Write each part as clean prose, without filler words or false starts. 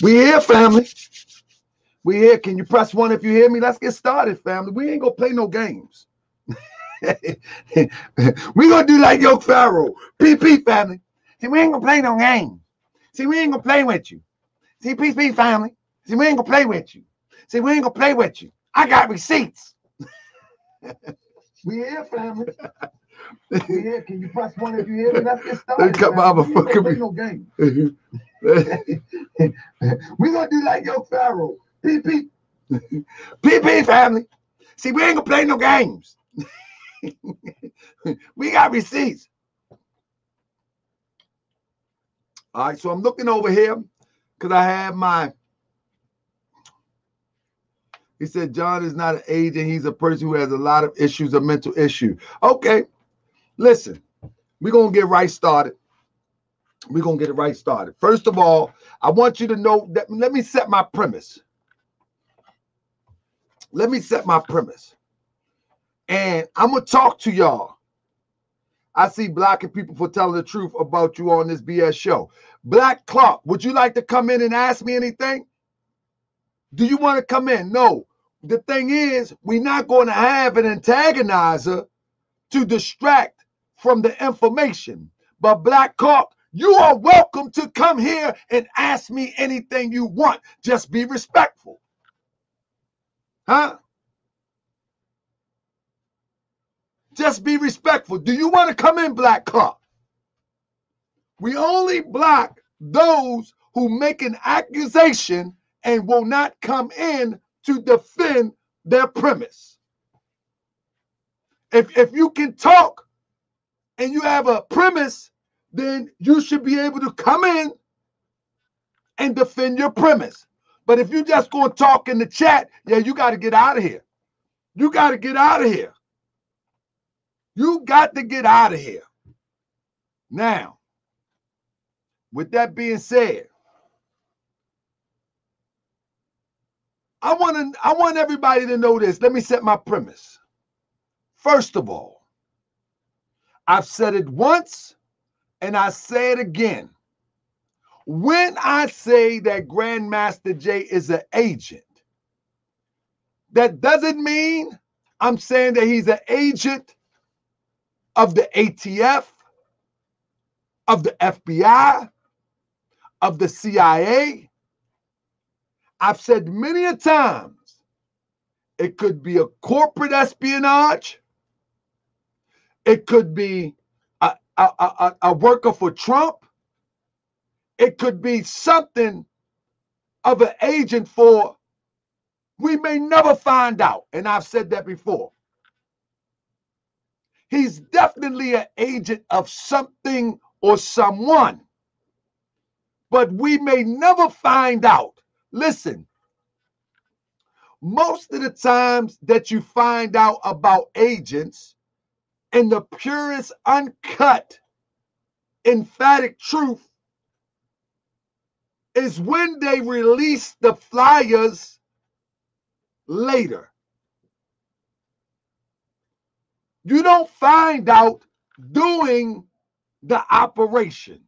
We here, family. We here. Can you press one if you hear me? Let's get started, family. We ain't gonna play no games. We gonna do like Yo Pharaoh. PP, family. See, we ain't gonna play no games. See, we ain't gonna play with you. See, PP, family. See, we ain't gonna play with you. See, we ain't gonna play with you. I got receipts. We here, family. We here. Can you press one if you hear me? Let's get started. Cut my motherfucker. We ain't gonna play no games. We gonna do like Yo Pharaoh. PP. PP, family. See, we ain't gonna play no games. We got receipts. All right, so I'm looking over here because I have my. He said John is not an agent. He's a person who has a lot of issues, a mental issue. Okay, listen, we're going to get right started. We're going to get it right started. First of all, I want you to know that, let me set my premise. Let me set my premise. And I'm going to talk to y'all. I see blocking people for telling the truth about you on this BS show. Black Clark, would you like to come in and ask me anything? Do you want to come in? No. The thing is, we're not going to have an antagonizer to distract from the information. But Black Clark, you are welcome to come here and ask me anything you want. Just be respectful. Huh? Just be respectful. Do you want to come in, Black Clark? We only block those who make an accusation and will not come in to defend their premise. If you can talk and you have a premise, then you should be able to come in and defend your premise. But if you just going to talk in the chat, yeah, you got to get out of here. You got to get out of here. You got to get out of here. Now, with that being said, I want everybody to know this. Let me set my premise. First of all, I've said it once and I say it again. When I say that Grandmaster Jay is an agent, that doesn't mean I'm saying that he's an agent of the ATF, of the FBI, of the CIA. I've said many a times, it could be a corporate espionage. It could be a worker for Trump. It could be something of an agent for, we may never find out. And I've said that before. He's definitely an agent of something or someone. But we may never find out. Listen, most of the times that you find out about agents in the purest, uncut, emphatic truth is when they release the flyers later. You don't find out doing the operation.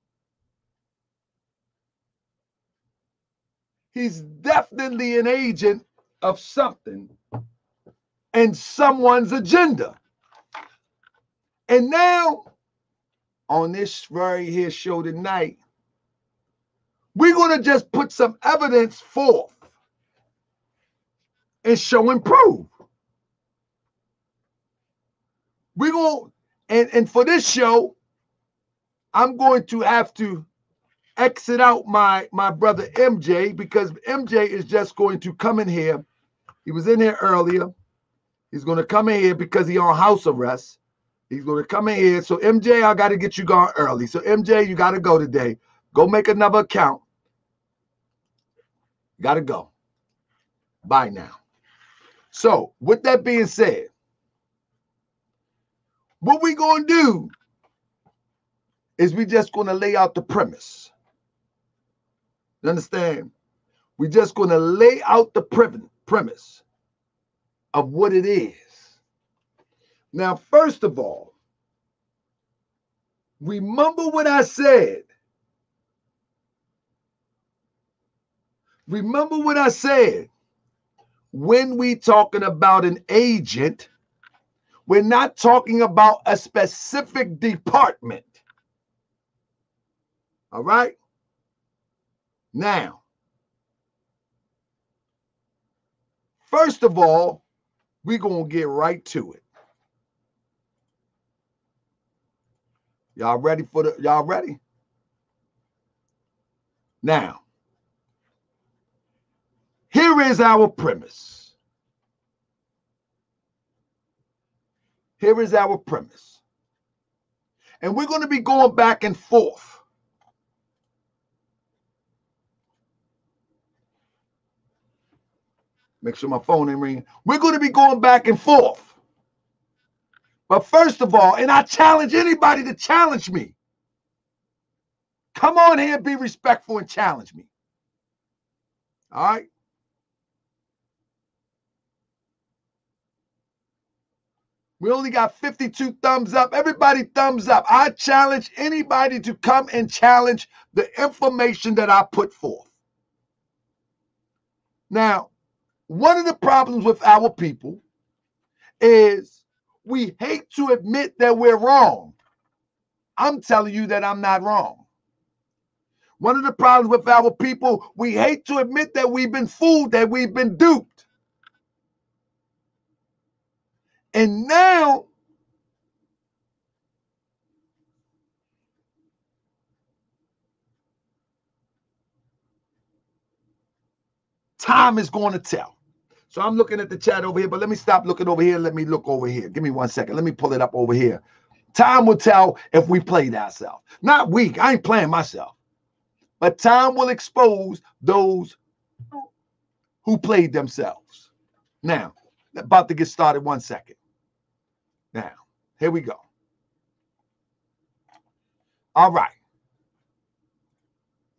He's definitely an agent of something and someone's agenda. And now, on this very here show tonight, we're going to just put some evidence forth and show and prove. We're going, and for this show, I'm going to have to exit out my brother MJ, because MJ is just going to come in here. He was in here earlier. He's going to come in here because he's on house arrest. He's going to come in here. So MJ, I got to get you gone early. So MJ, you got to go today. Go make another account. You got to go. Bye now. So with that being said, what we going to do is we just going to lay out the premise. You understand? We're just going to lay out the premise of what it is. Now, first of all, remember what I said. Remember what I said. When we talking about an agent, we're not talking about a specific department. All right? Now, first of all, we're going to get right to it. Y'all ready for the, y'all ready? Now, here is our premise. Here is our premise. And we're going to be going back and forth. Make sure my phone ain't ringing. We're going to be going back and forth. But first of all, and I challenge anybody to challenge me. Come on here and be respectful and challenge me. All right? We only got 52 thumbs up. Everybody thumbs up. I challenge anybody to come and challenge the information that I put forth. Now, one of the problems with our people is we hate to admit that we're wrong. I'm telling you that I'm not wrong. One of the problems with our people, we hate to admit that we've been fooled, that we've been duped. And now, time is going to tell. So I'm looking at the chat over here, but let me stop looking over here. Let me look over here. Give me 1 second. Let me pull it up over here. Time will tell if we played ourselves. Not we. I ain't playing myself. But time will expose those who played themselves. Now, about to get started. 1 second. Now, here we go. All right.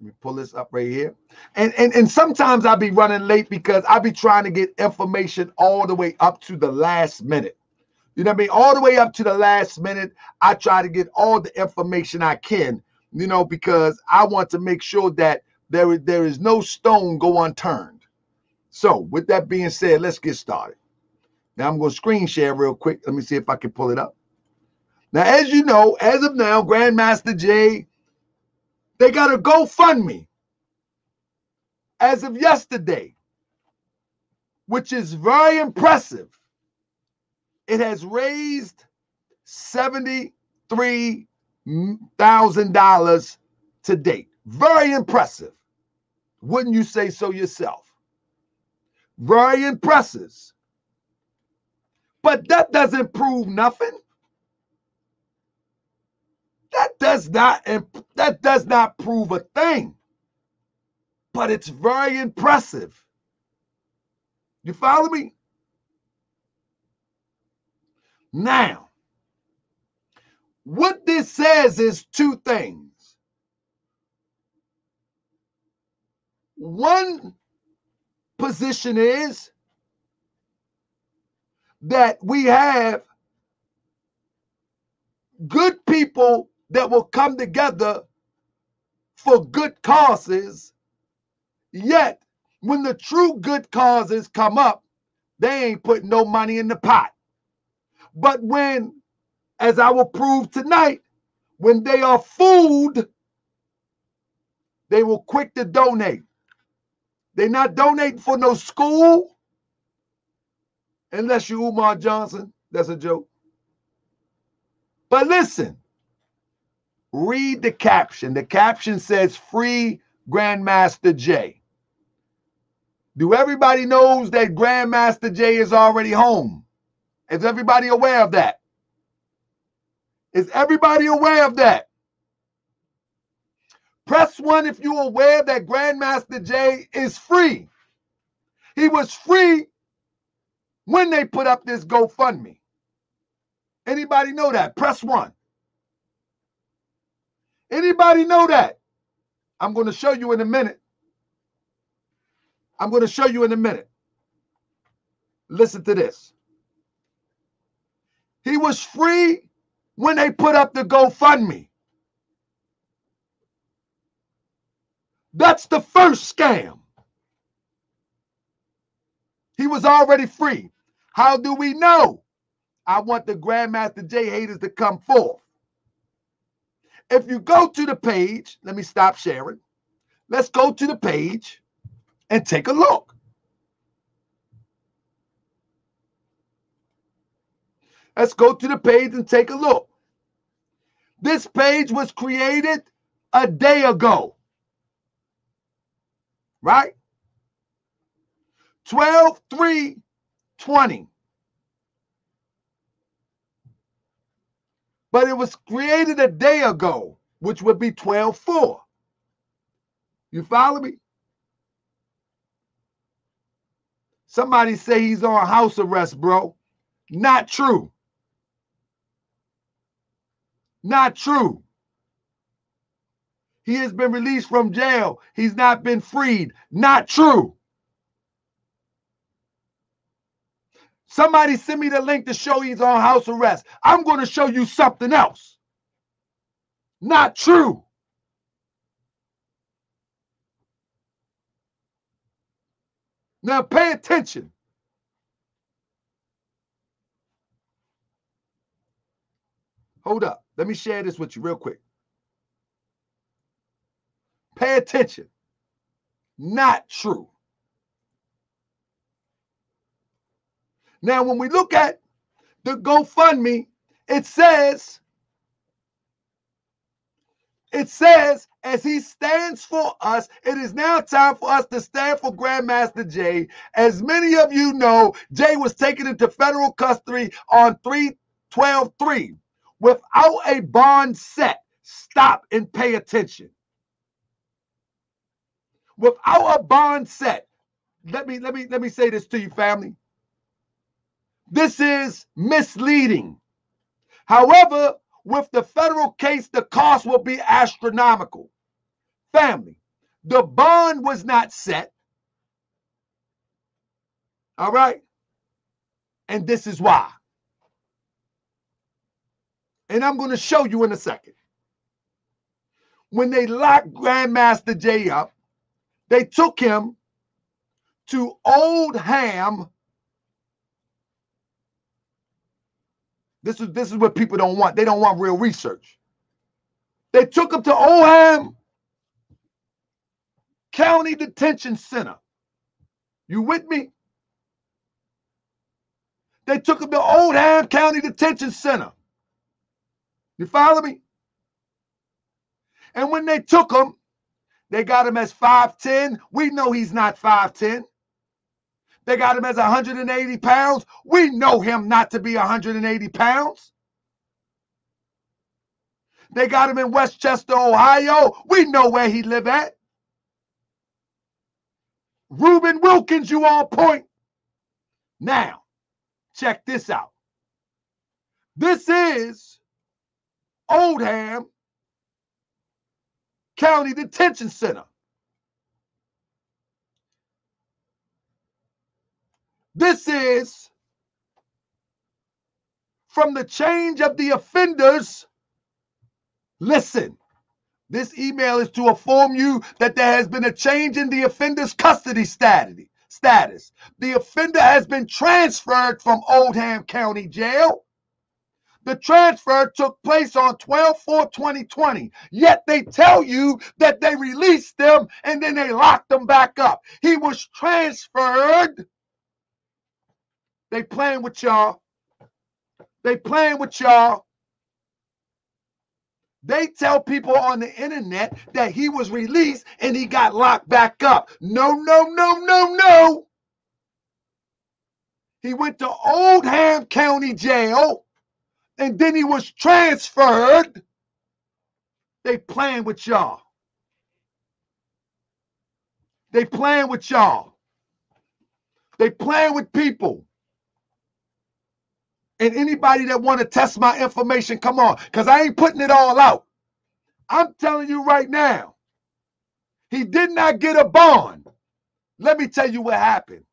Let me pull this up right here. And sometimes I'll be running late because I'll be trying to get information all the way up to the last minute. You know what I mean? All the way up to the last minute, I try to get all the information I can, you know, because I want to make sure that there is no stone go unturned. So with that being said, let's get started. Now I'm going to screen share real quick. Let me see if I can pull it up. Now, as you know, as of now, Grandmaster Jay, they got a GoFundMe as of yesterday, which is very impressive. It has raised $73,000 to date. Very impressive. Wouldn't you say so yourself? Very impressive. But that doesn't prove nothing. That does not prove a thing. But it's very impressive. You follow me? Now, what this says is two things. One position is that we have good people that will come together for good causes, yet when the true good causes come up, they ain't putting no money in the pot. But when, as I will prove tonight, when they are fooled, they will quick to donate. They're not donating for no school, unless you're Umar Johnson. That's a joke. But listen, read the caption. The caption says, "Free Grandmaster Jay." Do everybody knows that Grandmaster Jay is already home? Is everybody aware of that? Is everybody aware of that? Press 1 if you're aware that Grandmaster Jay is free. He was free when they put up this GoFundMe. Anybody know that? Press 1. Anybody know that? I'm going to show you in a minute. I'm going to show you in a minute. Listen to this. He was free when they put up the GoFundMe. That's the first scam. He was already free. How do we know? I want the Grandmaster Jay haters to come forth. If you go to the page, let me stop sharing. Let's go to the page and take a look. Let's go to the page and take a look. This page was created a day ago, right? 12/3/20. But it was created a day ago, which would be 12/4. You follow me? Somebody say he's on house arrest, bro. Not true. Not true. He has been released from jail. He's not been freed. Not true. Somebody send me the link to show he's on house arrest. I'm going to show you something else. Not true. Now pay attention. Hold up. Let me share this with you real quick. Pay attention. Not true. Now, when we look at the GoFundMe, it says, as he stands for us, it is now time for us to stand for Grandmaster Jay. As many of you know, Jay was taken into federal custody on 3/12/3 without a bond set. Stop and pay attention. Without a bond set. Let me say this to you, family. This is misleading. However, with the federal case, the cost will be astronomical. Family, the bond was not set. All right? And this is why. And I'm going to show you in a second. When they locked Grandmaster Jay up, they took him to Oldham. This is what people don't want. They don't want real research. They took him to Oldham County Detention Center. You with me? They took him to Oldham County Detention Center. You follow me? And when they took him, they got him as 5'10". We know he's not 5'10". They got him as 180 pounds. We know him not to be 180 pounds. They got him in Westchester, Ohio. We know where he live at. Reuben Wilkins, you on point. Now, check this out. This is Oldham County Detention Center. This is from the change of the offenders. Listen, this email is to inform you that there has been a change in the offender's custody status. The offender has been transferred from Oldham County Jail. The transfer took place on 12/4/2020. Yet they tell you that they released them and then they locked them back up. He was transferred. They playing with y'all. They playing with y'all. They tell people on the internet that he was released and he got locked back up. No, no, no, no, no. He went to Oldham County Jail and then he was transferred. They playing with y'all. They playing with y'all. They playing with people. And anybody that want to test my information, come on, because I ain't putting it all out. I'm telling you right now, he did not get a bond. Let me tell you what happened.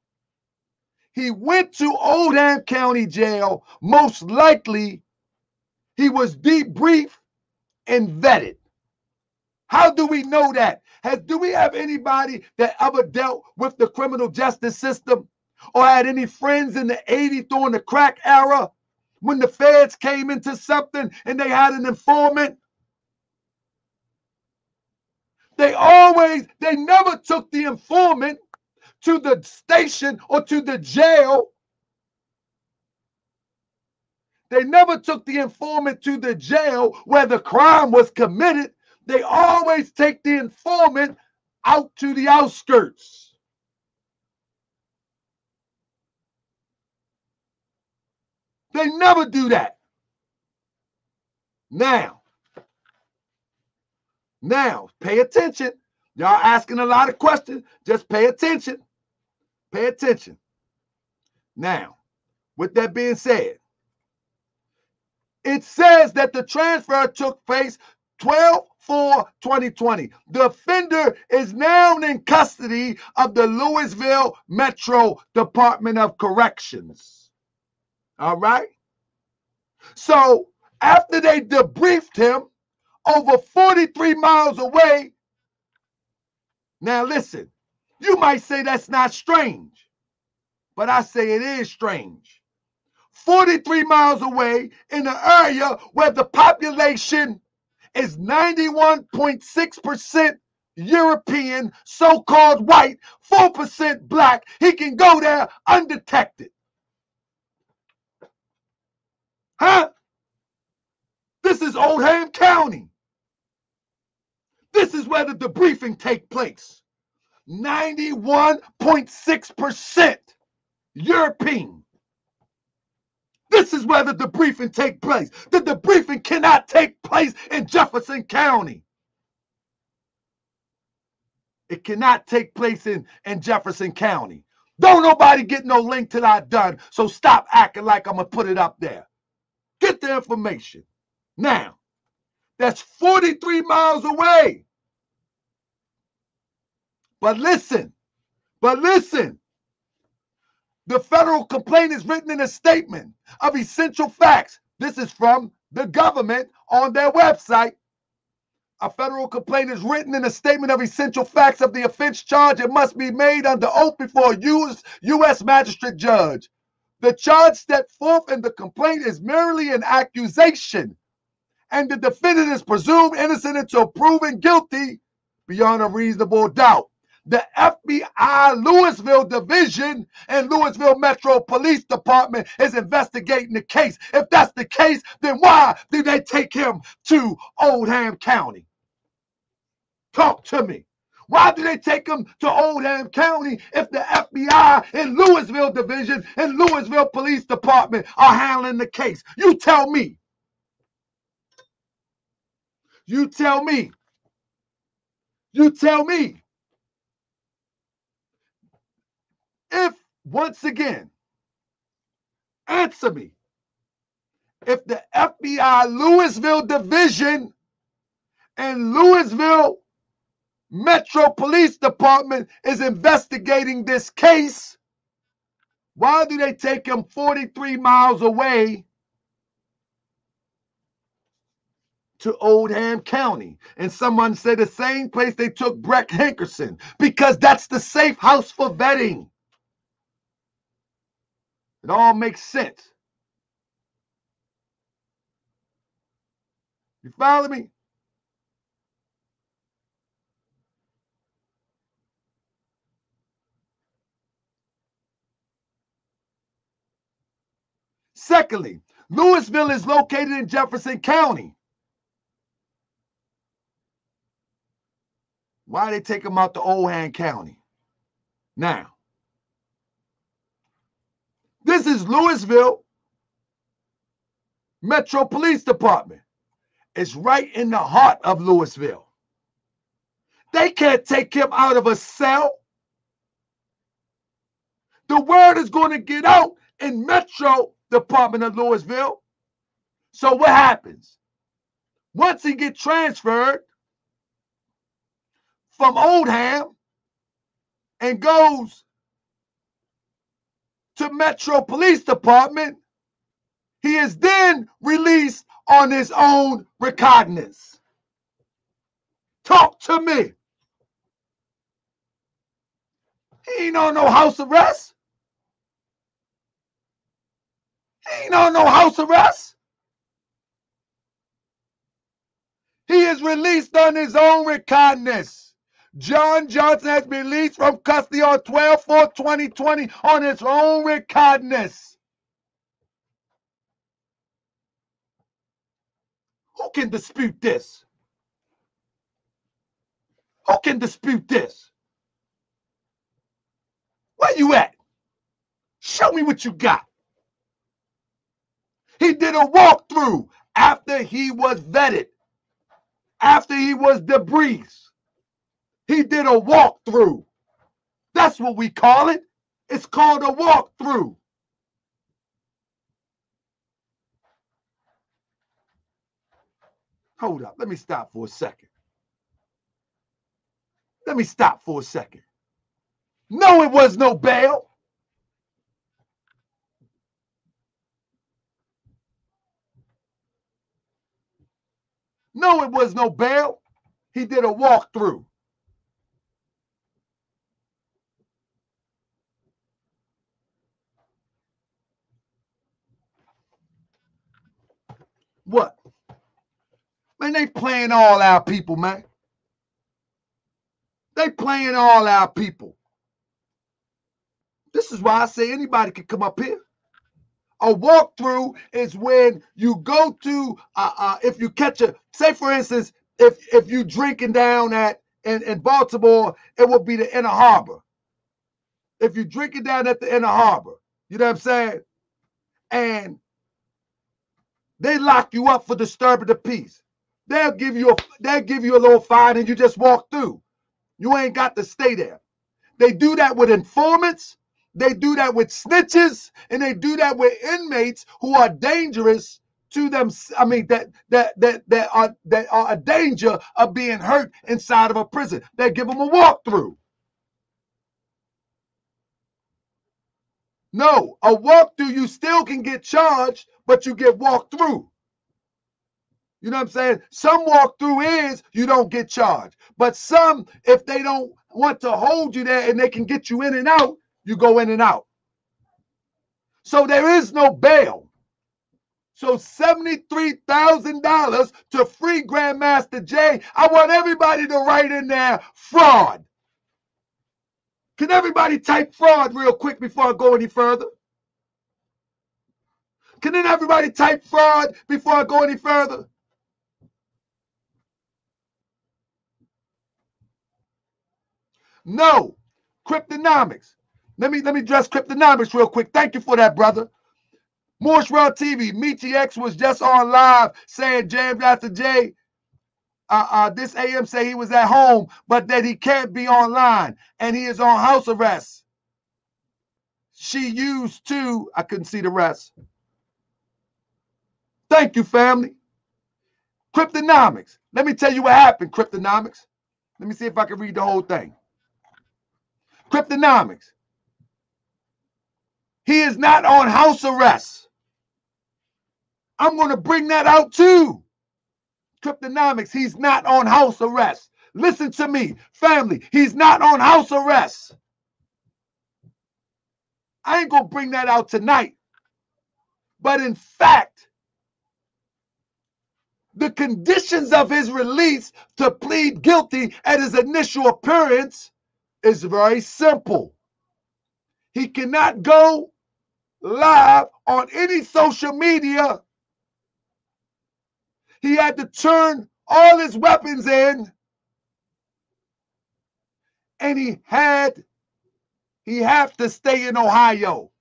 He went to Oldham County Jail. Most likely, he was debriefed and vetted. How do we know that? Do we have anybody that ever dealt with the criminal justice system? or had any friends in the 80s during the crack era when the feds came into something and they had an informant? They never took the informant to the station or to the jail. They never took the informant to the jail where the crime was committed. They always take the informant out to the outskirts. They never do that. Now, pay attention. Y'all asking a lot of questions. Just pay attention. Pay attention. Now, with that being said, it says that the transfer took place 12/4/2020. The offender is now in custody of the Louisville Metro Department of Corrections. All right? So, after they debriefed him over 43 miles away, now listen, you might say that's not strange, but I say it is strange. 43 miles away in an area where the population is 91.6% European, so-called white, 4% black, he can go there undetected. Huh? This is Oldham County. This is where the debriefing take place. 91.6% European. This is where the debriefing take place. The debriefing cannot take place in Jefferson County. It cannot take place in Jefferson County. Don't nobody get no link till I done, so stop acting like I'm going to put it up there. Get the information. Now, that's 43 miles away. But listen, the federal complaint is written in a statement of essential facts. This is from the government on their website. A federal complaint is written in a statement of essential facts of the offense charge. It must be made under oath before a U.S. magistrate judge. The charge set forth in the complaint is merely an accusation, and the defendant is presumed innocent until proven guilty beyond a reasonable doubt. The FBI Louisville Division and Louisville Metro Police Department is investigating the case. If that's the case, then why did they take him to Oldham County? Talk to me. Why did they take him to Oldham County if the FBI and Louisville Division and Louisville Police Department are handling the case? You tell me. You tell me. You tell me. If, once again, answer me. If the FBI Louisville Division and Louisville Metro Police Department is investigating this case, why do they take him 43 miles away to Oldham County? And someone said the same place they took Brett Hankerson, because that's the safe house for vetting. It all makes sense. You follow me? Secondly, Louisville is located in Jefferson County. Why they take him out to Oldham County? Now, this is Louisville Metro Police Department. It's right in the heart of Louisville. They can't take him out of a cell. The word is going to get out in Metro Department of Louisville. So what happens? Once he gets transferred from Oldham and goes to Metro Police Department, he is then released on his own recognizance. Talk to me. He ain't on no house arrest. He ain't on no house arrest. He is released on his own recognizance. John Johnson has been released from custody on 12/4/2020 on his own recognizance. Who can dispute this? Who can dispute this? Where you at? Show me what you got. He did a walkthrough after he was vetted, after he was debriefed. He did a walkthrough. That's what we call it. It's called a walkthrough. Hold up. Let me stop for a second. Let me stop for a second. No, it was no bail. No, it was no bail. He did a walkthrough. What? Man, they playing all our people, man. They playing all our people. This is why I say anybody can come up here. A walkthrough is when you go to, if you catch a, say for instance, if you drinking down in Baltimore, it would be the Inner Harbor. If you drinking down at the Inner Harbor, you know what I'm saying? And they lock you up for disturbing the peace. They'll give you a little fine and you just walk through. You ain't got to stay there. They do that with informants. They do that with snitches, and they do that with inmates who are dangerous to them. I mean, that are a danger of being hurt inside of a prison. They give them a walkthrough. No, a walkthrough, you still can get charged, but you get walked through. You know what I'm saying? Some walkthrough is you don't get charged, but some, if they don't want to hold you there and they can get you in and out, you go in and out. So there is no bail. So $73,000 to free Grandmaster Jay. I want everybody to write in there fraud. Can everybody type fraud real quick before I go any further? Can then everybody type fraud before I go any further? No. Cryptonomics. Let me address cryptonomics real quick. Thank you for that, brother. Morse World TV. Michi X was just on live saying Grandmaster Jay this AM say he was at home, but that he can't be online and he is on house arrest. She used to, I couldn't see the rest. Thank you, family. Cryptonomics. Let me tell you what happened, Cryptonomics. Let me see if I can read the whole thing. Cryptonomics. He is not on house arrest. I'm going to bring that out too. Cryptonomics, he's not on house arrest. Listen to me, family. He's not on house arrest. I ain't going to bring that out tonight. But in fact, the conditions of his release to plead guilty at his initial appearance is very simple. He cannot go live on any social media. He had to turn all his weapons in, and he have to stay in Ohio.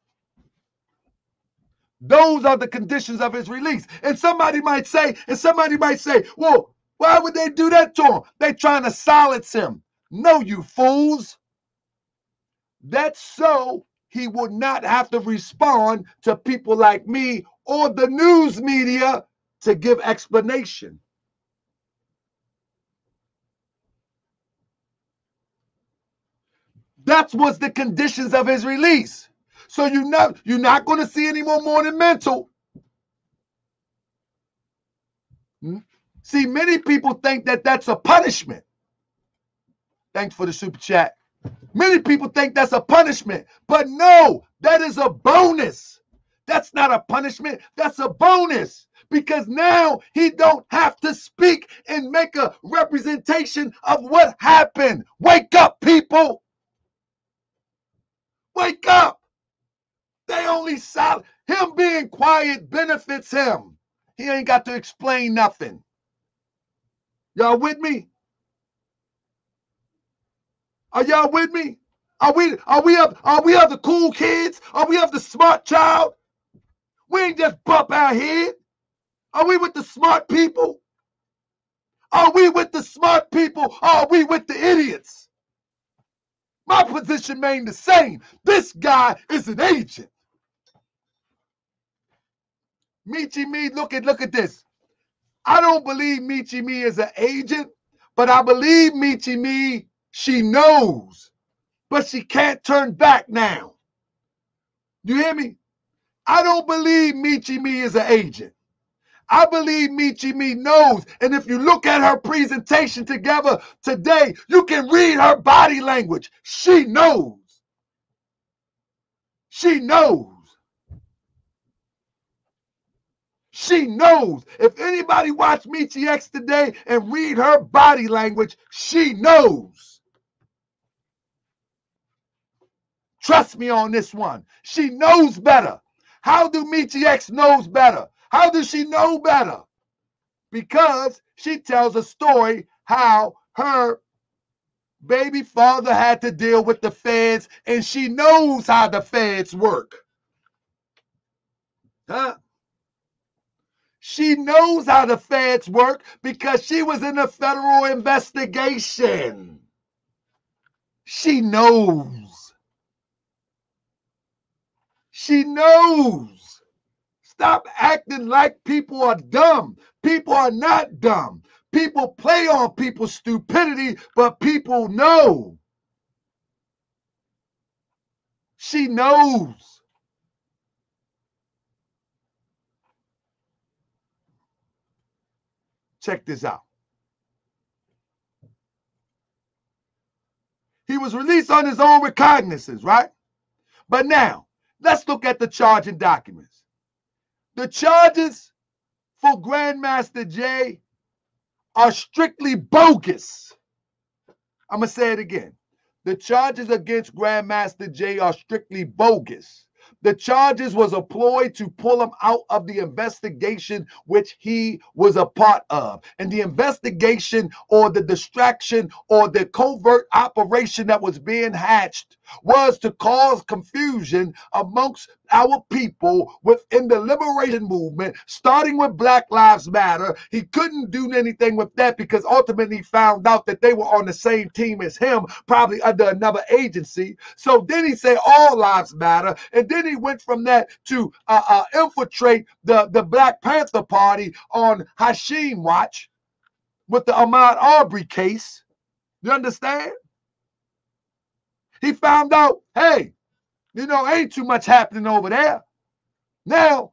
Those are the conditions of his release. And somebody might say, well, why would they do that to him? They trying to silence him. No, you fools. That's so he would not have to respond to people like me or the news media to give explanation. That was the conditions of his release. So you're not going to see any more Morning Mental. See, many people think that that's a punishment. Thanks for the super chat. Many people think that's a punishment, but no, that is a bonus. That's not a punishment. That's a bonus. Because now he don't have to speak and make a representation of what happened. Wake up, people. Wake up. They only silent. Him being quiet benefits him. He ain't got to explain nothing. Y'all with me? Are y'all with me? Are we of the cool kids? Are we of the smart child? We ain't just bump our head. Are we with the smart people? Are we with the smart people? Or are we with the idiots? My position remained the same. This guy is an agent. Michi Me, look at this. I don't believe Michi Me is an agent, but I believe Michi Me, she knows, but she can't turn back now. You hear me? I don't believe Michi Me is an agent. I believe Michi Me knows. And if you look at her presentation together today, you can read her body language. She knows. She knows. She knows. If anybody watch Michi X today and read her body language, she knows. Trust me on this one. She knows better. How do Michi X knows better? How does she know better? Because she tells a story how her baby father had to deal with the feds, and she knows how the feds work. Huh? She knows how the feds work because she was in a federal investigation. She knows. She knows. Stop acting like people are dumb. People are not dumb. People play on people's stupidity, but people know. She knows. Check this out. He was released on his own recognizance, right? But now, let's look at the charging documents. The charges for Grandmaster Jay are strictly bogus. I'm going to say it again. The charges against Grandmaster Jay are strictly bogus. The charges was a ploy to pull him out of the investigation which he was a part of. And the investigation or the distraction or the covert operation that was being hatched was to cause confusion amongst our people within the liberation movement, starting with Black Lives Matter. He couldn't do anything with that because ultimately he found out that they were on the same team as him, probably under another agency. So then he said all lives matter, and then he went from that to infiltrate the Black Panther Party on Hashim Watch with the Ahmaud Arbery case. You understand? He found out, hey, ain't too much happening over there. Now,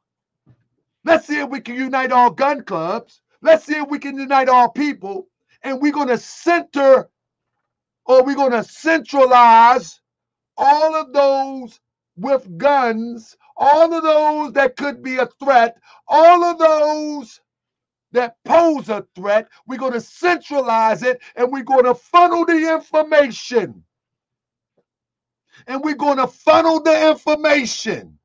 let's see if we can unite all gun clubs. Let's see if we can unite all people. And we're going to center, or we're going to centralize all of those with guns, all of those that could be a threat, all of those that pose a threat. We're going to centralize it, and we're going to funnel the information. And we're going to funnel the information.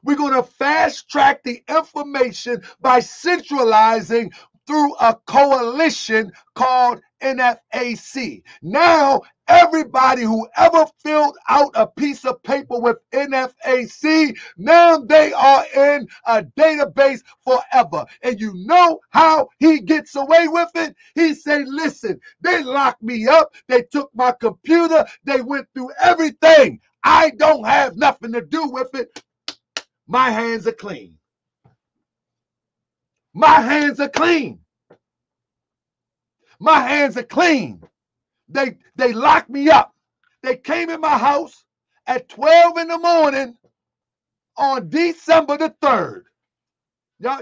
We're going to fast track the information by centralizing through a coalition called NFAC. Now, everybody who ever filled out a piece of paper with NFAC, now they are in a database forever. And you know how he gets away with it? He say, listen, they locked me up. They took my computer. They went through everything. I don't have nothing to do with it. My hands are clean. My hands are clean. My hands are clean. They locked me up. They came in my house at 12 in the morning on December the 3rd.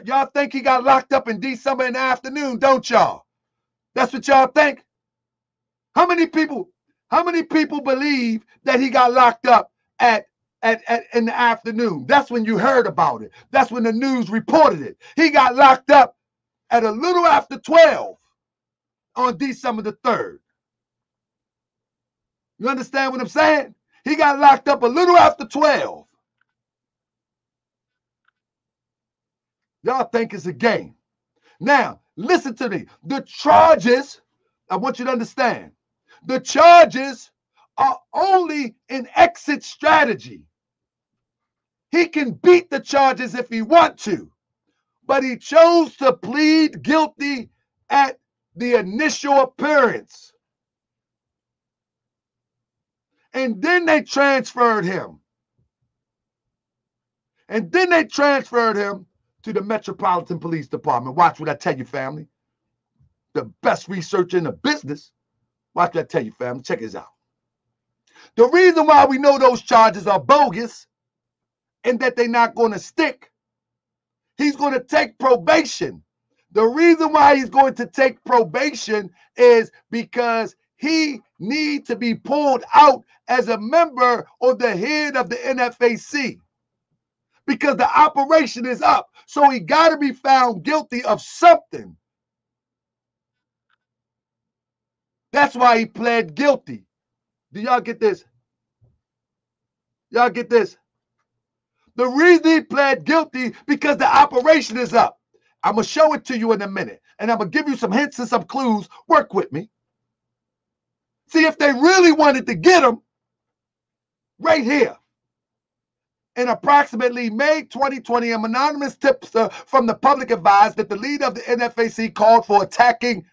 Y'all think he got locked up in December in the afternoon, don't y'all? That's what y'all think? How many people believe that he got locked up at in the afternoon. That's when you heard about it. That's when the news reported it. He got locked up at a little after 12 on December the 3rd. You understand what I'm saying? He got locked up a little after 12. Y'all think it's a game. Now, listen to me. The charges, I want you to understand, the charges are only an exit strategy. He can beat the charges if he wants to, but he chose to plead guilty at the initial appearance. And then they transferred him. And then they transferred him to the Metropolitan Police Department. Watch what I tell you, family. The best research in the business. Watch what I tell you, family. Check this out. The reason why we know those charges are bogus and that they're not going to stick, he's going to take probation. The reason why he's going to take probation is because he needs to be pulled out as a member or the head of the NFAC. Because the operation is up. So he got to be found guilty of something. That's why he pled guilty. Do y'all get this? Y'all get this? The reason he pled guilty because the operation is up. I'm going to show it to you in a minute. And I'm going to give you some hints and some clues. Work with me. See, if they really wanted to get him, right here. In approximately May 2020, an anonymous tipster from the public advised that the leader of the NFAC called for attacking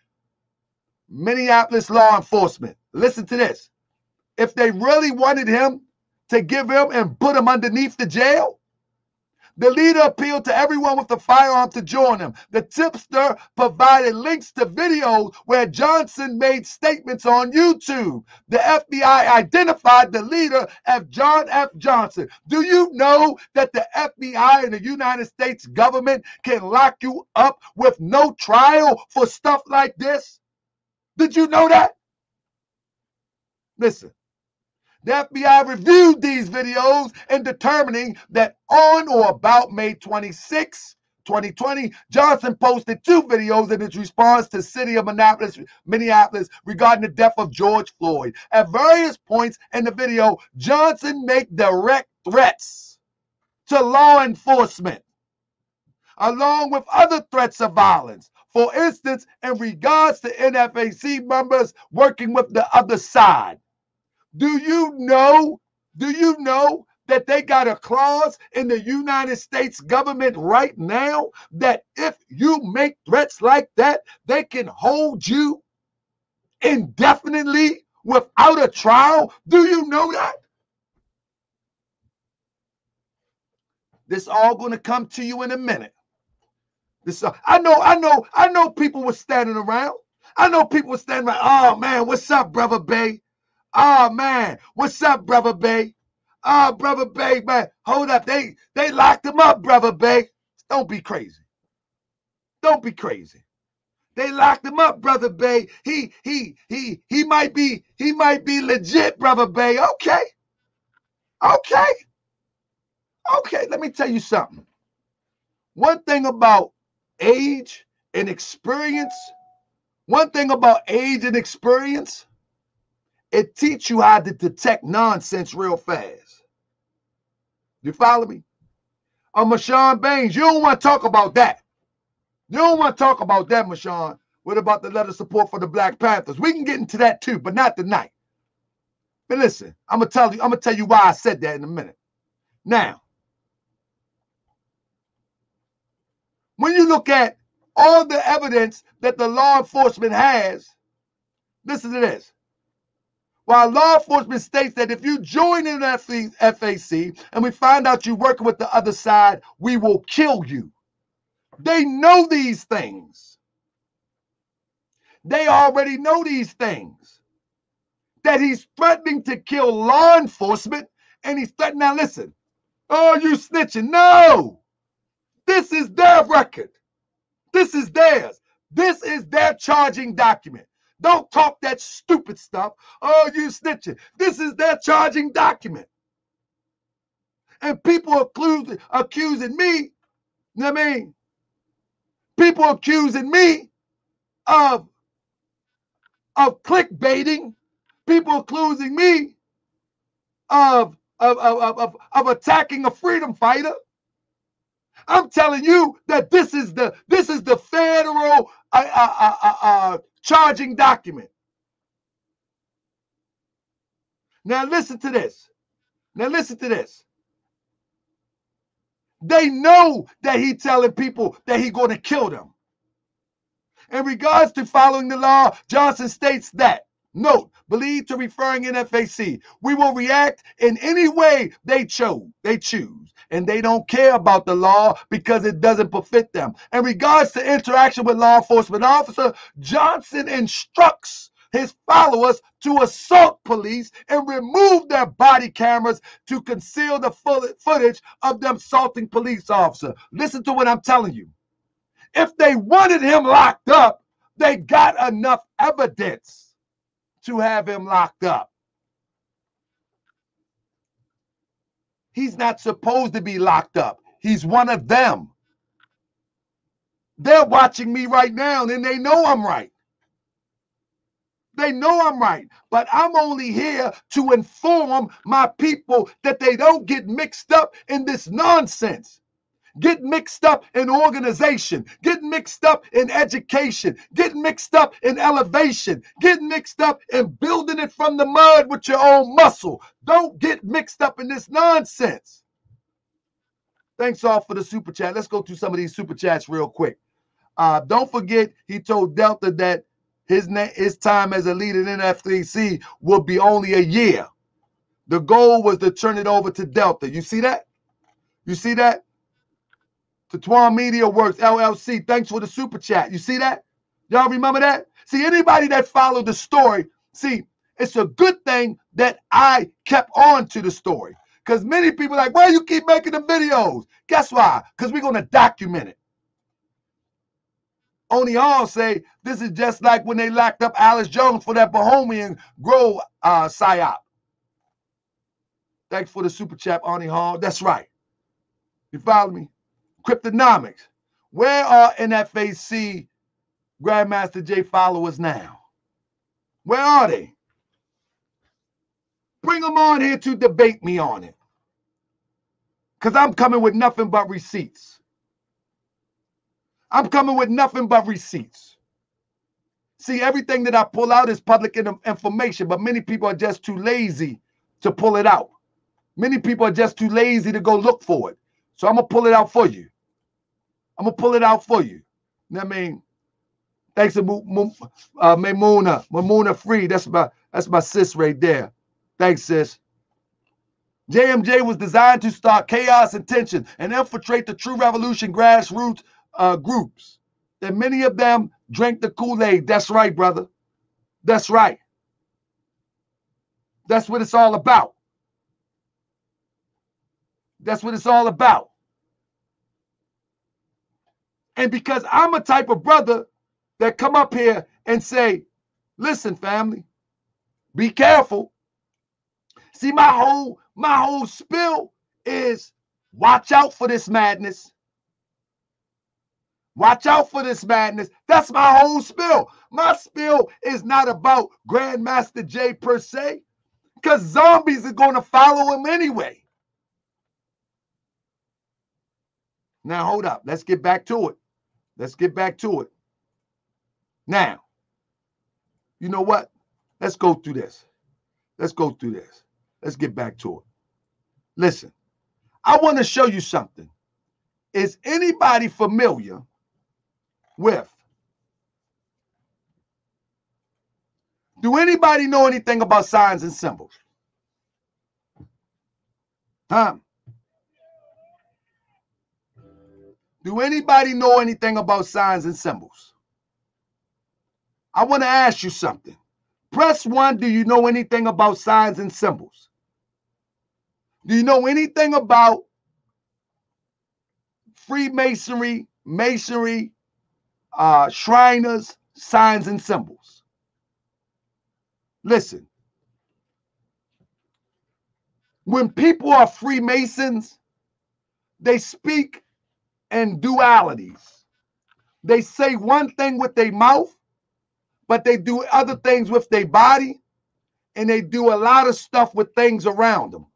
Minneapolis law enforcement. Listen to this. If they really wanted him to give him and put him underneath the jail, the leader appealed to everyone with a firearm to join him. The tipster provided links to videos where Johnson made statements on YouTube. The FBI identified the leader as John F. Johnson. Do you know that the FBI and the United States government can lock you up with no trial for stuff like this? Did you know that? Listen. The FBI reviewed these videos and determining that on or about May 26, 2020, Johnson posted 2 videos in his response to the city of Minneapolis regarding the death of George Floyd. At various points in the video, Johnson made direct threats to law enforcement, along with other threats of violence. For instance, in regards to NFAC members working with the other side. Do you know that they got a clause in the United States government right now that if you make threats like that, they can hold you indefinitely without a trial? Do you know that? This all going to come to you in a minute. I know people were standing around. I know people were standing around. Oh man, what's up, brother Bay? Oh man, what's up, brother Bay? Oh, brother Bay, man, hold up. They locked him up, brother Bay. Don't be crazy. Don't be crazy. They locked him up, brother Bay. He might be legit, brother Bay. Okay. Let me tell you something. One thing about age and experience, it teaches you how to detect nonsense real fast. You follow me? Marshawn Baines, you don't want to talk about that. You don't want to talk about that, Marshawn. What about the letter of support for the Black Panthers? We can get into that too, but not tonight. But listen, I'm gonna tell you why I said that in a minute. Now, when you look at all the evidence that the law enforcement has, listen to this. While law enforcement states that if you join in FAC and we find out you're working with the other side, we will kill you. They know these things. They already know these things. That he's threatening to kill law enforcement and he's threatening. Now listen, oh, you snitching. No, this is their record. This is theirs. This is their charging document. Don't talk that stupid stuff. Oh, you snitching. This is their charging document. And people accusing me, you know what I mean? People accusing me of clickbaiting. People accusing me of attacking a freedom fighter. I'm telling you that this is the federal charging document. Now listen to this. Now listen to this. They know that he's telling people that he's going to kill them. In regards to following the law, Johnson states that, note, believed to referring NFAC, we will react in any way they choose, and they don't care about the law because it doesn't befit them. In regards to interaction with law enforcement officer, Johnson instructs his followers to assault police and remove their body cameras to conceal the footage of them assaulting police officer. Listen to what I'm telling you. If they wanted him locked up, they got enough evidence to have him locked up. He's not supposed to be locked up. He's one of them. They're watching me right now, and they know I'm right. They know I'm right, but I'm only here to inform my people that they don't get mixed up in this nonsense. Get mixed up in organization, get mixed up in education, get mixed up in elevation, get mixed up in building it from the mud with your own muscle. Don't get mixed up in this nonsense. Thanks all for the super chat. Let's go through some of these super chats real quick. Don't forget, he told Delta that his time as a leader in NFAC will be only a year. The goal was to turn it over to Delta. You see that? You see that? To Twan Media Works, LLC. Thanks for the super chat. You see that? Y'all remember that? See, anybody that followed the story, see, it's a good thing that I kept on to the story. Because many people are like, why you keep making the videos? Guess why? Because we're going to document it. Only all say this is just like when they locked up Alice Jones for that Bohemian Grove psyop. Thanks for the super chat, Arnie Hall. That's right. You follow me? Cryptonomics. Where are NFAC Grandmaster Jay followers now? Where are they? Bring them on here to debate me on it. Because I'm coming with nothing but receipts. I'm coming with nothing but receipts. See, everything that I pull out is public information, but many people are just too lazy to pull it out. Many people are just too lazy to go look for it. So I'm going to pull it out for you. I'm going to pull it out for you. You know what I mean? Thanks to Mamuna Free. That's my sis right there. Thanks, sis. JMJ was designed to start chaos and tension and infiltrate the True Revolution grassroots groups. And many of them drank the Kool-Aid. That's right, brother. That's right. That's what it's all about. That's what it's all about. And because I'm a type of brother that come up here and say, listen, family, be careful. See, my whole spill is watch out for this madness. Watch out for this madness. That's my whole spill. My spill is not about Grandmaster Jay per se, because zombies are going to follow him anyway. Now, hold up. Let's get back to it. Let's get back to it. Now, you know what? Let's go through this. Let's go through this. Let's get back to it. Listen, I want to show you something. Is anybody familiar with? Do anybody know anything about signs and symbols? Huh? Do anybody know anything about signs and symbols? I want to ask you something. Press 1. Do you know anything about signs and symbols? Do you know anything about Freemasonry, Masonry, Shriners, signs and symbols? Listen. When people are Freemasons, they speak in dualities. They say one thing with their mouth, but they do other things with their body, and they do a lot of stuff with things around them.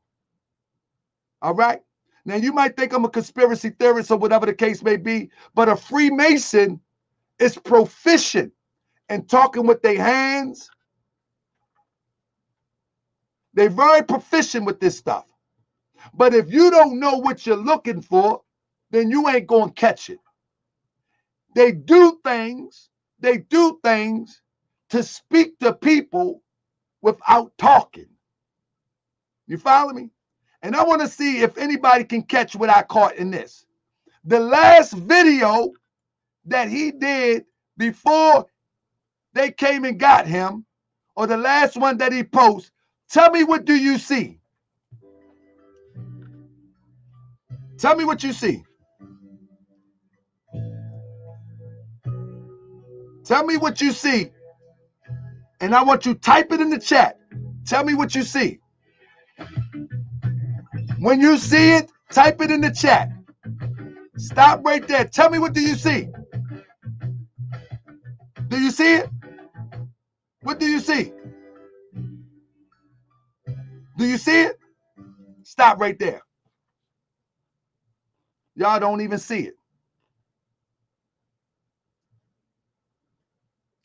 All right? Now, you might think I'm a conspiracy theorist or whatever the case may be, but a Freemason is proficient in talking with their hands. They're very proficient with this stuff. But if you don't know what you're looking for, then you ain't going to catch it. They do things to speak to people without talking. You follow me? And I want to see if anybody can catch what I caught in this. The last video that he did before they came and got him, or the last one that he posts, tell me, what do you see? Tell me what you see. Tell me what you see. And I want you to type it in the chat. Tell me what you see. When you see it, type it in the chat. Stop right there. Tell me, what do you see? Do you see it? What do you see? Do you see it? Stop right there. Y'all don't even see it.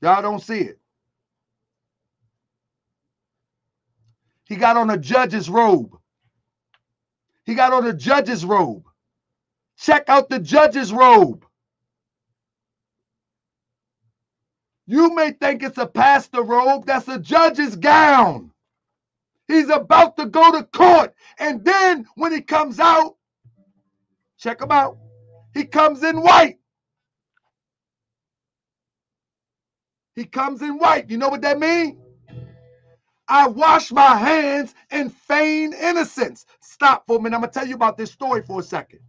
Y'all don't see it. He got on a judge's robe. He got on a judge's robe. Check out the judge's robe. You may think it's a pastor robe. That's a judge's gown. He's about to go to court. And then when he comes out, check him out. He comes in white. He comes in white. You know what that means? I wash my hands and feign innocence. Stop for a minute. I'm going to tell you about this story for a second.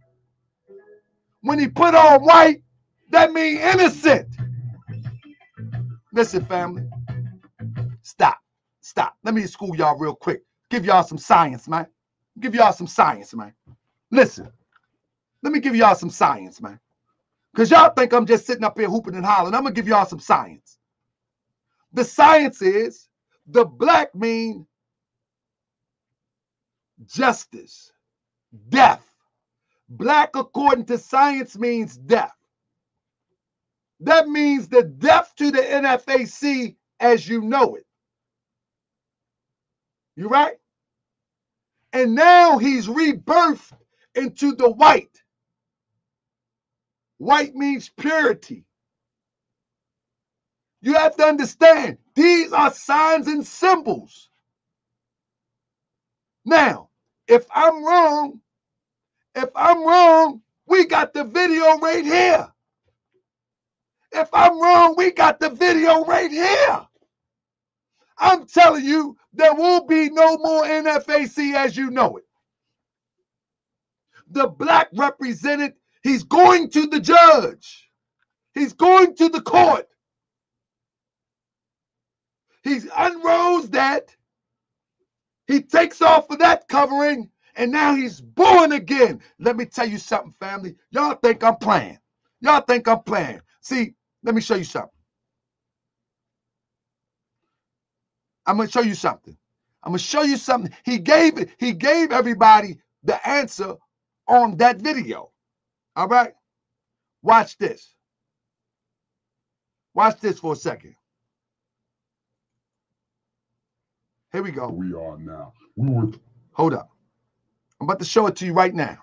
When he put on white, that means innocent. Listen, family. Stop. Let me school y'all real quick. Give y'all some science, man. Listen. Let me give y'all some science, man. Because y'all think I'm just sitting up here hooping and hollering. I'm going to give y'all some science. The science is the black mean justice, death. Black, according to science, means death. That means the death to the NFAC as you know it. You right? And now he's rebirthed into the white. White means purity. You have to understand, these are signs and symbols. Now, if I'm wrong, we got the video right here. If I'm wrong, we got the video right here. I'm telling you, there will be no more NFAC as you know it. The black represented, he's going to the judge. He's going to the court. He's unrose that. He takes off of that covering, and now he's born again. Let me tell you something, family. Y'all think I'm playing. See, let me show you something. I'm going to show you something. He gave everybody the answer on that video. All right? Watch this. Watch this for a second. Here we go. We are now. Hold up. I'm about to show it to you right now.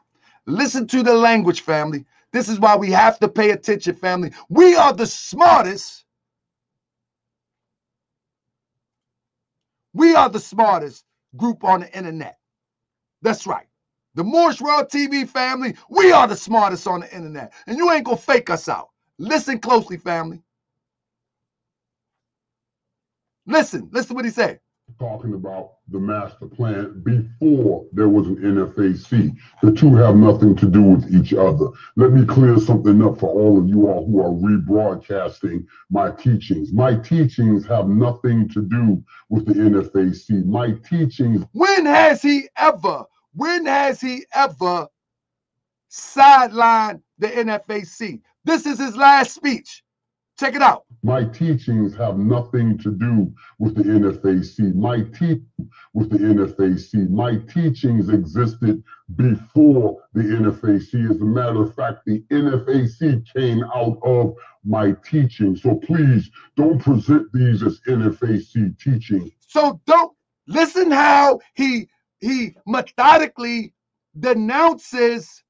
Listen to the language, family. This is why we have to pay attention, family. We are the smartest. We are the smartest group on the internet. That's right. The Moorish World TV family, we are the smartest on the internet. And you ain't going to fake us out. Listen closely, family. Listen what he said. talking about the master plan before there was an NFAC. The two have nothing to do with each other. Let me clear something up for all of you all who are rebroadcasting my teachings. My teachings have nothing to do with the NFAC. My teachings. When has he ever sidelined the NFAC? This is his last speech. Check it out. My teachings have nothing to do with the NFAC. My teachings existed before the NFAC. As a matter of fact, the NFAC came out of my teachings. So please don't present these as NFAC teachings. So don't listen how he methodically denounces.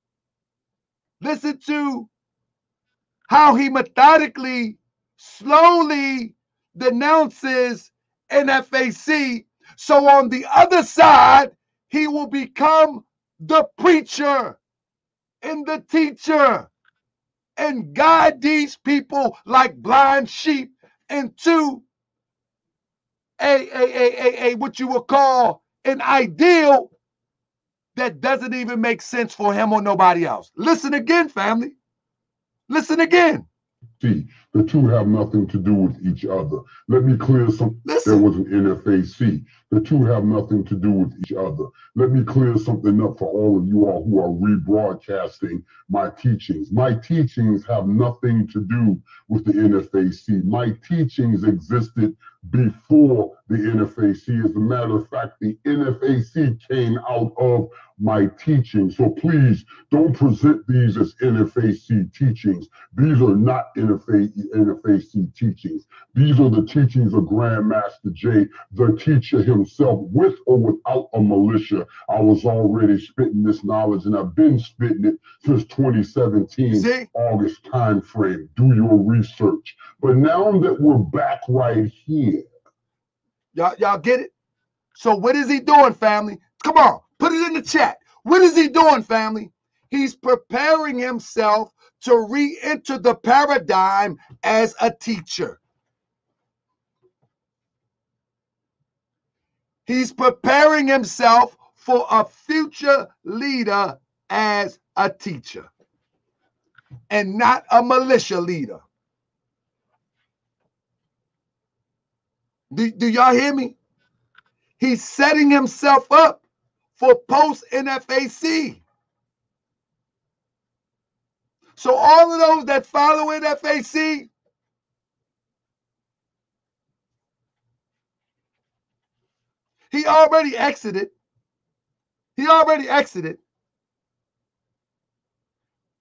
Listen to how he methodically, slowly denounces NFAC. So on the other side, he will become the preacher and the teacher and guide these people like blind sheep into a what you would call an ideal that doesn't even make sense for him or nobody else. Listen again, family. Listen again. See, the two have nothing to do with each other. Let me clear some. There was an NFAC. The two have nothing to do with each other. Let me clear something up for all of you all who are rebroadcasting my teachings. My teachings have nothing to do with the NFAC. My teachings existed before the NFAC. As a matter of fact, the NFAC came out of my teachings. So please don't present these as NFAC teachings. These are not NFAC teachings. These are the teachings of Grandmaster Jay, the teacher himself, with or without a militia. I was already spitting this knowledge, and I've been spitting it since 2017, August time frame. Do your research. But now that we're back right here. Y'all get it? So what is he doing, family? Come on, put it in the chat. What is he doing, family? He's preparing himself to re-enter the paradigm as a teacher. He's preparing himself for a future leader as a teacher and not a militia leader. Do y'all hear me? He's setting himself up for post-NFAC. So all of those that follow NFAC, he already exited.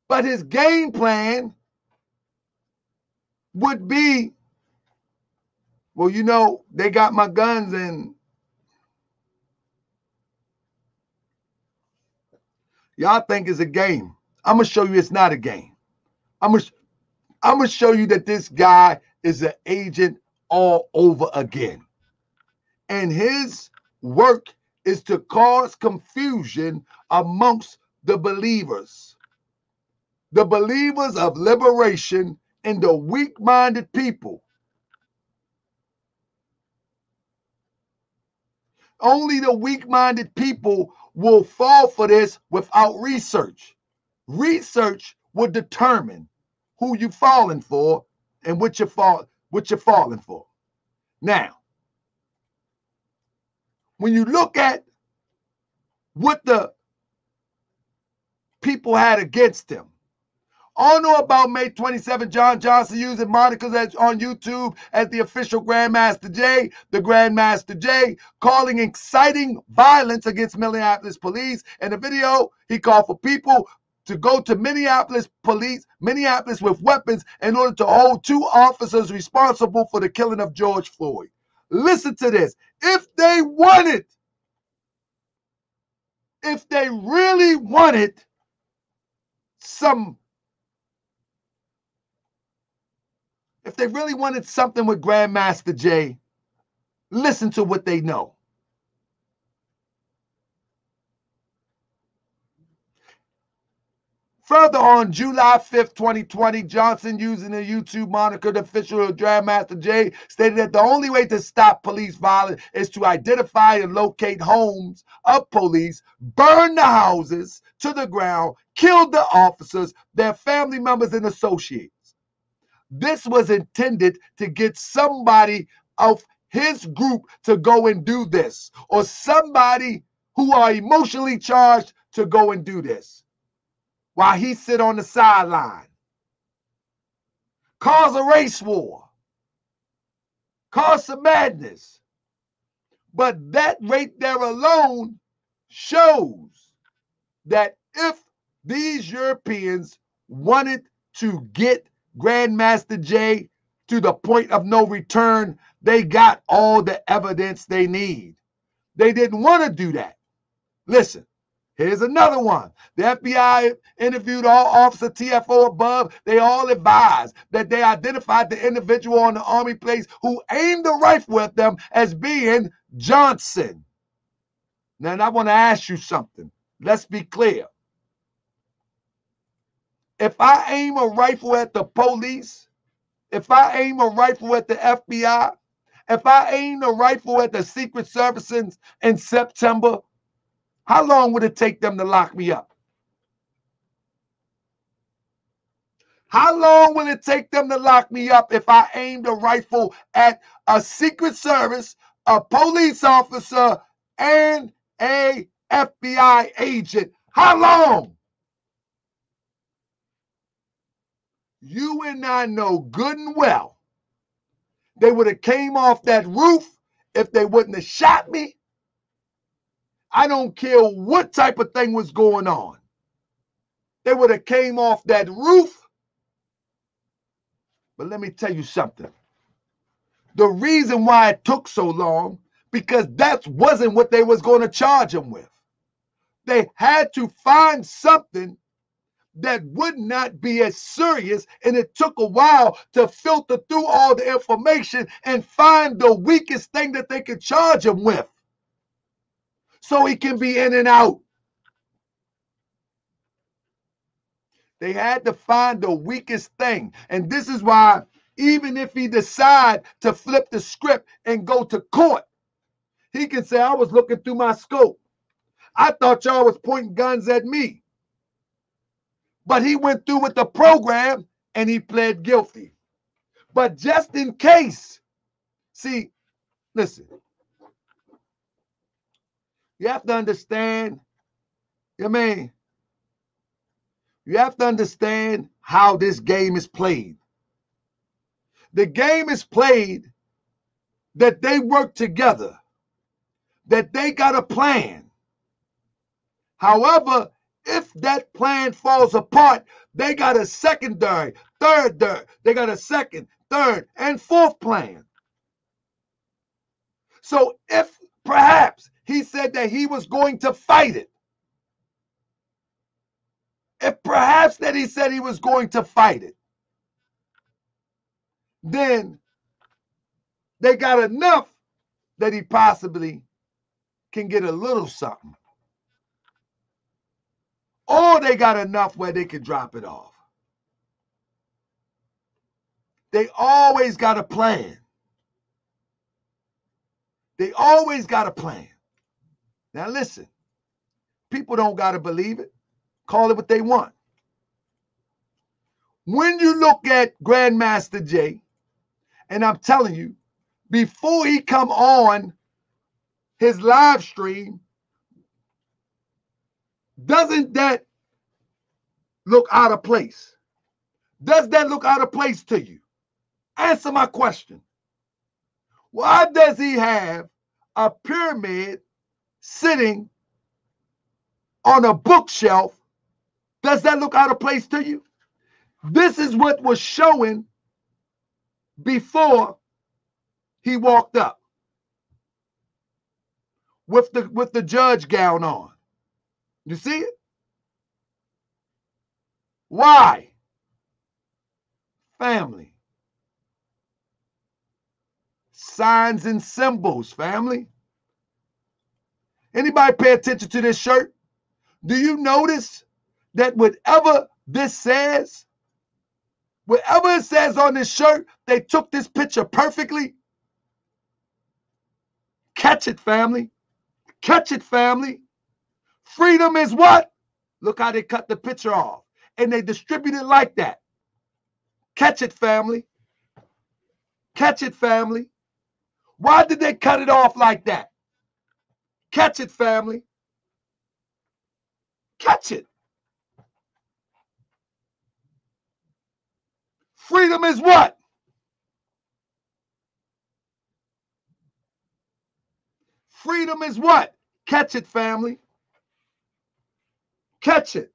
But his game plan would be, well, you know, they got my guns and y'all think it's a game. I'm going to show you it's not a game. I'm going to show you that this guy is an agent all over again. And his work is to cause confusion amongst the believers of liberation and the weak-minded people. Only the weak-minded people will fall for this without research. Research will determine who you're falling for and what you're falling for. Now, when you look at what the people had against him, all know about May 27, John Johnson using monikers on YouTube as the official Grandmaster Jay, the Grandmaster Jay, calling inciting violence against Minneapolis police. In the video, he called for people to go to Minneapolis with weapons in order to hold two officers responsible for the killing of George Floyd. Listen to this. If they really wanted something with Grandmaster Jay, listen to what they know. Further, on July 5th, 2020, Johnson, using the YouTube moniker the official Grandmaster Jay, stated that the only way to stop police violence is to identify and locate homes of police, burn the houses to the ground, kill the officers, their family members, and associates. This was intended to get somebody of his group to go and do this, or somebody who are emotionally charged to go and do this, while he sit on the sideline. Cause a race war. Cause some madness. But that right there alone shows that if these Europeans wanted to get Grandmaster Jay to the point of no return, they got all the evidence they need. They didn't want to do that. Listen. Here's another one. The FBI interviewed all Officer TFO above. They all advised that they identified the individual on the Army place who aimed the rifle at them as being Johnson. Now, I want to ask you something. Let's be clear. If I aim a rifle at the police, if I aim a rifle at the FBI, if I aim a rifle at the Secret Service in September, how long would it take them to lock me up? How long will it take them to lock me up if I aimed a rifle at a Secret Service, a police officer, and a FBI agent? How long? You and I know good and well they would have came off that roof if they wouldn't have shot me. I don't care what type of thing was going on. They would have came off that roof. But let me tell you something. The reason why it took so long, because that wasn't what they was going to charge him with. They had to find something that would not be as serious, and it took a while to filter through all the information and find the weakest thing that they could charge him with, so he can be in and out. They had to find the weakest thing. And this is why, even if he decide to flip the script and go to court, he can say, I was looking through my scope. I thought y'all was pointing guns at me. But he went through with the program and he pled guilty. But just in case, see, listen, you have to understand, you have to understand how this game is played. The game is played that they work together, that they got a plan. However, if that plan falls apart, they got a secondary, third, they got a second, third, and fourth plan. So if perhaps he said that he was going to fight it, if perhaps that he said he was going to fight it, then they got enough that he possibly can get a little something. Or they got enough where they can drop it off. They always got a plan. They always got a plan. Now listen, people don't got to believe it. Call it what they want. When you look at Grandmaster Jay, and I'm telling you, before he come on his live stream, doesn't that look out of place? Does that look out of place to you? Answer my question. Why does he have a pyramid sitting on a bookshelf? Does that look out of place to you? This is what was showing before he walked up with the judge gown on. You see it? Why? Family. Signs and symbols, family. Anybody pay attention to this shirt? Do you notice that whatever this says, whatever it says on this shirt, they took this picture perfectly. Catch it, family. Catch it, family. Freedom is what? Look how they cut the picture off. And they distribute it like that. Catch it, family. Catch it, family. Why did they cut it off like that? Catch it, family. Catch it. Freedom is what? Freedom is what? Catch it, family. Catch it.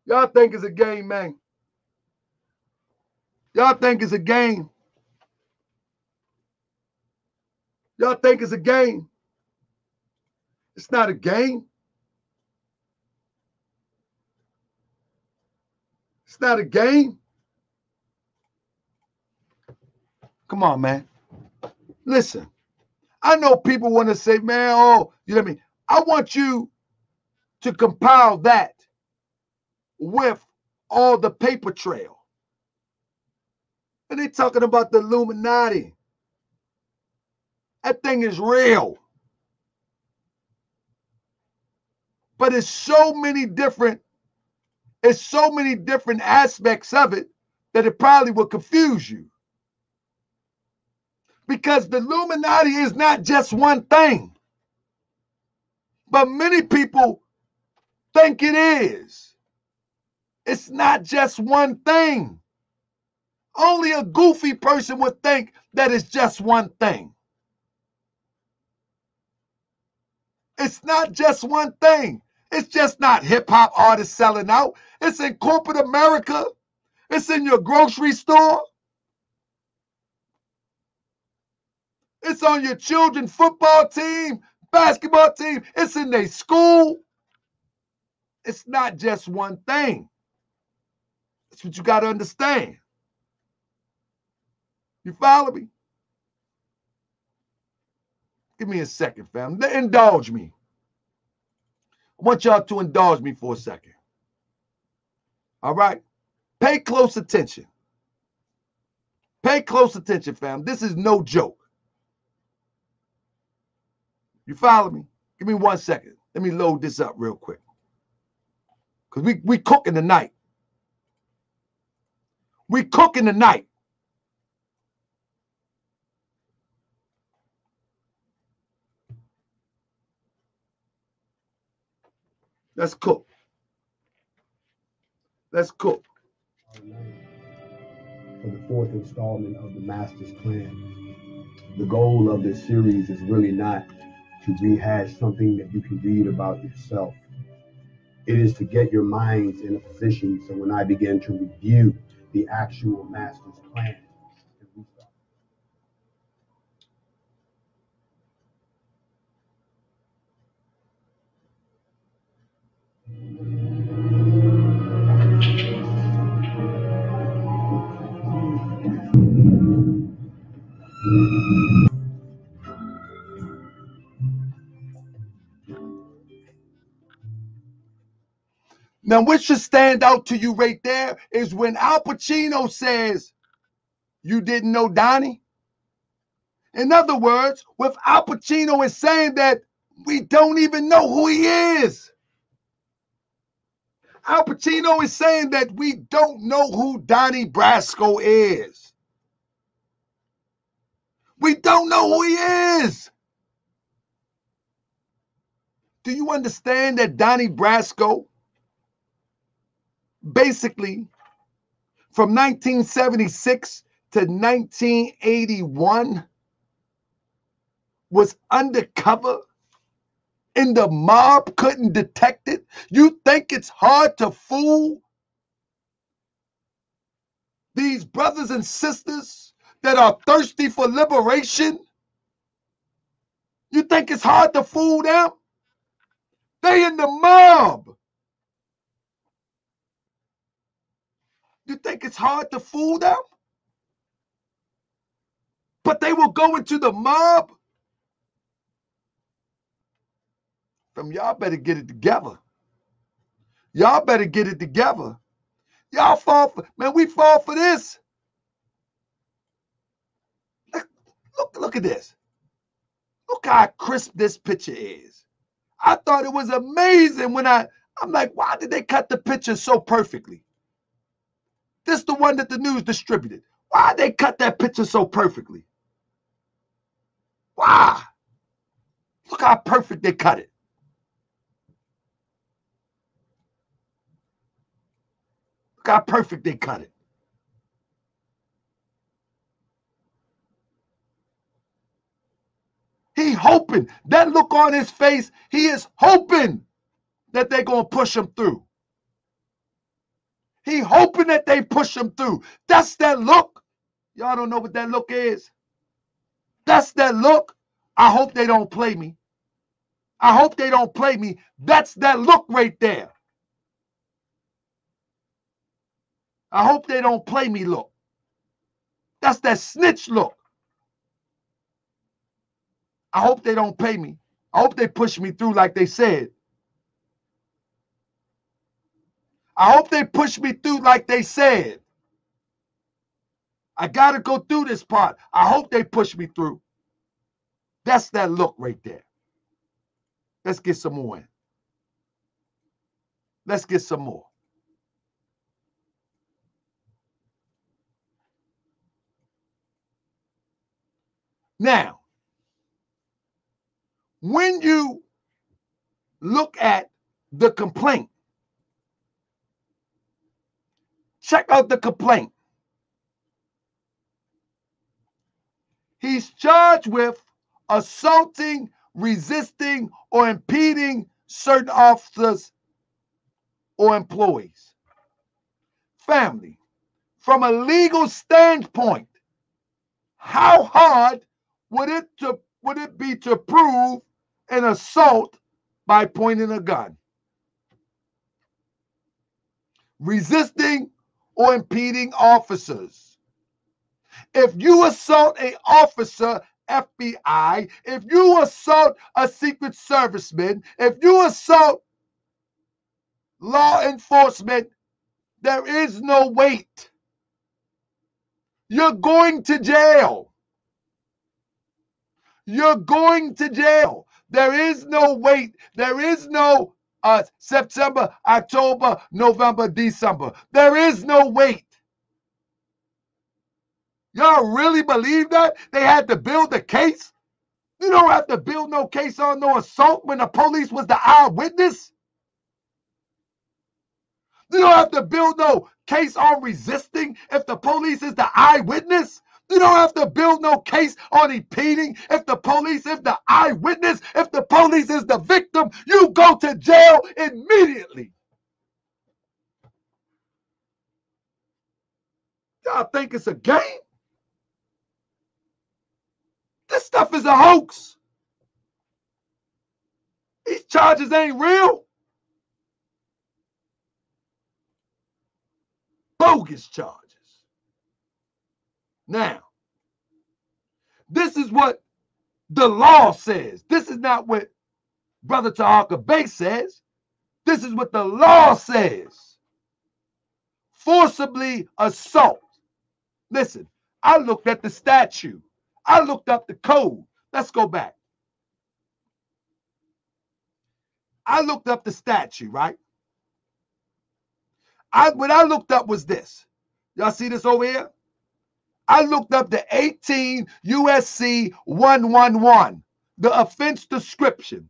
Y'all think it's a game, man. Y'all think it's a game. Y'all think it's a game. It's not a game. It's not a game. Come on, man. Listen, I know people want to say, man, oh, you know what I mean? I want you to compile that with all the paper trail. And they talking about the Illuminati. That thing is real. But it's so many different aspects of it that it probably will confuse you. Because the Illuminati is not just one thing. But many people think it is. It's not just one thing. Only a goofy person would think that it's just one thing. It's not just one thing. It's just not hip-hop artists selling out. It's in corporate America. It's in your grocery store. It's on your children's football team, basketball team. It's in their school. It's not just one thing. That's what you got to understand. You follow me? Give me a second, fam. Indulge me. I want y'all to indulge me for a second. All right? Pay close attention. Pay close attention, fam. This is no joke. You follow me? Give me 1 second. Let me load this up real quick. Because we cooking tonight. We cooking tonight. Let's cook. Let's cook. For the fourth installment of the Master's Plan. The goal of this series is really not to rehash something that you can read about yourself. It is to get your minds in a position so when I begin to review the actual Master's Plan, Now, what should stand out to you right there is when Al Pacino says, you didn't know Donnie? In other words, what Al Pacino is saying that we don't even know who he is. Al Pacino is saying that we don't know who Donnie Brasco is. We don't know who he is. Do you understand that Donnie Brasco, basically, from 1976 to 1981, was undercover and the mob couldn't detect it? You think it's hard to fool these brothers and sisters that are thirsty for liberation? You think it's hard to fool them? They in the mob. You think it's hard to fool them? But they will go into the mob Y'all better get it together. Y'all better get it together. Y'all fall for, man, we fall for this. Look at this. Look how crisp this picture is. I thought it was amazing when I'm like, why did they cut the picture so perfectly? This the one that the news distributed. Why did they cut that picture so perfectly? Why? Look how perfect they cut it. Look how perfect they cut it. He hoping. That look on his face, he is hoping that they're going to push him through. He hoping that they push him through. That's that look. Y'all don't know what that look is. That's that look. I hope they don't play me. I hope they don't play me. That's that look right there. I hope they don't play me look. That's that snitch look. I hope they don't pay me. I hope they push me through like they said. I hope they push me through like they said. I got to go through this part. I hope they push me through. That's that look right there. Let's get some more in. Let's get some more. Now, when you look at the complaint, check out the complaint. He's charged with assaulting, resisting, or impeding certain officers or employees. Family, from a legal standpoint, how hard would it be to prove an assault by pointing a gun, resisting, or impeding officers? If you assault an officer, FBI, if you assault a Secret Serviceman, if you assault law enforcement, there is no wait. You're going to jail. You're going to jail. There is no wait. There is no September, October, November, December. There is no wait. Y'all really believe that? They had to build a case? You don't have to build no case on no assault when the police was the eyewitness. You don't have to build no case on resisting if the police is the eyewitness. You don't have to build no case on impeding if the police is the eyewitness. If the police is the victim, you go to jail immediately. Y'all think it's a game? This stuff is a hoax. These charges ain't real. Bogus charges. Now, this is what the law says. This is not what Brother Tahaka Bey says. This is what the law says. Forcibly assault. Listen, I looked at the statute. I looked up the code. Let's go back. I looked up the statute, right? What I looked up was this. Y'all see this over here? I looked up the 18 USC 111, the offense description.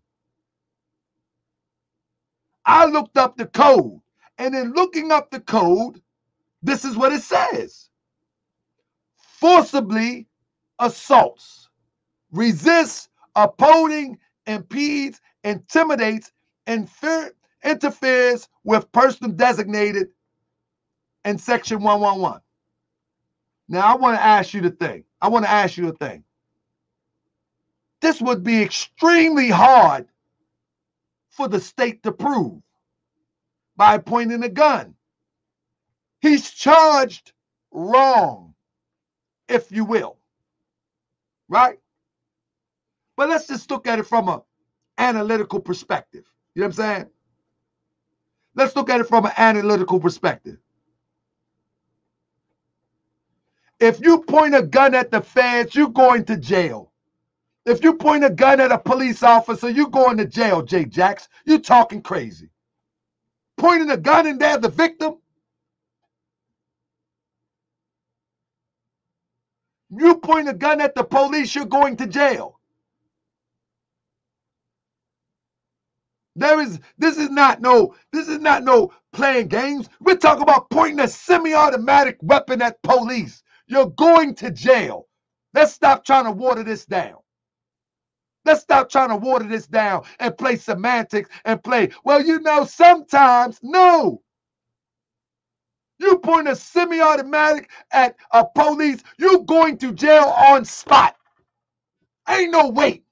I looked up the code, and in looking up the code, this is what it says. Forcibly assaults, resists, opposing, impedes, intimidates, interferes with person designated in section 111. Now, I want to ask you the thing. This would be extremely hard for the state to prove by pointing a gun. He's charged wrong, if you will. Right? But let's just look at it from a analytical perspective. You know what I'm saying? Let's look at it from an analytical perspective. If you point a gun at the feds, you're going to jail. If you point a gun at a police officer, you're going to jail, Jay Jacks. You're talking crazy. Pointing a gun and they're the victim? You point a gun at the police, you're going to jail. This is not no playing games. We're talking about pointing a semi-automatic weapon at police. You're going to jail. Let's stop trying to water this down. Let's stop trying to water this down and play semantics and play, well, you know, sometimes. No. You point a semi-automatic at a police, you're going to jail on spot. Ain't no wait.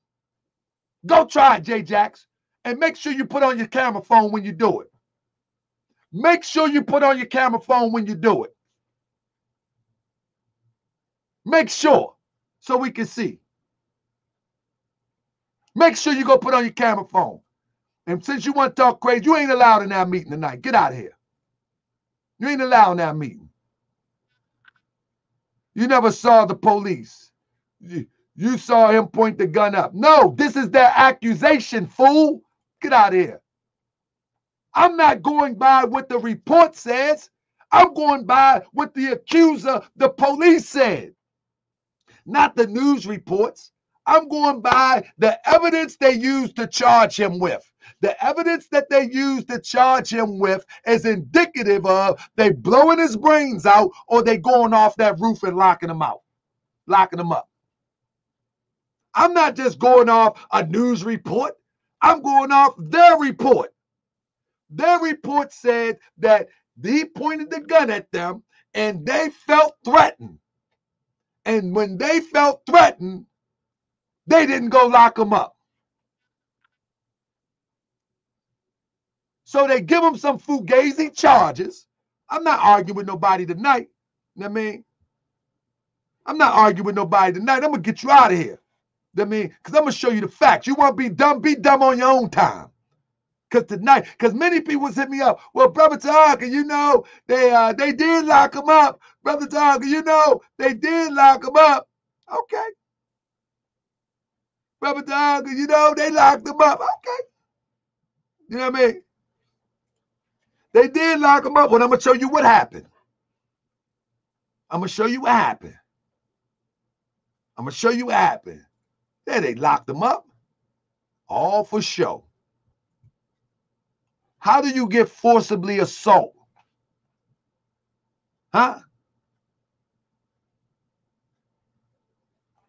Go try it, Jay Jacks. And make sure you put on your camera phone when you do it. Make sure you put on your camera phone when you do it. Make sure so we can see. Make sure you go put on your camera phone. And since you want to talk crazy, you ain't allowed in that meeting tonight. Get out of here. You ain't allowed in that meeting. You never saw the police. You saw him point the gun up. No, this is their accusation, fool. Get out of here. I'm not going by what the report says. I'm going by what the accuser, the police said. Not the news reports. I'm going by the evidence they used to charge him with. The evidence that they used to charge him with is indicative of they blowing his brains out or they going off that roof and locking him out, locking him up. I'm not just going off a news report. I'm going off their report. Their report said that he pointed the gun at them and they felt threatened. And when they felt threatened, they didn't go lock him up. So they give him some fugazi charges. I'm not arguing with nobody tonight. You know what I mean? I'm not arguing with nobody tonight. I'm going to get you out of here. You know what I mean? Because I'm going to show you the facts. You want to be dumb on your own time. Because tonight, because many people hit me up. Well, Brother Tarka, you know, they did lock him up. Brother Tarka, you know, they did lock him up. Okay. Brother Tarka, you know, they locked him up. Okay. You know what I mean? They did lock him up. Well, I'm going to show you what happened. I'm going to show you what happened. I'm going to show you what happened. Yeah, they locked him up. All for show. How do you get forcibly assault? Huh?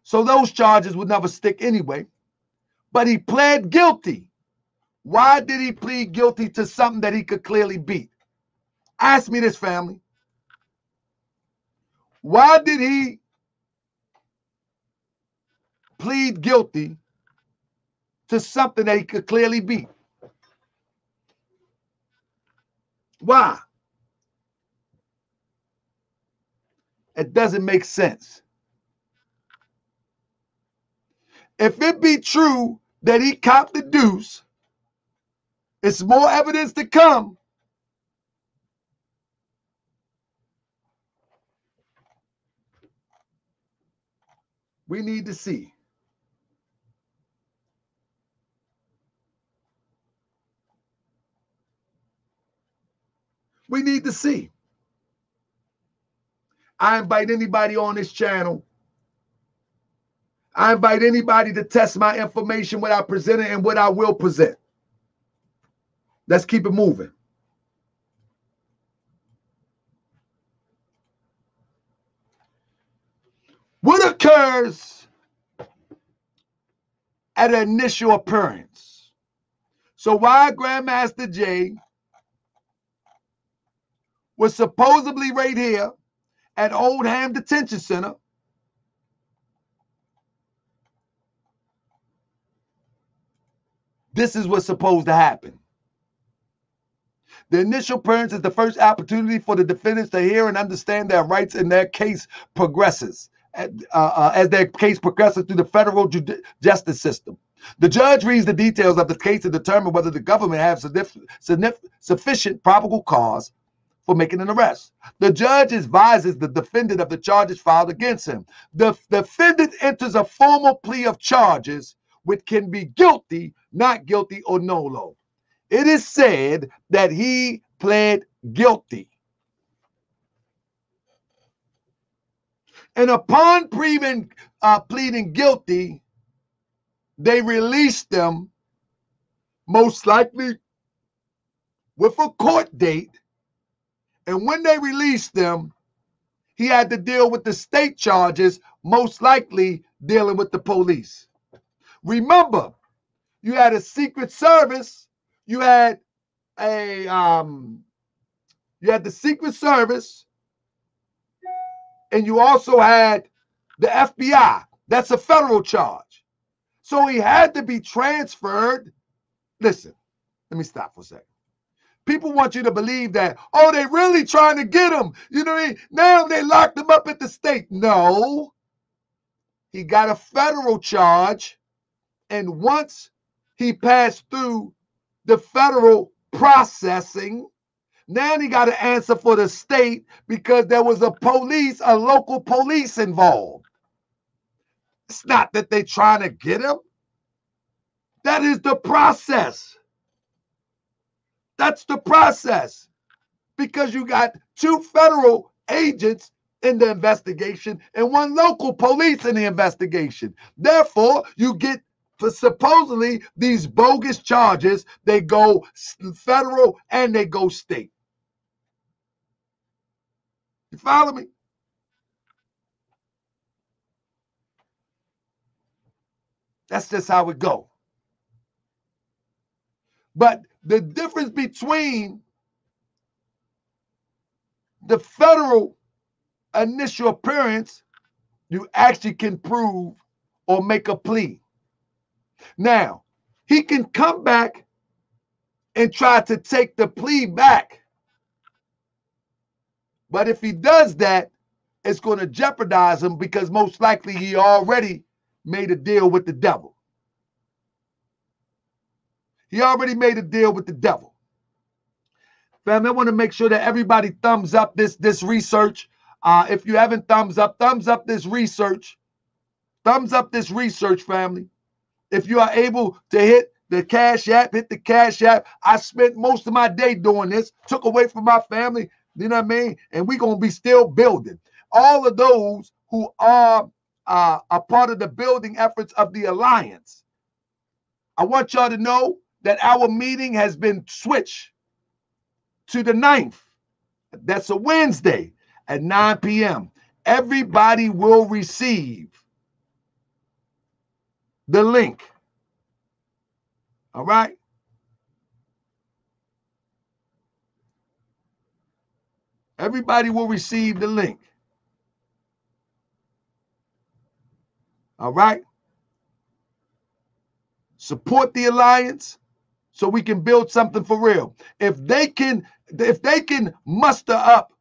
So those charges would never stick anyway. But he pled guilty. Why did he plead guilty to something that he could clearly beat? Ask me this, family. Why did he plead guilty to something that he could clearly beat? Why? It doesn't make sense. If it be true that he copped the deuce, it's more evidence to come. We need to see. We need to see. I invite anybody on this channel. I invite anybody to test my information, what I presented and what I will present. Let's keep it moving. What occurs at an initial appearance? So why Grandmaster Jay was supposedly right here at Oldham Detention Center this is what's supposed to happen. The initial appearance is the first opportunity for the defendants to hear and understand their rights and their case progresses. As their case progresses through the federal justice system. The judge reads the details of the case to determine whether the government has sufficient probable cause for making an arrest. The judge advises the defendant of the charges filed against him. The defendant enters a formal plea of charges, which can be guilty, not guilty, or nolo. It is said that he pled guilty. And upon pleading guilty, they released them, most likely with a court date. And when they released them, he had to deal with the state charges, most likely dealing with the police. Remember, you had a Secret Service, you had the Secret Service, and you also had the FBI. That's a federal charge. So he had to be transferred. Listen, let me stop for a second. People want you to believe that, oh, they really trying to get him. You know what I mean? Now they locked him up at the state. No. He got a federal charge. And once he passed through the federal processing, now he got to answer for the state because there was a local police involved. It's not that they're trying to get him. That is the process. That's the process. Because you got 2 federal agents in the investigation and 1 local police in the investigation. Therefore, you get supposedly these bogus charges. They go federal and they go state. You follow me? That's just how it goes. But the difference between the federal initial appearance, you actually can prove or make a plea. Now, he can come back and try to take the plea back. But if he does that, it's going to jeopardize him because most likely he already made a deal with the devil. He already made a deal with the devil. Family, I want to make sure that everybody thumbs up this research. If you haven't thumbs up this research. Thumbs up this research, family. If you are able to hit the Cash App, hit the Cash App. I spent most of my day doing this, took away from my family, you know what I mean? And we're going to be still building. All of those who are a part of the building efforts of the Alliance, I want y'all to know that our meeting has been switched to the 9th. That's a Wednesday at 9 p.m. Everybody will receive the link. All right? Everybody will receive the link. All right? Support the Alliance so we can build something for real. If they can muster up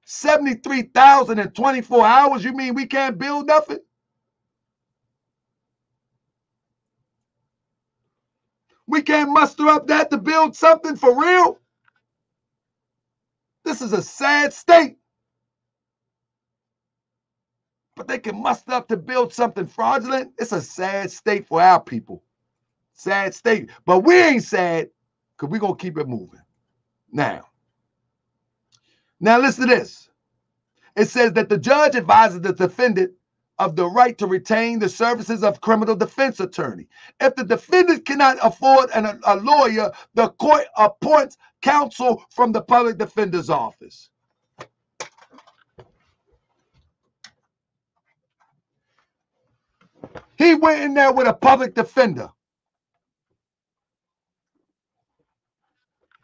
73,000 in 24 hours, you mean we can't build nothing? We can't muster up that to build something for real? This is a sad state. But they can muster up to build something fraudulent. It's a sad state for our people. Sad state. But we ain't sad because we're going to keep it moving. Now listen to this. It says that the judge advises the defendant of the right to retain the services of criminal defense attorney. If the defendant cannot afford a lawyer, the court appoints counsel from the public defender's office. He went in there with a public defender.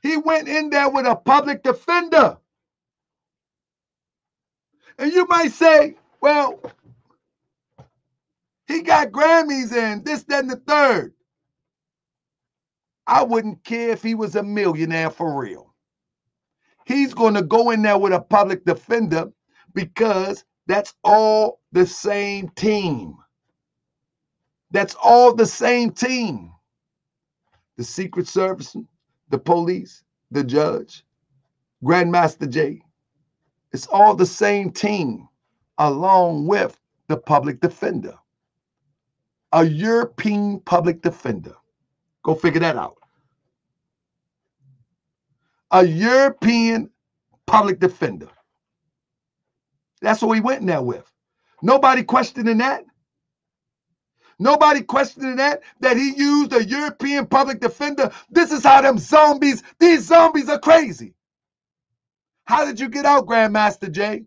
He went in there with a public defender. And you might say, well, he got Grammys and this, that, and the third. I wouldn't care if he was a millionaire for real. He's going to go in there with a public defender because that's all the same team. That's all the same team. The Secret Service, the police, the judge, Grandmaster Jay. It's all the same team, along with the public defender. A European public defender. Go figure that out. A European public defender. That's what we went in there with. Nobody questioning that. Nobody questioning that he used a European public defender. This is how them zombies, these zombies are crazy. How did you get out, Grandmaster Jay?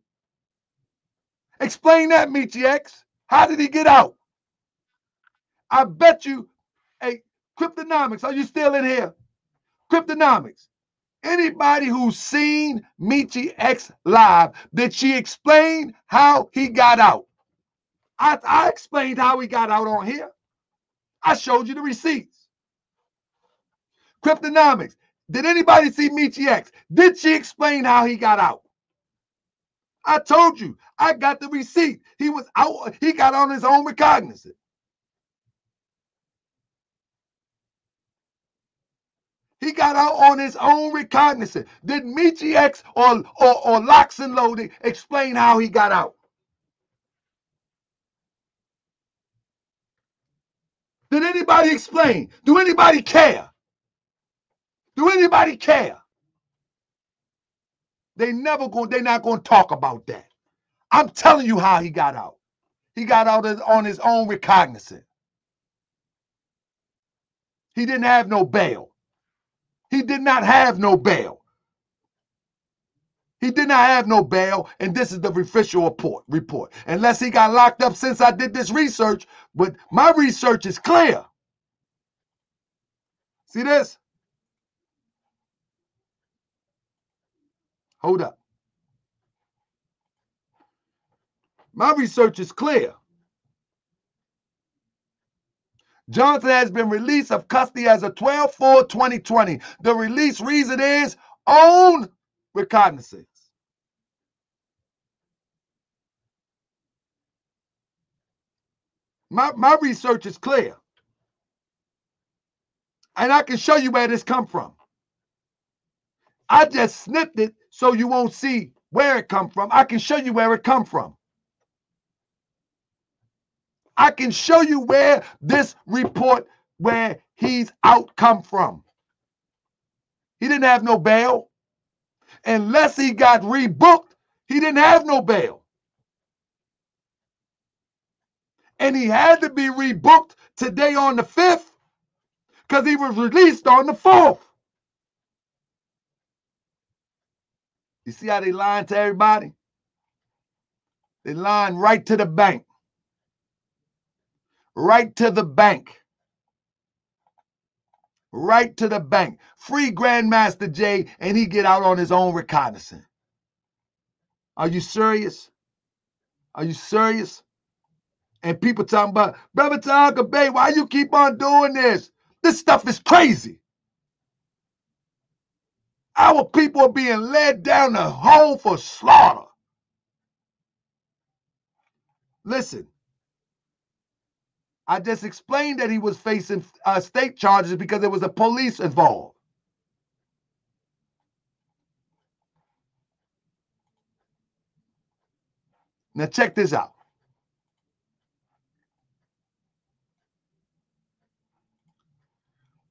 Explain that, Michi X. How did he get out? I bet you, hey, Cryptonomics, are you still in here? Cryptonomics. Anybody who's seen Michi X live, did she explain how he got out? I explained how he got out on here. I showed you the receipts. Cryptonomics. Did anybody see Michi X? Did she explain how he got out? I told you. I got the receipt. He was out. He got on his own recognizance. He got out on his own recognizance. Did Michi X or Locks and Loading explain how he got out? Did anybody explain? Do anybody care? Do anybody care? They're not going to talk about that. I'm telling you how he got out. He got out on his own recognizance. He didn't have no bail. He did not have no bail. He did not have no bail, and this is the official report. Unless he got locked up since I did this research, but my research is clear. See this? Hold up. My research is clear. Johnson has been released of custody as of 12/4/2020. The release reason is own recognizance. My research is clear. And I can show you where this come from. I just snipped it so you won't see where it come from. I can show you where it come from. I can show you where this report, where he's out, come from. He didn't have no bail. Unless he got rebooked, he didn't have no bail. And he had to be rebooked today on the 5th because he was released on the 4th. You see how they lying to everybody? They lying right to the bank. Right to the bank. Right to the bank. Free Grandmaster Jay, and he get out on his own recognizance. Are you serious? Are you serious? And people talking about, Brother Tonka Bay, why you keep on doing this? This stuff is crazy. Our people are being led down the hole for slaughter. Listen, I just explained that he was facing state charges because there was a police involved. Now check this out.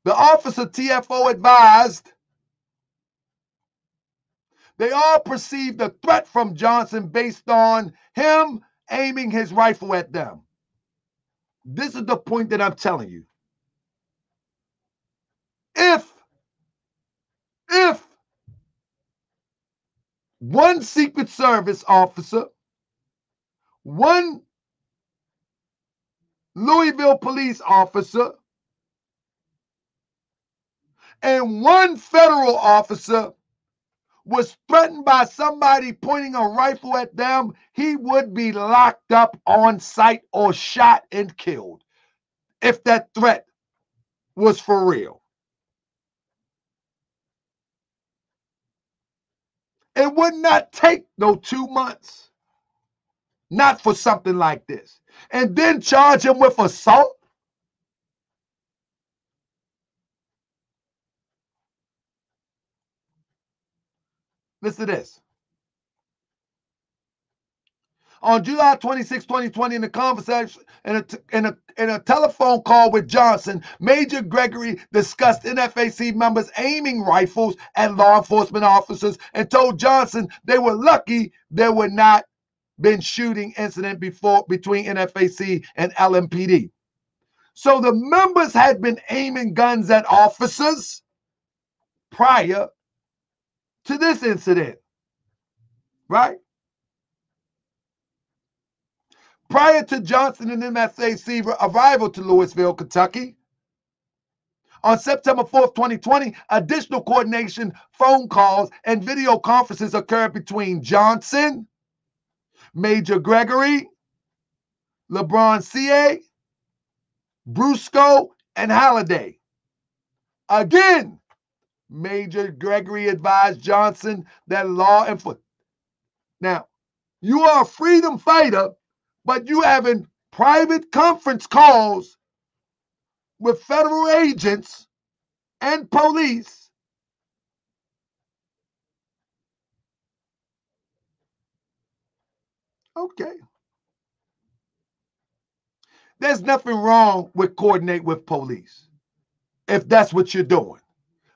The officer TFO advised they all perceived a threat from Johnson based on him aiming his rifle at them. This is the point that I'm telling you. If one Secret Service officer, one Louisville police officer, and one federal officer was threatened by somebody pointing a rifle at them, he would be locked up on sight or shot and killed if that threat was for real. It would not take no 2 months, not for something like this. And then charge him with assault? Listen to this. On July 26, 2020, in a conversation, in a telephone call with Johnson, Major Gregory discussed NFAC members aiming rifles at law enforcement officers and told Johnson they were lucky there would not been shooting incident between NFAC and LMPD. So the members had been aiming guns at officers prior to this incident, right? Prior to Johnson and MFAC arrival to Louisville, Kentucky, on September 4th, 2020, additional coordination, phone calls, and video conferences occurred between Johnson, Major Gregory, LeBron C.A., Brusco, and Halliday. Again, Major Gregory advised Johnson that law enforcement. Now, you are a freedom fighter, but you having private conference calls with federal agents and police. Okay. There's nothing wrong with coordinate with police if that's what you're doing.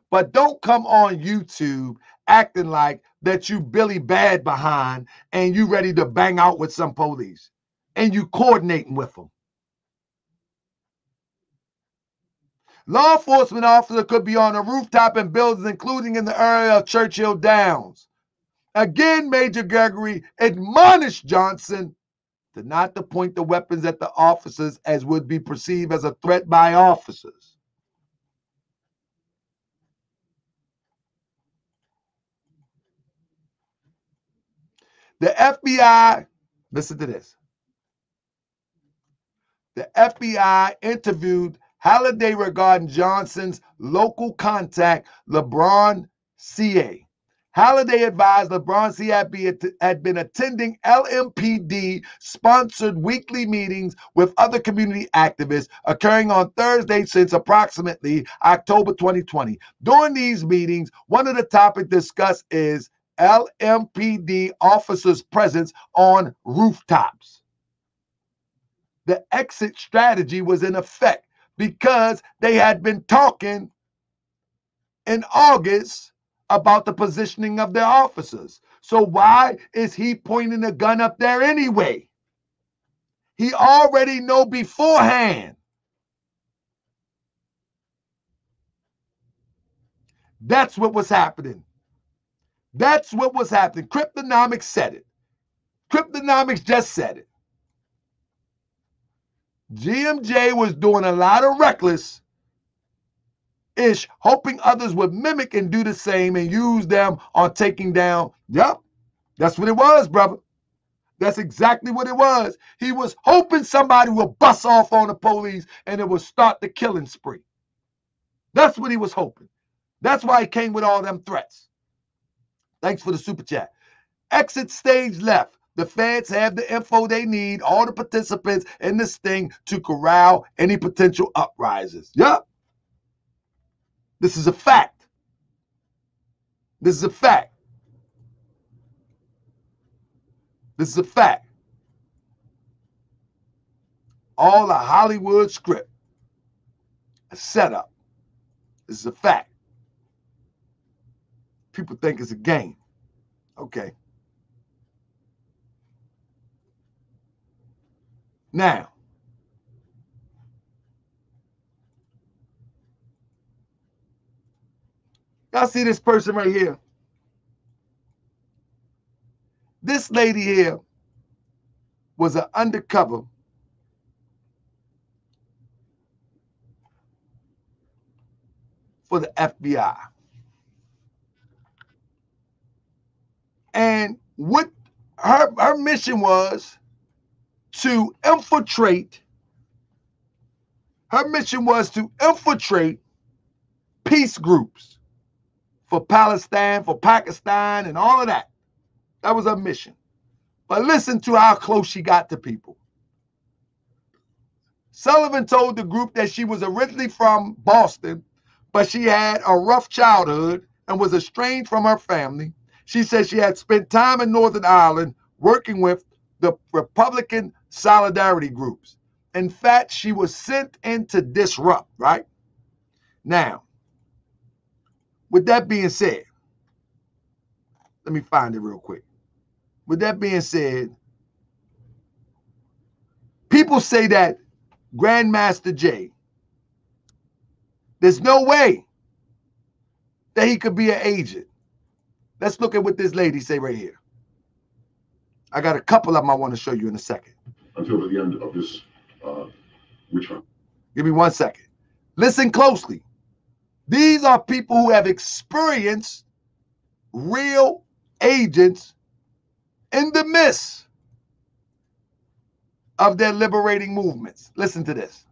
But don't come on YouTube acting like that you Billy Bad behind and you ready to bang out with some police and you coordinating with them. Law enforcement officer could be on a rooftop in buildings, including in the area of Churchill Downs. Again, Major Gregory admonished Johnson to not to point the weapons at the officers as would be perceived as a threat by officers. The FBI, listen to this. The FBI interviewed Halliday regarding Johnson's local contact, LeBron C.A. Halliday advised LeBron C.A. had been attending LMPD-sponsored weekly meetings with other community activists occurring on Thursday since approximately October 2020. During these meetings, one of the topics discussed is LMPD officers' presence on rooftops. The exit strategy was in effect because they had been talking in August about the positioning of their officers. So why is he pointing a gun up there anyway? He already know beforehand. That's what was happening. That's what was happening. Cryptonomics said it. Cryptonomics just said it. GMJ was doing a lot of reckless-ish, hoping others would mimic and do the same and use them on taking down. Yep, that's what it was, brother. That's exactly what it was. He was hoping somebody would bust off on the police and it would start the killing spree. That's what he was hoping. That's why he came with all them threats. Thanks for the super chat. Exit stage left. The feds have the info they need, all the participants in this thing to corral any potential uprisers. Yep. This is a fact. This is a fact. This is a fact. All a Hollywood script. A setup. This is a fact. People think it's a game. Okay. Now, y'all see this person right here? This lady here was an undercover for the FBI. And what her mission was to infiltrate. Her mission was to infiltrate peace groups for Palestine, for Pakistan, and all of that. That was her mission. But listen to how close she got to people. Sullivan told the group that she was originally from Boston, but she had a rough childhood and was estranged from her family. She said she had spent time in Northern Ireland working with the Republican solidarity groups. In fact, she was sent in to disrupt, right? Now, with that being said, let me find it real quick. With that being said, people say that Grandmaster Jay, there's no way that he could be an agent. Let's look at what this lady say right here. I got a couple of them I want to show you in a second. Until the end of this witch hunt. Give me 1 second. Listen closely. These are people who have experienced real agents in the midst of their liberating movements. Listen to this.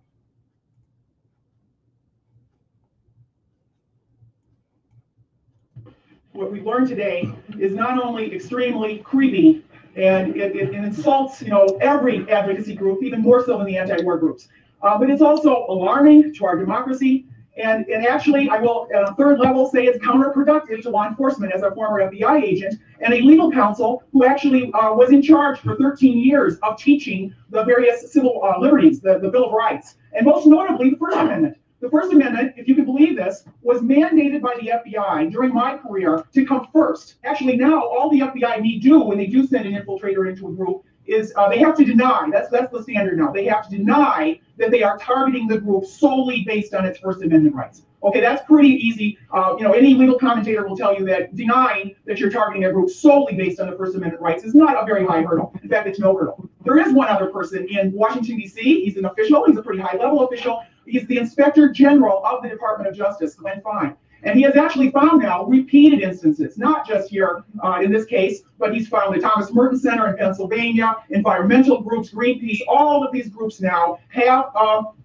What we've learned today is not only extremely creepy and it insults, every advocacy group, even more so than the anti-war groups, but it's also alarming to our democracy. And actually, I will, at a third level, say it's counterproductive to law enforcement as a former FBI agent and a legal counsel who actually was in charge for 13 years of teaching the various civil liberties, the Bill of Rights, and most notably the First Amendment. The First Amendment, if you can believe this, was mandated by the FBI during my career to come first. Actually, now all the FBI need do when they do send an infiltrator into a group is they have to deny, that's the standard now, they have to deny that they are targeting the group solely based on its First Amendment rights. Okay, that's pretty easy. Any legal commentator will tell you that denying that you're targeting a group solely based on the First Amendment rights is not a very high hurdle. In fact, it's no hurdle. There is one other person in Washington, D.C. He's an official. He's a pretty high-level official. He's the Inspector General of the Department of Justice, Glenn Fine. And he has actually found now repeated instances, not just here in this case, but he's found the Thomas Merton Center in Pennsylvania, environmental groups, Greenpeace, all of these groups now have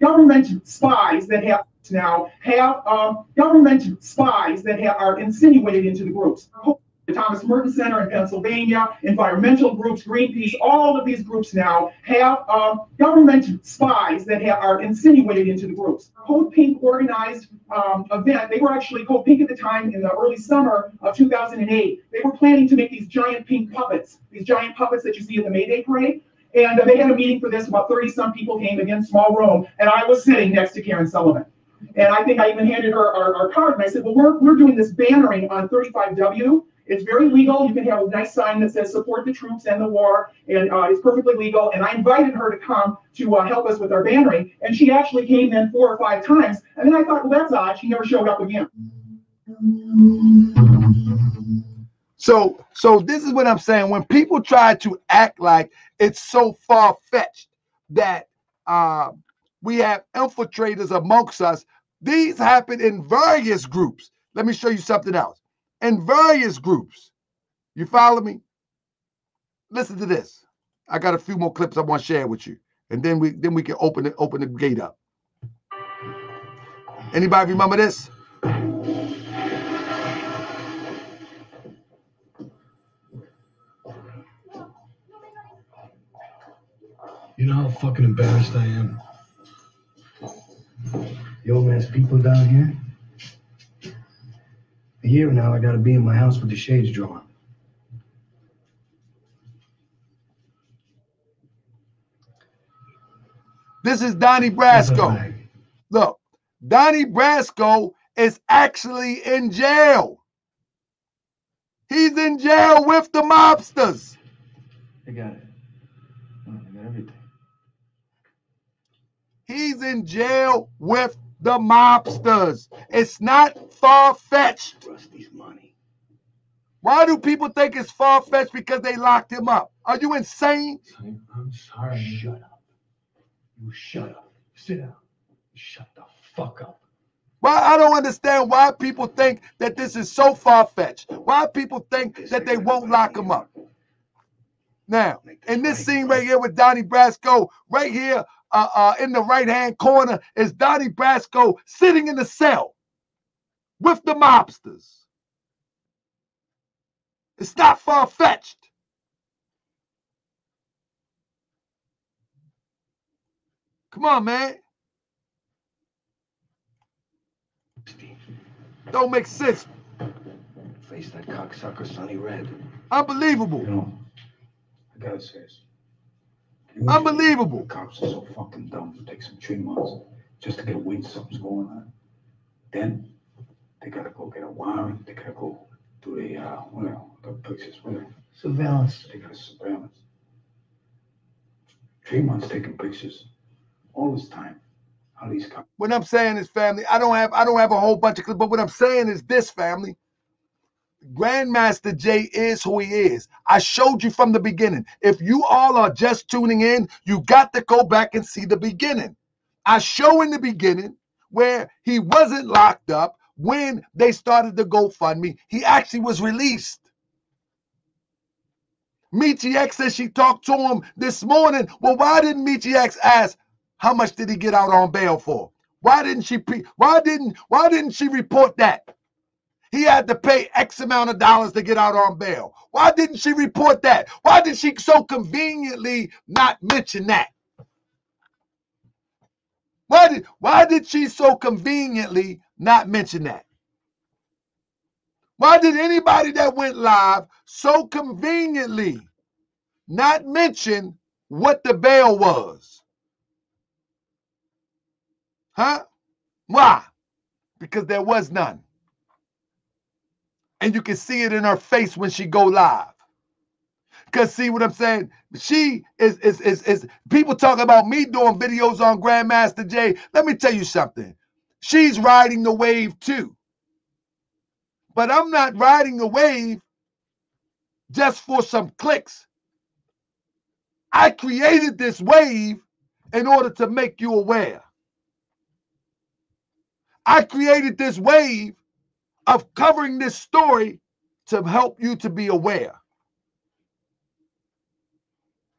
government spies that are insinuated into the groups. The Thomas Merton Center in Pennsylvania, environmental groups, Greenpeace, all of these groups now have government spies that are insinuated into the groups. Code Pink organized event. They were actually Code Pink at the time in the early summer of 2008. They were planning to make these giant pink puppets, that you see at the May Day parade. And they had a meeting for this. About 30-some people came, again, small room, and I was sitting next to Karen Sullivan. And I think I even handed her our card, and I said, well, we're doing this bannering on 35W. It's very legal. You can have a nice sign that says support the troops and the war, and it's perfectly legal. And I invited her to come to help us with our bannering, and she actually came in 4 or 5 times. And then I thought, well, that's odd. She never showed up again. So this is what I'm saying. When people try to act like it's so far-fetched that we have infiltrators amongst us, these happen in various groups. Let me show you something else. In various groups. You follow me? Listen to this. I got a few more clips I want to share with you. And then we can open the gate up. Anybody remember this? You know how fucking embarrassed I am? The old man's people down here. A year now, I gotta be in my house with the shades drawn. This is Donnie Brasco. Look, Donnie Brasco is actually in jail. He's in jail with the mobsters. I got it. I got everything. He's in jail with the mobsters. It's not far-fetched. Rusty's money. Why do people think it's far-fetched? Because they locked him up. Are you insane? I'm sorry. Shut up. You shut up. Sit down. Shut the fuck up. Why? I don't understand why people think that this is so far-fetched. Why people think that they won't lock him up. Now, in this scene right here with Donnie Brasco, right here in the right-hand corner is Donnie Brasco sitting in the cell with the mobsters. It's not far-fetched. Come on, man. Don't make sense. face that cocksucker Sonny Red. Unbelievable. You know, I gotta say this. Unbelievable. The cops are so fucking dumb. It takes them 3 months just to get wind something's going on. Then they gotta go get a warrant. They gotta go do the pictures, whatever. Surveillance. They got a surveillance. 3 months taking pictures. All this time. How these cops. What I'm saying is, family, I don't have a whole bunch of clips, but what I'm saying is this, family. Grandmaster Jay is who he is. I showed you from the beginning. If you all are just tuning in, you got to go back and see the beginning. I show in the beginning where he wasn't locked up when they started the GoFundMe. He actually was released. Michi X says she talked to him this morning. Well, why didn't Michi X ask how much did he get out on bail for? Why didn't she report that? He had to pay X amount of dollars to get out on bail. Why didn't she report that? Why did she so conveniently not mention that? Why did she so conveniently not mention that? Why did anybody that went live so conveniently not mention what the bail was? Huh? Why? Because there was none. And you can see it in her face when she go live. Because see what I'm saying? She is people talk about me doing videos on Grandmaster Jay. Let me tell you something. She's riding the wave too. But I'm not riding the wave just for some clicks. I created this wave in order to make you aware. I created this wave of covering this story to help you to be aware.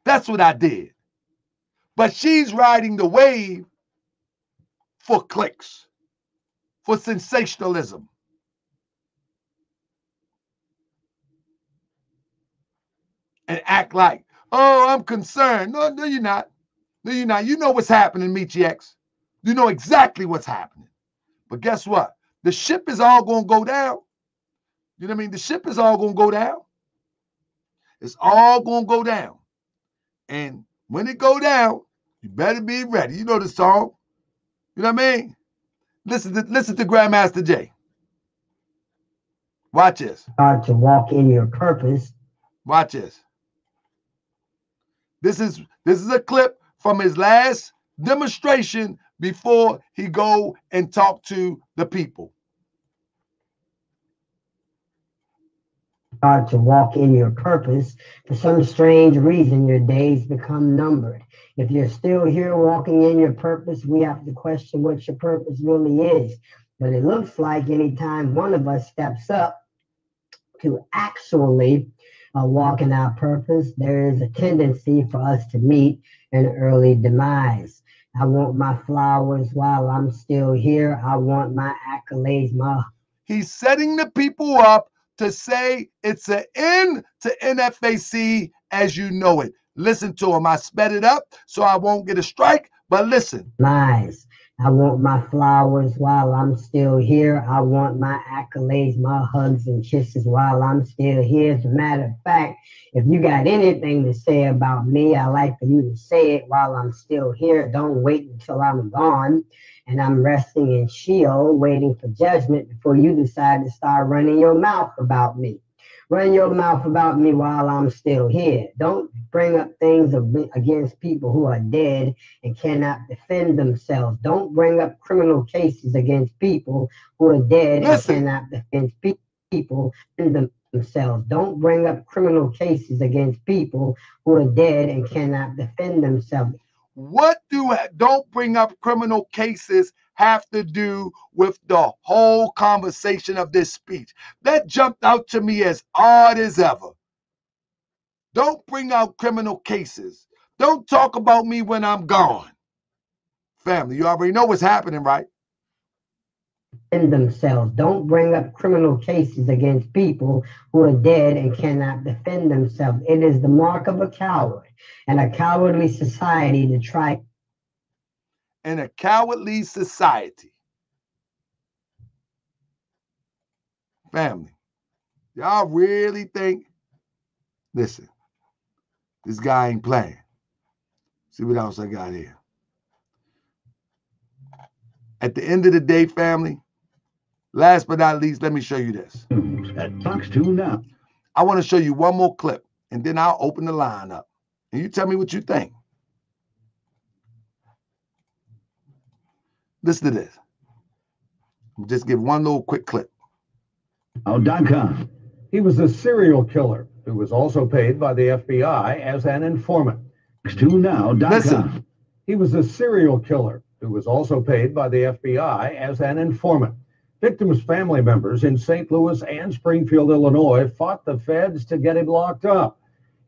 That's what I did. But she's riding the wave for clicks, for sensationalism. And act like, oh, I'm concerned. No, you're not. No, you're not. You know what's happening, Michi X. You know exactly what's happening. But guess what? The ship is all going to go down. You know what I mean? The ship is all going to go down. It's all going to go down. And when it go down, you better be ready. You know the song. You know what I mean? Listen to Grandmaster Jay. Watch this. Hard to walk in your purpose. Watch this. This is a clip from his last demonstration before he go and talk to the people. Hard to walk in your purpose. For some strange reason, your days become numbered. If you're still here walking in your purpose, we have to question what your purpose really is. But it looks like anytime one of us steps up to actually walk in our purpose, there is a tendency for us to meet an early demise. I want my flowers while I'm still here. I want my accolades. He's setting the people up to say it's an end to NFAC as you know it. Listen to him. I sped it up so I won't get a strike, but listen. Lies. I want my flowers while I'm still here. I want my accolades, my hugs and kisses while I'm still here. As a matter of fact, if you got anything to say about me, I like for you to say it while I'm still here. Don't wait until I'm gone and I'm resting in Sheol, waiting for judgment before you decide to start running your mouth about me. Run your mouth about me while I'm still here. Don't bring up things against people who are dead and cannot defend themselves. Don't bring up criminal cases against people who are dead and cannot defend people themselves. Don't bring up criminal cases against people who are dead and cannot defend themselves. What don't bring up criminal cases have to do with the whole conversation of this speech? That jumped out to me as odd as ever. Don't bring out criminal cases. Don't talk about me when I'm gone. Family, you already know what's happening, right? In themselves. Don't bring up criminal cases against people who are dead and cannot defend themselves. It is the mark of a coward and a cowardly society to try. In a cowardly society. Family. Y'all really think, listen, this guy ain't playing. See what else I got here. At the end of the day, family, last but not least, let me show you this. At Fox 2 now. I want to show you one more clip, and then I'll open the line up. And you tell me what you think. Listen to this. Just give one little quick clip. .com. He was a serial killer who was also paid by the FBI as an informant. Fox2now.com. Listen. He was a serial killer who was also paid by the FBI as an informant. Victims' family members in St. Louis and Springfield, Illinois, fought the feds to get him locked up.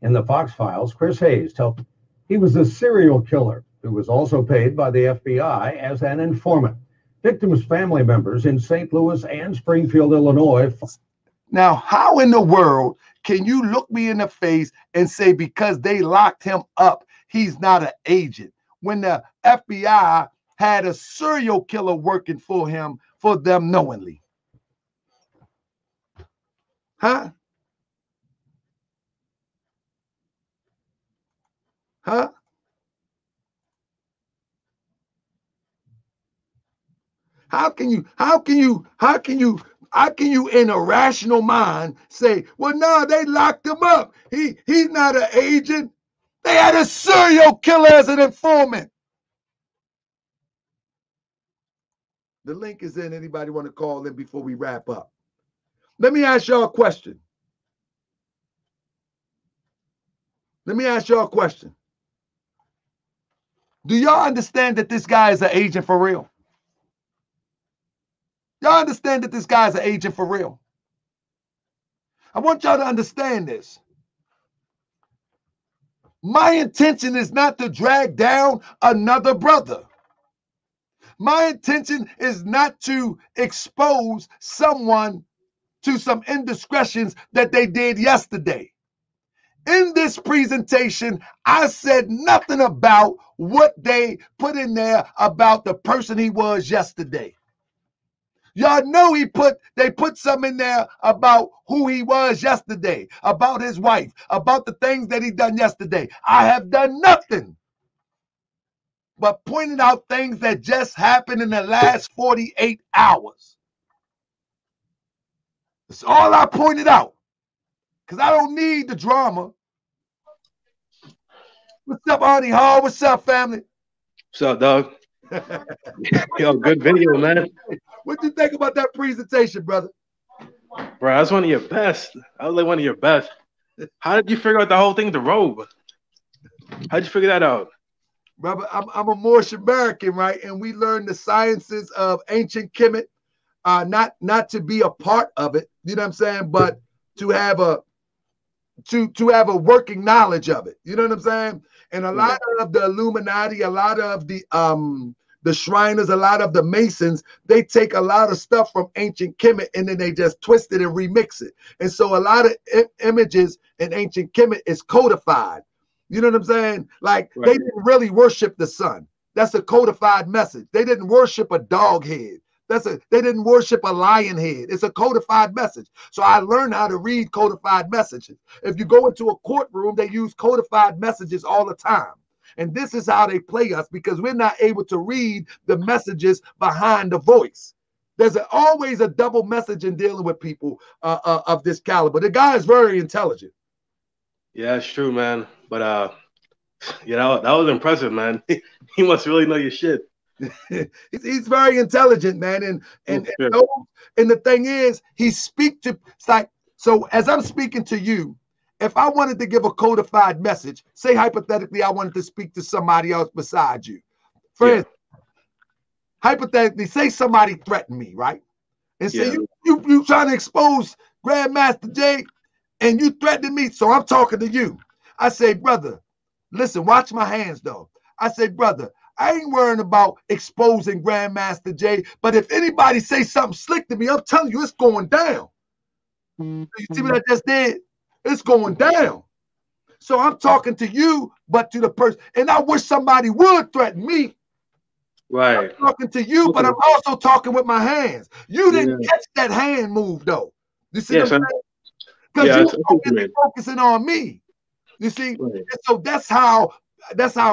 In the Fox Files, Chris Hayes told he was a serial killer who was also paid by the FBI as an informant. Victims' family members in St. Louis and Springfield, Illinois. Now, how in the world can you look me in the face and say because they locked him up, he's not an agent, when the FBI had a serial killer working for him, for them knowingly? Huh? Huh? How can you in a rational mind say, well, no, they locked him up. He's not an agent. They had a serial killer as an informant. The link is in. Anybody want to call in before we wrap up? Let me ask y'all a question. Let me ask y'all a question. Do y'all understand that this guy is an agent for real? Y'all understand that this guy's an agent for real? I want y'all to understand this. My intention is not to drag down another brother. My intention is not to expose someone to some indiscretions that they did yesterday. In this presentation, I said nothing about what they put in there about the person he was yesterday. Y'all know they put some in there about who he was yesterday, about his wife, about the things that he done yesterday. I have done nothing but pointed out things that just happened in the last 48 hours. That's all I pointed out, because I don't need the drama. What's up, Arnie Hall? What's up, family? What's up, dog? Yo, good video, man. What you think about that presentation, brother? Bro, that's one of your best. That was like one of your best. How did you figure out the whole thing, the robe? How'd you figure that out? Brother, I'm a Moorish American, right? And we learned the sciences of ancient Kemet, not to be a part of it, you know what I'm saying, but to have a working knowledge of it, you know what I'm saying? And a lot of the Illuminati, a lot of the Shriners, a lot of the Masons, they take a lot of stuff from ancient Kemet and then they just twist it and remix it. And so a lot of images in ancient Kemet is codified. You know what I'm saying? Like They didn't really worship the sun. That's a codified message. They didn't worship a dog head. They didn't worship a lion head. It's a codified message. So I learned how to read codified messages. If you go into a courtroom, they use codified messages all the time. And this is how they play us, because we're not able to read the messages behind the voice. There's always a double message in dealing with people of this caliber. The guy is very intelligent. Yeah, it's true, man. But you know, that was impressive, man. He must really know your shit. He's very intelligent, man. And the thing is, he speaks to, it's like, so as I'm speaking to you, if I wanted to give a codified message, say hypothetically I wanted to speak to somebody else besides you. Friends, hypothetically, say somebody threatened me, right? And say you trying to expose Grandmaster Jay and you threatening me, so I'm talking to you. I say, brother, listen, watch my hands though. I say, brother, I ain't worrying about exposing Grandmaster Jay, but if anybody say something slick to me, I'm telling you, it's going down. You see what I just did? It's going down. So I'm talking to you, but to the person, and I wish somebody would threaten me. Right. I'm talking to you, but I'm also talking with my hands. You didn't catch that hand move though. You see what I'm saying? because Yeah, you're focusing on me. You see, right. and so that's how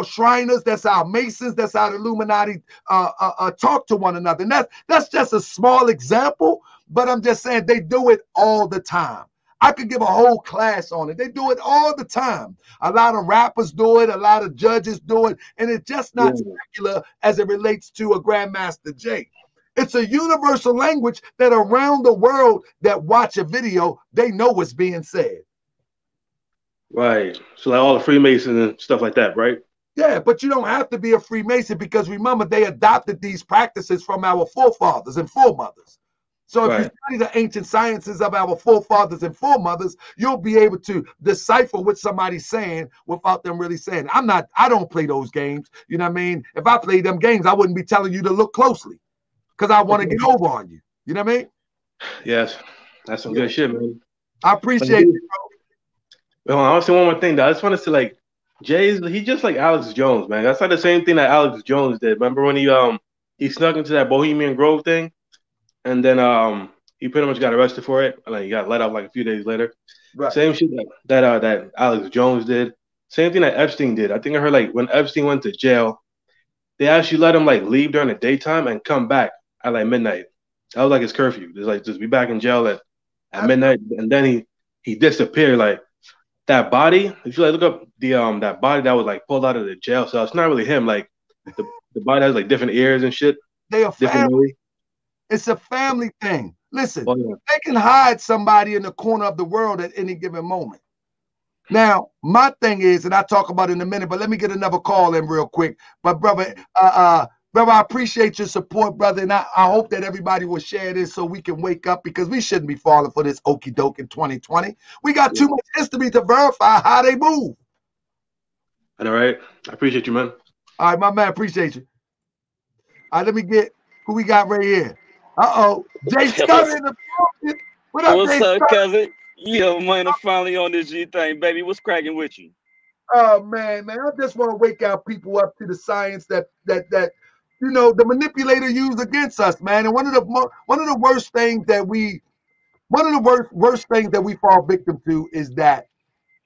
Shriners, that's how Masons, that's how the Illuminati talk to one another. And that's just a small example, but I'm just saying they do it all the time. I could give a whole class on it. They do it all the time. A lot of rappers do it, a lot of judges do it, and it's just not secular as it relates to a Grandmaster Jay. It's a universal language that around the world that watch a video, they know what's being said. Right. So like all the Freemasons and stuff like that, right? Yeah, but you don't have to be a Freemason because remember, they adopted these practices from our forefathers and foremothers. So if you study the ancient sciences of our forefathers and foremothers, you'll be able to decipher what somebody's saying without them really saying it. I don't play those games. You know what I mean? If I played them games, I wouldn't be telling you to look closely because I want to get over on you. You know what I mean? Yes. That's some good shit, man. I appreciate it, bro. Well, I want to say one more thing, though. I just want to say, like, Jay's, he's just like Alex Jones, man. That's like the same thing that Alex Jones did. Remember when he snuck into that Bohemian Grove thing? And then he pretty much got arrested for it. And like he got let out like a few days later. Right. Same shit that Alex Jones did. Same thing that Epstein did. I think I heard like when Epstein went to jail, they actually let him like leave during the daytime and come back at like midnight. That was like his curfew. Just like just be back in jail at midnight. And then he disappeared. Like that body, if you like look up the that body that was like pulled out of the jail cell, it's not really him. Like the body has like different ears and shit. They are family. It's a family thing. Listen, they can hide somebody in the corner of the world at any given moment. Now, my thing is, and I'll talk about it in a minute, but let me get another call in real quick. But brother, brother, I appreciate your support, brother, and I hope that everybody will share this so we can wake up because we shouldn't be falling for this okie doke in 2020. We got too much history to verify how they move. All right. I appreciate you, man. All right, my man, appreciate you. All right, let me get who we got right here. Uh-oh. Jay Scott in the building. What up, What's Jay up, Scott? cousin? Yeah, man, I'm finally on this G thing, baby. What's cracking with you? Oh, man, I just want to wake our people up to the science that you know, the manipulator used against us, man. And one of the worst things that we fall victim to is that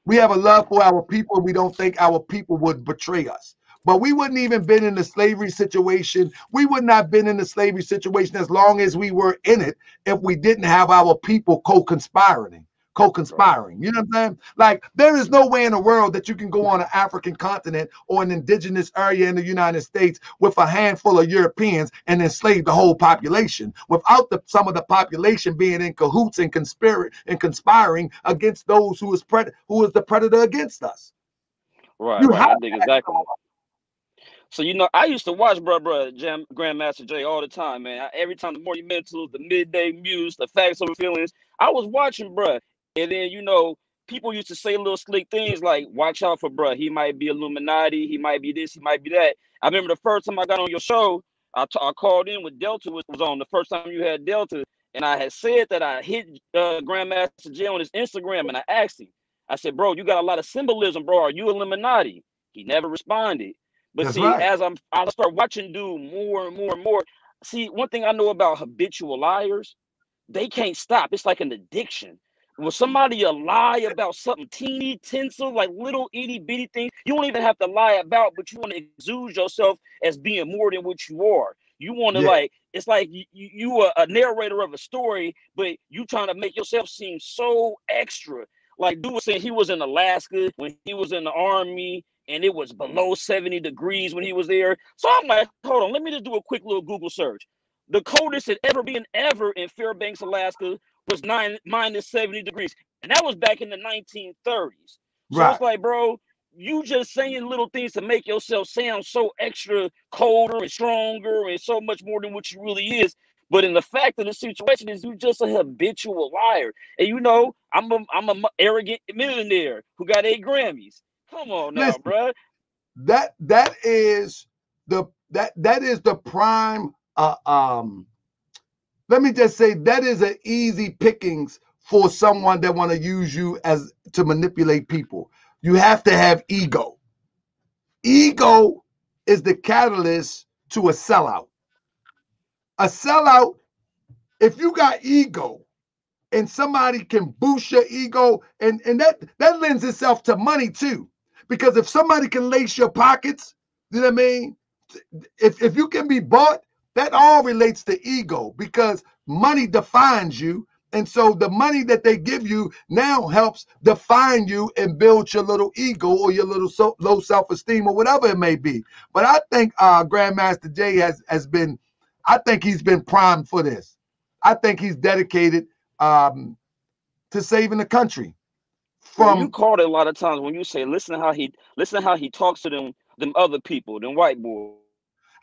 we have a love for our people and we don't think our people would betray us. But we wouldn't even been in the slavery situation. We would not have been in the slavery situation as long as we were in it if we didn't have our people co-conspiring. You know what I'm saying? Like, there is no way in the world that you can go on an African continent or an indigenous area in the United States with a handful of Europeans and enslave the whole population without some of the population being in cahoots and conspiring against those who is the predator against us. Right, I think exactly. So, you know, I used to watch Grandmaster Jay all the time, man. Every time the Monumentals, the Midday Muse, the Facts Over Feelings, I was watching, bruh. And then, you know, people used to say little slick things like, watch out for bruh. He might be Illuminati. He might be this. He might be that. I remember the first time I got on your show, I called in with Delta, was on the first time you had Delta. And I had said that I hit Grandmaster Jay on his Instagram and I asked him. I said, bro, you got a lot of symbolism, bro. Are you Illuminati? He never responded. But That's see, right. as I start watching dude more and more and more, see, one thing I know about habitual liars, they can't stop. It's like an addiction. When somebody lie about something teeny, tinsel, like little itty bitty things, you don't even have to lie about, but you want to exude yourself as being more than what you are. You want to like, it's like you are a narrator of a story, but you trying to make yourself seem so extra. Like dude was saying he was in Alaska when he was in the army and it was below 70 degrees when he was there. So I'm like, hold on, let me just do a quick little Google search. The coldest it ever been in Fairbanks, Alaska was minus 70 degrees. And that was back in the 1930s. So it's like, bro, you just saying little things to make yourself sound so extra colder and stronger and so much more than what you really is. But in the fact of the situation is you just a habitual liar. And you know, I'm a arrogant millionaire who got 8 Grammys. Come on now, bro. That is the prime let me just say that is an easy pickings for someone that want to use you as to manipulate people. You have to have ego. Ego is the catalyst to a sellout. A sellout, if you got ego, and somebody can boost your ego, and that lends itself to money too. Because if somebody can lace your pockets, you know what I mean? If you can be bought, that all relates to ego, because money defines you. And so the money that they give you now helps define you and build your little ego or your little low self-esteem or whatever it may be. But I think Grandmaster Jay has been, I think he's been primed for this. I think he's dedicated to saving the country. Well, you called it a lot of times when you say, listen how he talks to them other people, them white boys.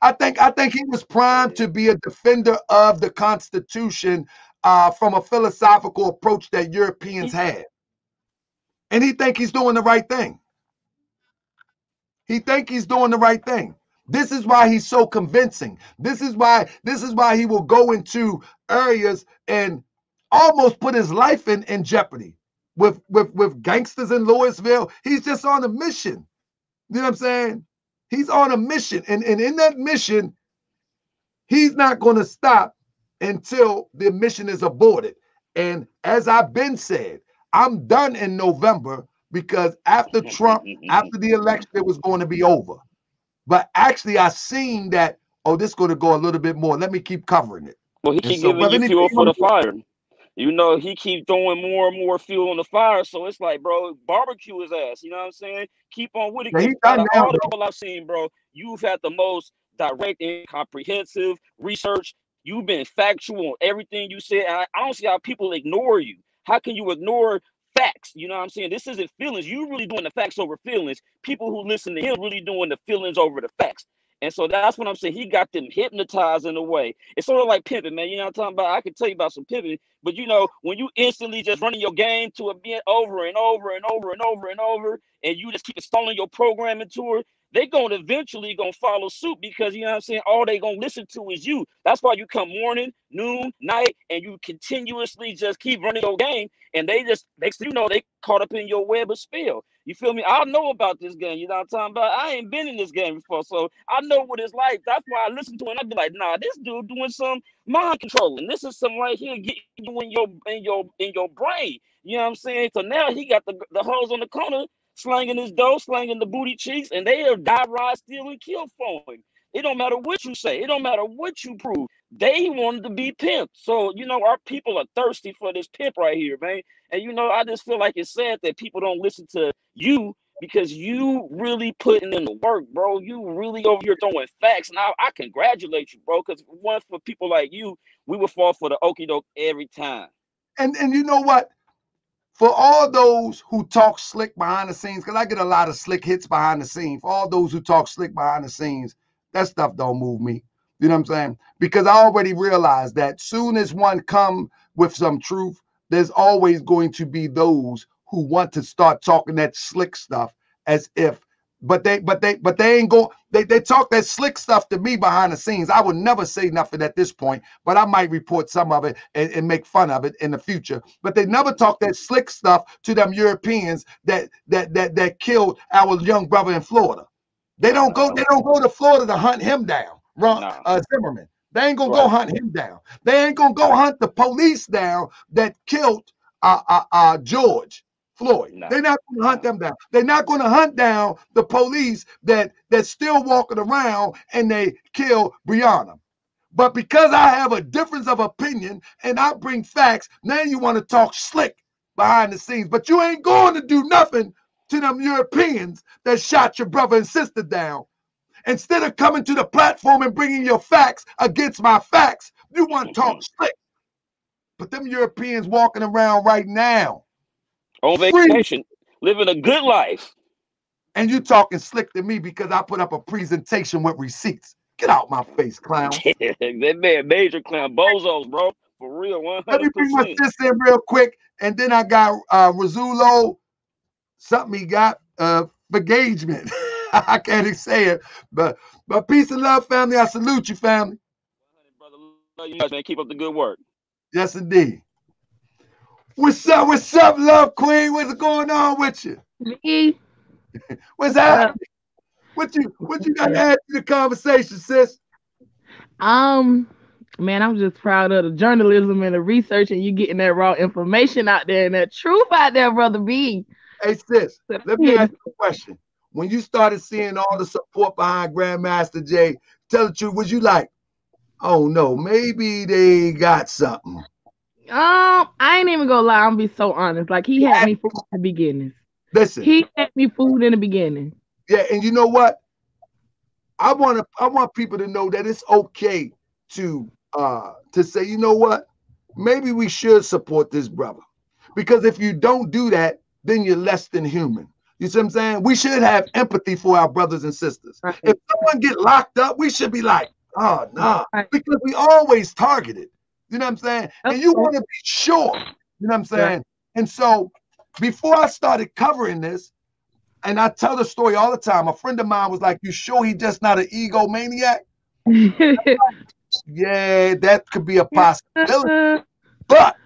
I think he was primed to be a defender of the Constitution from a philosophical approach that Europeans had. And he think he's doing the right thing. He think he's doing the right thing. This is why he's so convincing. This is why he will go into areas and almost put his life in jeopardy with gangsters in Louisville. He's just on a mission. You know what I'm saying? He's on a mission. And in that mission, he's not going to stop until the mission is aborted. And as I've been said, I'm done in November, because after Trump, after the election, it was going to be over. But actually, I seen that, oh, this is going to go a little bit more. Let me keep covering it. Well, he keep giving you fuel for the fire. You know, he keep throwing more and more fuel on the fire. So it's like, bro, barbecue his ass. You know what I'm saying? Keep on with it. Yeah, Out of all the people I've seen, bro, you've had the most direct and comprehensive research. You've been factual on everything you said. I don't see how people ignore you. How can you ignore facts? You know what I'm saying? This isn't feelings. You really doing the facts over feelings. People who listen to him really doing the feelings over the facts. And so that's what I'm saying. He got them hypnotized in a way. It's sort of like pimping, man. You know what I'm talking about? I can tell you about some pimping, but you know, when you instantly just running your game to it being over and over and over and over and over, and you just keep installing your programming to it, they gonna eventually follow suit, because you know what I'm saying, all they gonna listen to is you. That's why you come morning, noon, night, and you continuously just keep running your game, and they just, next thing you know, they caught up in your web of spell. You feel me? I know about this game. You know what I'm talking about? I ain't been in this game before, so I know what it's like. That's why I listen to it and I be like, nah, this dude doing some mind controlling. This is some right here getting you in your brain. You know what I'm saying? So now he got the hoes on the corner slanging his dough, slanging the booty cheeks, and they'll die, ride, steal, and kill for him. It don't matter what you say. It don't matter what you prove. They wanted to be pimped. So, you know, our people are thirsty for this pimp right here, man. And, you know, I just feel like it's sad that people don't listen to you, because you really putting in the work, bro. You really over here throwing facts. And I congratulate you, bro, because one, for people like you, we would fall for the okie doke every time. And you know what? For all those who talk slick behind the scenes, because I get a lot of slick hits behind the scenes, for all those who talk slick behind the scenes, that stuff don't move me. You know what I'm saying? Because I already realized that soon as one come with some truth, there's always going to be those who want to start talking that slick stuff as if, but they ain't go, they talk that slick stuff to me behind the scenes. I would never say nothing at this point, but I might report some of it and make fun of it in the future. But they never talk that slick stuff to them Europeans that killed our young brother in Florida. They don't go to Florida to hunt him down, Zimmerman. They ain't gonna go hunt him down. They ain't gonna go hunt the police down that killed George Floyd. They're not going to hunt them down. They're not going to hunt down the police that's still walking around and they kill Breonna. But because I have a difference of opinion and I bring facts, now you want to talk slick behind the scenes. But you ain't going to do nothing to them Europeans that shot your brother and sister down. Instead of coming to the platform and bringing your facts against my facts, you want to talk slick. But them Europeans walking around right now on vacation, living a good life. And you talking slick to me because I put up a presentation with receipts. Get out my face, clown. That man, major clown, bozos, bro. For real, 100%. Let me bring my sis in real quick, and then I got Razzulo, something he got for engagement. I can't even say it, but peace and love, family. I salute you, family. Brother, love you guys, man. Keep up the good work. Yes, indeed. What's up, love queen? What's going on with you? Me. What's happening? What you got to add to the conversation, sis? I Man, I'm just proud of the journalism and the research, and you getting that raw information out there and that truth out there, brother B. Hey, sis, let me ask you a question. When you started seeing all the support behind Grandmaster Jay, tell the truth, was you like, oh no, maybe they got something? I ain't even gonna lie, I'm gonna be so honest. Like, he had me fooled in the beginning. Listen. He had me fooled in the beginning. Yeah, and you know what? I want people to know that it's okay to say, you know what? Maybe we should support this brother. Because if you don't do that, then you're less than human. You see what I'm saying? We should have empathy for our brothers and sisters. Right. If someone get locked up, we should be like, oh, no, right. Because we always targeted. You know what I'm saying? And you want to be sure. You know what I'm saying? Right. And so before I started covering this, and I tell the story all the time, a friend of mine was like, you sure he just not an egomaniac? Yeah, that could be a possibility. But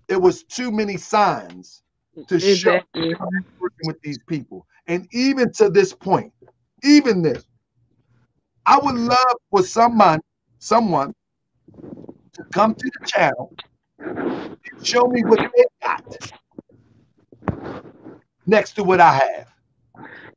it was too many signs to show I'm working with these people. And even to this point, even this, I would love for someone to come to the channel and show me what they got next to what I have.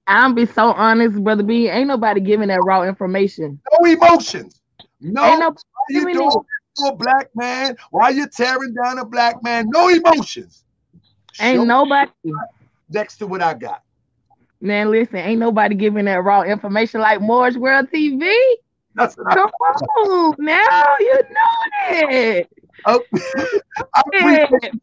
I'll be so honest, brother B. Ain't nobody giving that raw information. No emotions. No. Ain't nobody you doing to a black man? Why you tearing down a black man? No emotions. Ain't nobody next to what I got. Man, listen, ain't nobody giving that raw information like Moore's World TV. That's what Come on now, you know it. Oh, I appreciate it.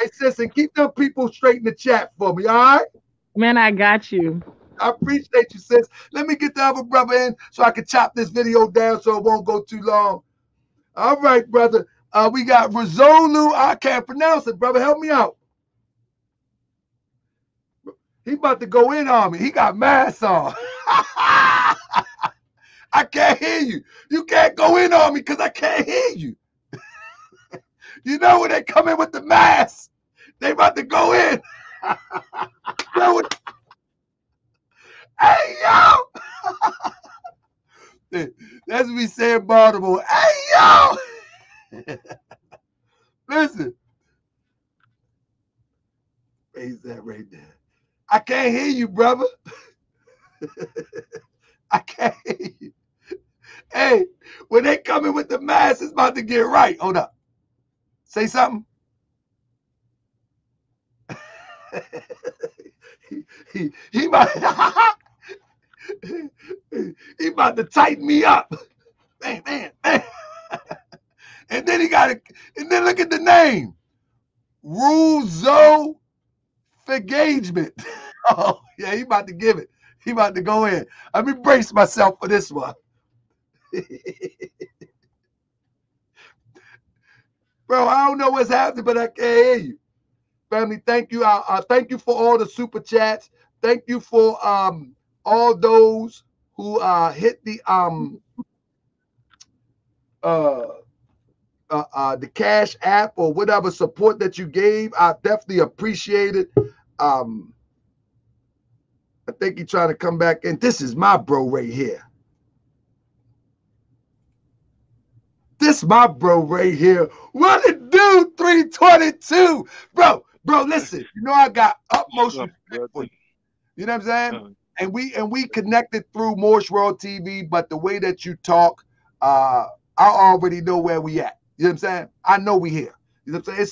Hey, sis, and keep them people straight in the chat for me, all right? Man, I got you. I appreciate you, sis. Let me get the other brother in so I can chop this video down so it won't go too long. All right, brother. We got Rizzolu. I can't pronounce it, brother. Help me out. He about to go in on me. He got masks on. I can't hear you. You can't go in on me because I can't hear you. You know when they come in with the mask, they about to go in. Hey, yo! That's what we say in Baltimore. Hey, yo! Listen. Raise that right there. I can't hear you, brother. I can't hear you. Hey, when they come in with the mask, it's about to get right. Hold up. Say something. he might he about to tighten me up. Man. And then and then look at the name. Ruzo Engagement. Oh, yeah, he about to give it. He about to go in. Let me brace myself for this one. Bro, I don't know what's happening, but I can't hear you. Family, thank you. Thank you for all the super chats. Thank you for all those who hit the Cash App or whatever support that you gave. I definitely appreciate it. I think he's trying to come back in. This is my bro right here. This my bro right here. What it do, 322? Bro, listen. You know I got utmost respect for you. You know what I'm saying? And we connected through Moore's World TV, but the way that you talk, I already know where we at. You know what I'm saying? I know we here. You know what I'm saying?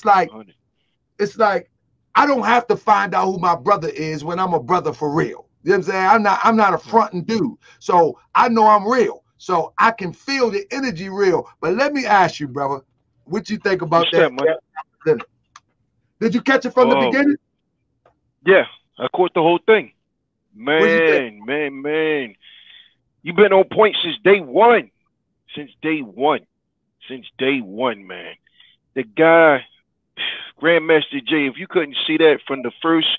It's like I don't have to find out who my brother is when I'm a brother for real. You know what I'm saying? I'm not a fronting dude. So I know I'm real. So I can feel the energy real. But let me ask you, brother, what you think about that? Did you catch it from the beginning? Yeah, I caught the whole thing. Man. You've been on point since day one. Since day one, man. The guy, Grandmaster Jay, if you couldn't see that from the first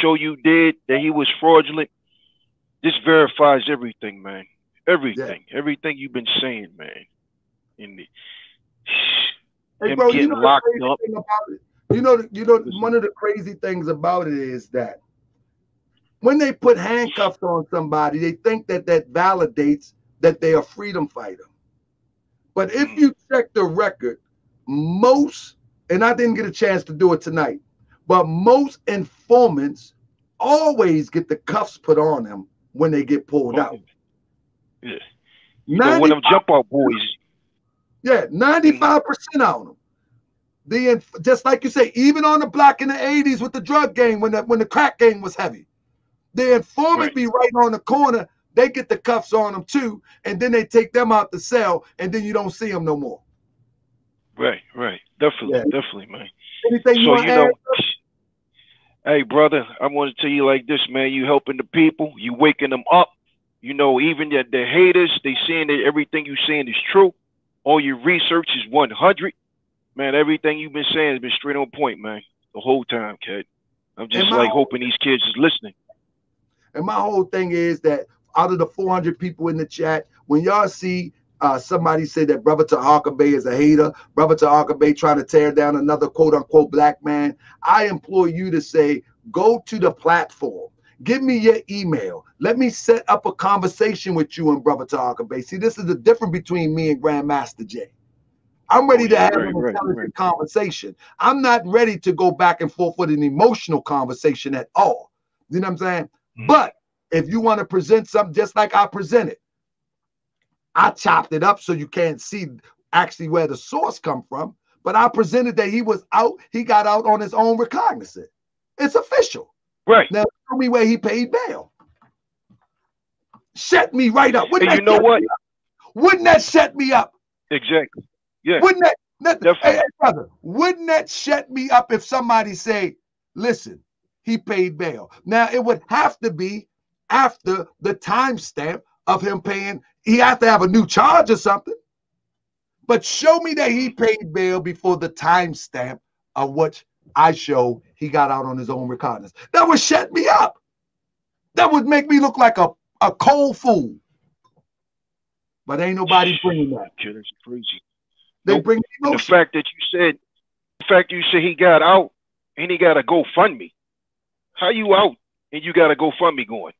show you did, that he was fraudulent, this verifies everything, man. Everything you've been saying, man. Hey, bro, you know locked up. You know, one of the crazy things about it is that when they put handcuffs on somebody, they think that validates that they're a freedom fighter. But if you check the record, most, and I didn't get a chance to do it tonight, but most informants always get the cuffs put on them when they get pulled out. Yeah. You know, one of them jump out boys. Yeah, 95% on them. Just like you say, even on the block in the 80s with the drug game, when the crack game was heavy, the informant be right on the corner. They get the cuffs on them too, and then they take them out the cell, and then you don't see them no more. Right. Definitely, man. Anything you want to add? Hey, brother, I want to tell you like this, man. You helping the people. You waking them up. You know, even the haters, they saying that everything you saying is true. All your research is 100. Man, everything you've been saying has been straight on point, man, the whole time, kid. I'm just like hoping these kids is listening. And my whole thing is that out of the 400 people in the chat, when y'all see somebody say that Brother Tahaka Bey is a hater, Brother Tahaka Bey trying to tear down another quote-unquote black man, I implore you to say, go to the platform. Give me your email. Let me set up a conversation with you and Brother Tahaka Bey. See, this is the difference between me and Grandmaster Jay. I'm ready to have an intelligent conversation. I'm not ready to go back and forth with an emotional conversation at all. You know what I'm saying? But if you want to present something just like I presented, I chopped it up so you can't see actually where the source come from. But I presented that he was out. He got out on his own recognizance. It's official. Right. Now tell me where he paid bail. Shut me right up. And you know what? Wouldn't that shut me up? Exactly. Yeah. Wouldn't that hey, brother, wouldn't that shut me up if somebody say, listen, he paid bail? Now it would have to be after the timestamp of him paying. He has to have a new charge or something. But show me that he paid bail before the timestamp of what I show he got out on his own recognizance. That would shut me up. That would make me look like a cold fool. But ain't nobody bringing that. That's crazy. They bring emotion. The fact that you said he got out and he got a GoFundMe. How you out and you got a GoFundMe going?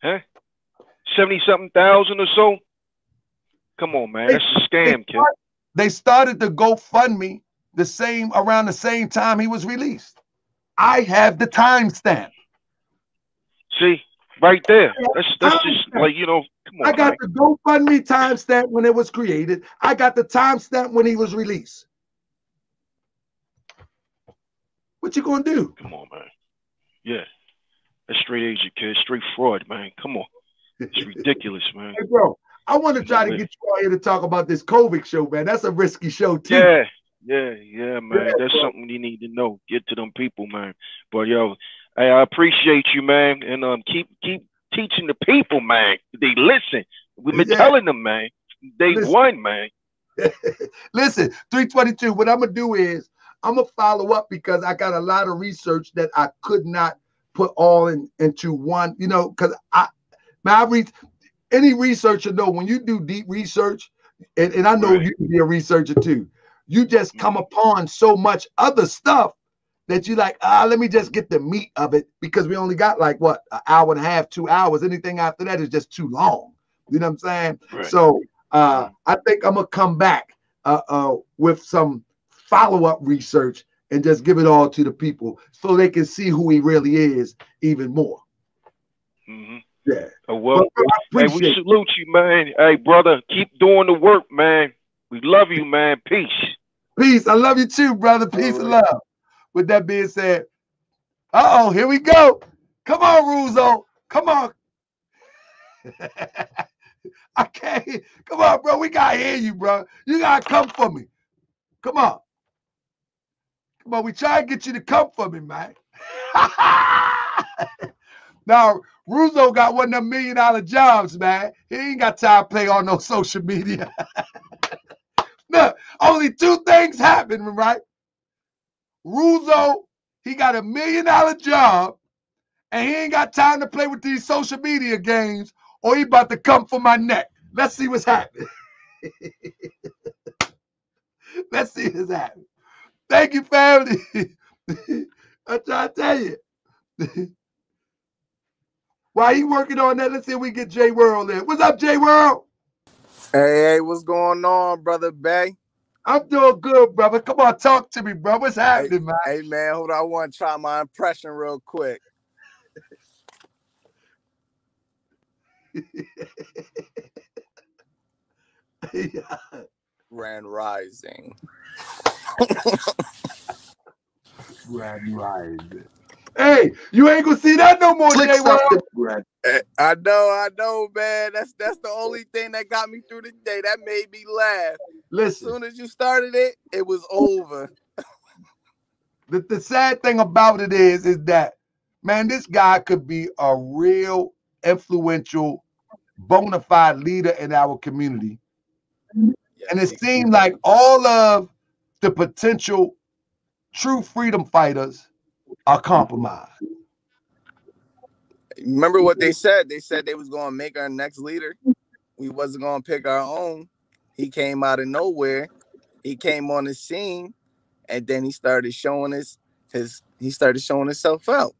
Huh? 70-something thousand or so? Come on, man. That's a scam, kid. They started the GoFundMe around the same time he was released. I have the timestamp. See, right there. That's just like, you know, come on. I got the GoFundMe timestamp when it was created. I got the timestamp when he was released. What you gonna do? Come on, man. Yeah. That's straight agent, kid. Straight fraud, man. Come on. It's ridiculous, man. Hey, bro, I want to try to get you out here to talk about this COVID show, man. That's a risky show, too. Yeah, man. That's something you need to know. Get to them people, man. But, yo, hey, I appreciate you, man. And keep teaching the people, man. They listen. We've been telling them, man. Day one, man. Listen, 322, what I'm going to do is I'm going to follow up because I got a lot of research that I could not put all into one, you know, because any researcher know when you do deep research, and I know you can be a researcher too, you just come upon so much other stuff that you like, let me just get the meat of it because we only got like what, an hour and a half, 2 hours. Anything after that is just too long. You know what I'm saying? Right. So I think I'm gonna come back with some follow-up research and just give it all to the people so they can see who he really is even more. Mm-hmm. Yeah. Well, hey, we salute you, man. Hey, brother, keep doing the work, man. We love you, man. Peace. Peace. I love you too, brother. Peace and love. With that being said, here we go. Come on, Ruzo. Come on. I can't. Come on, bro. We gotta hear you, bro. You gotta come for me. Come on. Come on. We try to get you to come for me, man. Now, Ruzo got one of them $1 million jobs, man. He ain't got time to play on no social media. Look, only two things happen, right? Ruzo, he got $1 million job, and he ain't got time to play with these social media games, or he about to come for my neck. Let's see what's happening. Let's see what's happening. Thank you, family. I'm trying to tell you. While he working on that, let's see if we get Jay World in. What's up, Jay World? Hey, what's going on, brother Bay? I'm doing good, brother. Come on, talk to me, bro. What's happening, man? Hey, man, hold on. I want to try my impression real quick. Grand Rising. Grand Rising. Hey, you ain't gonna see that no more, Jay. I know, man. That's the only thing that got me through the day. That made me laugh. Listen, as soon as you started it, it was over. The sad thing about it is that, man, this guy could be a real influential, bona fide leader in our community. Yes, and it seemed like all of the potential true freedom fighters are compromised. Remember what they said? They said they was going to make our next leader. We wasn't going to pick our own. He came out of nowhere. He came on the scene, and then he started showing himself out.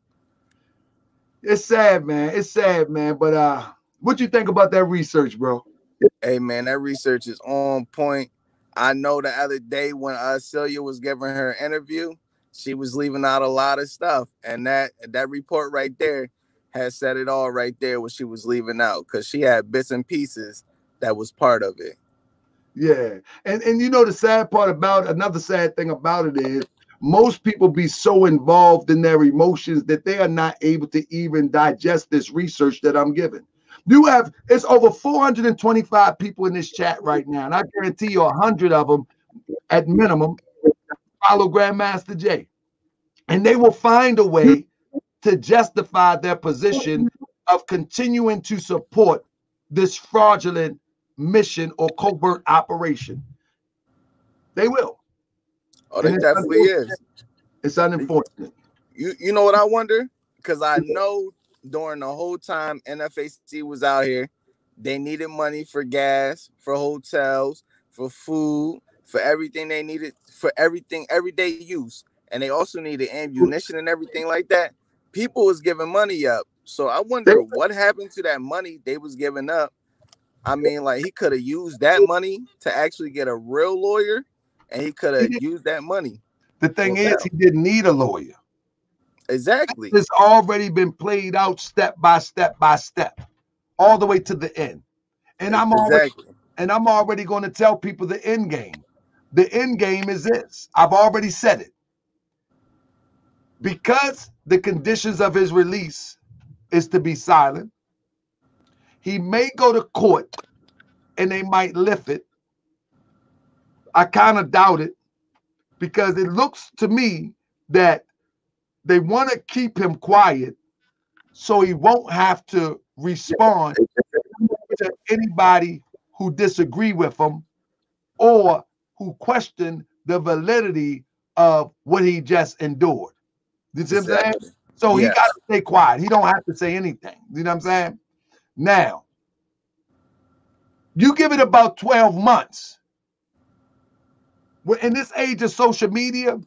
It's sad, man. It's sad, man. But what you think about that research, bro? Hey, man, that research is on point. I know the other day when Celia was giving her interview, she was leaving out a lot of stuff, and that report right there has said it all right there, what she was leaving out, because she had bits and pieces that was part of it. Yeah, and you know the sad part about another sad thing about it is most people be so involved in their emotions that they are not able to even digest this research that I'm giving. It's over 425 people in this chat right now, and I guarantee you 100 of them at minimum follow Grandmaster Jay, and they will find a way to justify their position of continuing to support this fraudulent mission or covert operation. They will. Oh, they definitely is. It's unfortunate. You know what I wonder? Because I know during the whole time NFAC was out here, they needed money for gas, for hotels, for food, for everything they needed, for everything, everyday use. And they also needed ammunition and everything like that. People was giving money up. So I wonder what happened to that money they was giving up. I mean, like, he could have used that money to actually get a real lawyer, and he could have used that money. The thing is, he didn't need a lawyer. Exactly. It's already been played out step by step by step, all the way to the end. And I'm already going to tell people the end game. The end game is this. I've already said it. Because the conditions of his release is to be silent, he may go to court and they might lift it. I kind of doubt it, because it looks to me that they want to keep him quiet so he won't have to respond to anybody who disagree with him or who question the validity of what he just endured. You see what I'm saying? So he got to stay quiet. He don't have to say anything. You know what I'm saying? Now, you give it about 12 months. In this age of social media,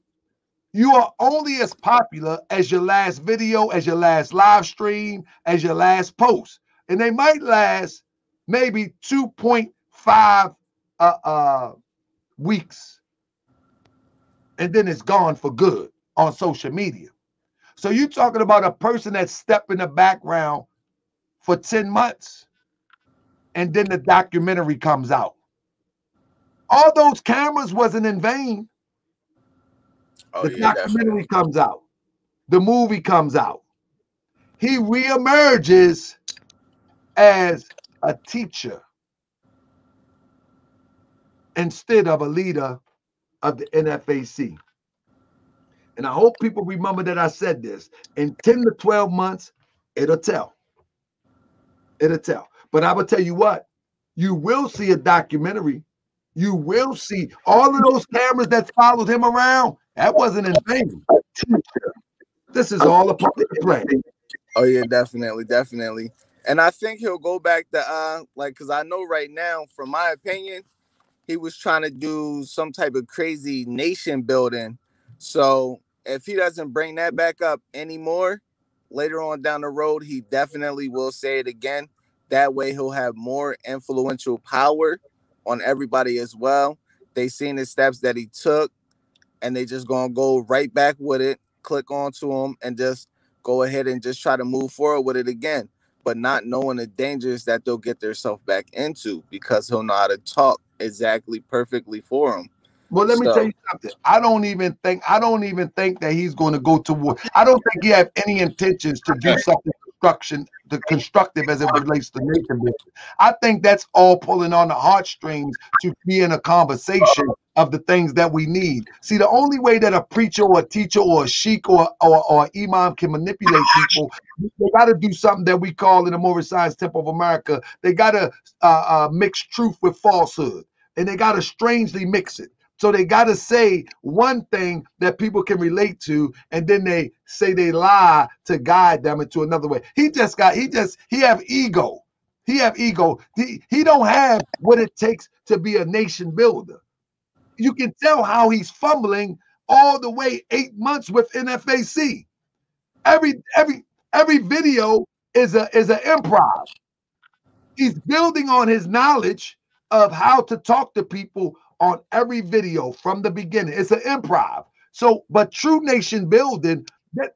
you are only as popular as your last video, as your last live stream, as your last post. And they might last maybe 2.5 weeks. And then it's gone for good on social media. So you're talking about a person that stepped in the background for 10 months, and then the documentary comes out. All those cameras wasn't in vain. The documentary comes out. The movie comes out. He reemerges as a teacher instead of a leader of the NFAC. And I hope people remember that I said this. In 10 to 12 months, it'll tell. It'll tell. But I will tell you what, you will see a documentary. You will see all of those cameras that followed him around. That wasn't in vain. This is all a part of the plan. Oh yeah, definitely. And I think he'll go back to because I know right now, from my opinion, he was trying to do some type of crazy nation building. So if he doesn't bring that back up anymore, later on down the road, he definitely will say it again. That way he'll have more influential power on everybody as well. They seen the steps that he took, and they just gonna go right back with it, click onto him, and just go ahead and just try to move forward with it again, but not knowing the dangers that they'll get themselves back into, because he'll know how to talk exactly perfectly for them. Well, let me tell you something. I don't even think that he's going to go to war. I don't think he have any intentions to do something constructive as it relates to nation building. I think that's all pulling on the heartstrings to be in a conversation of the things that we need. See, the only way that a preacher or a teacher or a sheik or imam can manipulate people, they got to do something that we call in the Moorish Science Temple of America. They got to mix truth with falsehood, and they got to strangely mix it. So they got to say one thing that people can relate to, and then they say they lie to guide them into another way. He have ego. He have ego. He don't have what it takes to be a nation builder. You can tell how he's fumbling all the way 8 months with NFAC. Every video is an improv. He's building on his knowledge of how to talk to people on every video from the beginning. It's an improv. So, but true nation building,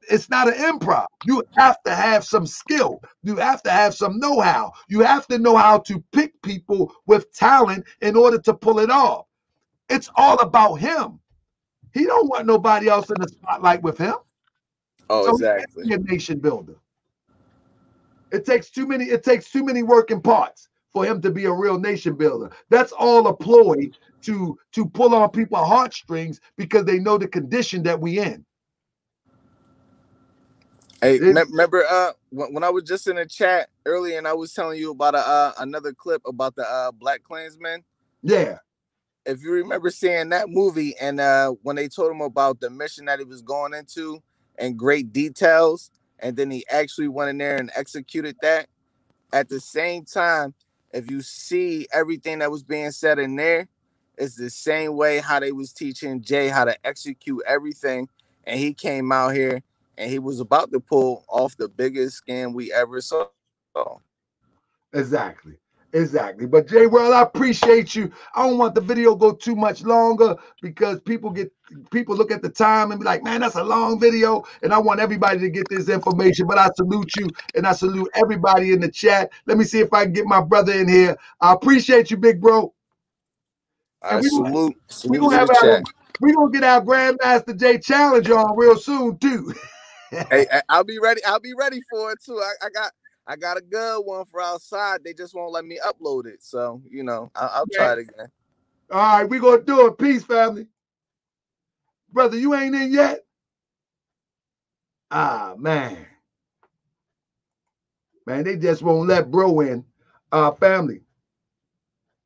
it's not an improv. You have to have some skill. You have to have some know-how. You have to know how to pick people with talent in order to pull it off. It's all about him. He don't want nobody else in the spotlight with him. Oh, so exactly. He can't be a nation builder. It takes too many working parts for him to be a real nation builder. That's all a ploy to pull on people's heartstrings because they know the condition that we in. Hey, remember when I was just in the chat earlier and I was telling you about another clip about the Black Klansman? Yeah. If you remember seeing that movie, and when they told him about the mission that he was going into in great details, and then he actually went in there and executed that. At the same time, if you see everything that was being said in there, it's the same way how they was teaching Jay how to execute everything. And he came out here and he was about to pull off the biggest scam we ever saw. Exactly. But Jay World, I appreciate you. I don't want the video go too much longer because people look at the time and be like, man, that's a long video. And I want everybody to get this information. But I salute you and I salute everybody in the chat. Let me see if I can get my brother in here. I appreciate you, big bro. And we're gonna get our Grandmaster Jay challenge on real soon too. Hey, I'll be ready. I'll be ready for it too. I got a good one for outside. They just won't let me upload it. So, you know, I'll try it again. All right, we're going to do it. Peace, family. Brother, you ain't in yet? Ah, man. Man, they just won't let bro in. Family,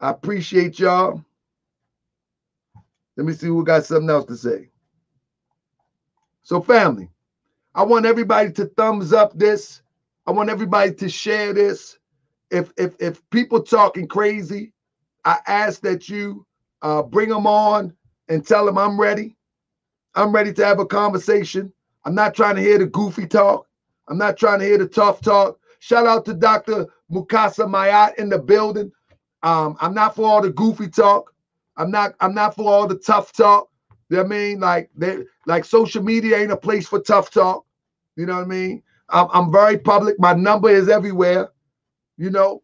I appreciate y'all. Let me see who got something else to say. So, family, I want everybody to thumbs up this. I want everybody to share this. If people talking crazy, I ask that you bring them on and tell them I'm ready. I'm ready to have a conversation. I'm not trying to hear the goofy talk. I'm not trying to hear the tough talk. Shout out to Dr. Mukasa Mayat in the building. I'm not for all the goofy talk. I'm not for all the tough talk. You know what I mean? Like social media ain't a place for tough talk. You know what I mean? I'm very public. My number is everywhere. You know,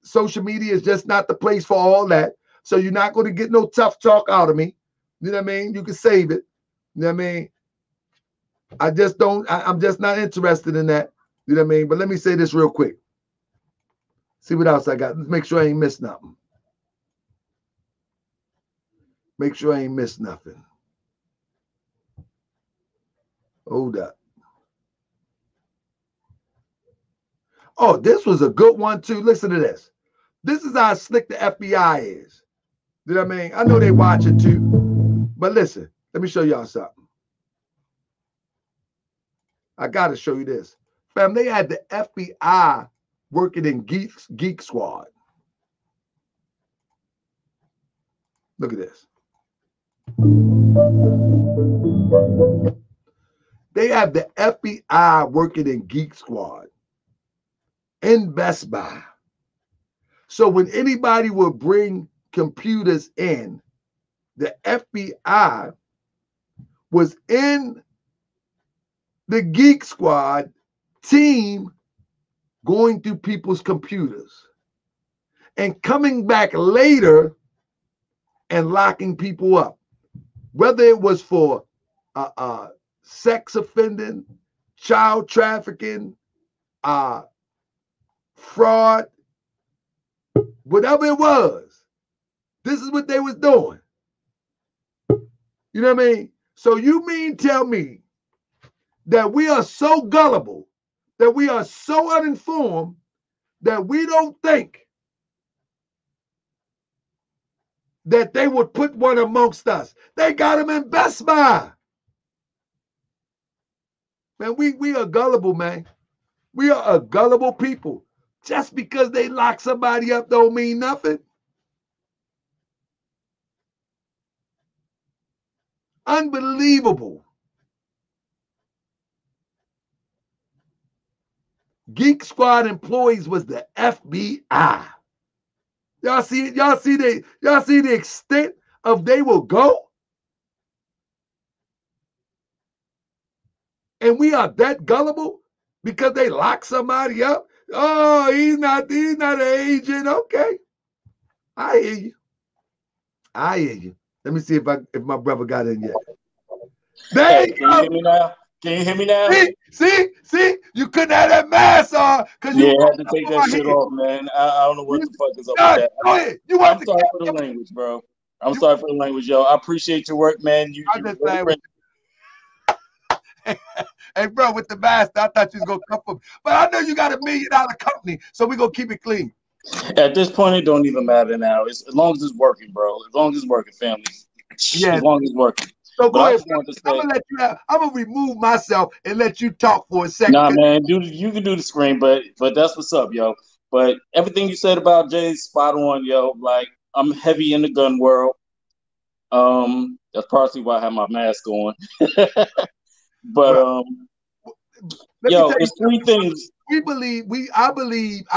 social media is just not the place for all that. So you're not going to get no tough talk out of me. You know what I mean? You can save it. You know what I mean? I'm just not interested in that. You know what I mean? But let me say this real quick. See what else I got. Let's make sure I ain't missed nothing. Make sure I ain't missed nothing. Hold up. Oh, this was a good one too. Listen to this. This is how slick the FBI is. You know what I mean? I know they watch it too. But listen, let me show y'all something. I got to show you this. Fam, they had the FBI working in Geek Squad. Look at this. They have the FBI working in Geek Squad in Best Buy. So when anybody would bring computers in. The FBI was in the Geek Squad team going through people's computers and coming back later and locking people up, whether it was for sex offending, child trafficking, fraud, whatever it was. This is what they was doing. You know what I mean? So you mean tell me that we are so gullible, that we are so uninformed, that we don't think that they would put one amongst us? They got them in Best Buy. Man, we are gullible, man. We are a gullible people. Just because they lock somebody up don't mean nothing. Unbelievable. Geek Squad employees was the FBI. Y'all see the extent of they will go? And we are that gullible because they lock somebody up? Oh, he's not an agent. Okay. I hear you. I hear you. Let me see if my brother got in yet. There you go. Can you hear me now? Can you hear me now? See? You couldn't have that mask on because I had to take that shit off, man. I don't know what the fuck is up with that. Go ahead. I'm sorry for the language, bro. I'm sorry for the language, yo. I appreciate your work, man. Hey, bro, with the mask, I thought you was gonna come from, but I know you got $1 million company, so we gonna keep it clean. At this point, it don't even matter now. As long as it's working, bro. As long as it's working, family. Yeah. As long as it's working. So go ahead. I'm gonna remove myself and let you talk for a second. Nah, man, you can do the screen, but that's what's up, yo. But everything you said about Jay is spot on, yo. Like, I'm heavy in the gun world. That's partially why I have my mask on. But yo, it's three things. I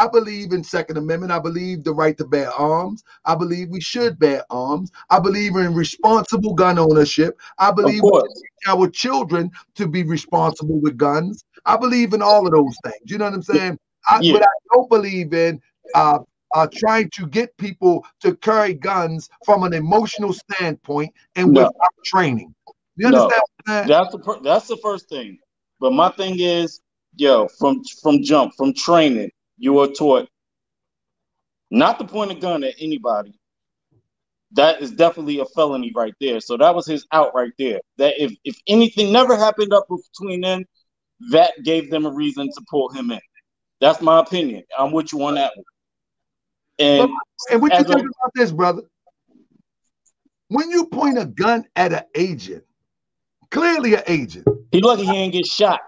believe in Second Amendment. I believe the right to bear arms. I believe we should bear arms. I believe in responsible gun ownership. I believe we should teach our children to be responsible with guns. I believe in all of those things. You know what I'm saying? But I don't believe in trying to get people to carry guns from an emotional standpoint and without training. You understand what I'm saying? That's the first thing. But my thing is, yo, from training, you are taught not to point a gun at anybody. That is definitely a felony right there. So that was his out right there. That if anything never happened up between them, that gave them a reason to pull him in. That's my opinion. I'm with you on that one. And what you think about this, brother? When you point a gun at an agent, clearly an agent. He lucky he ain't get shot.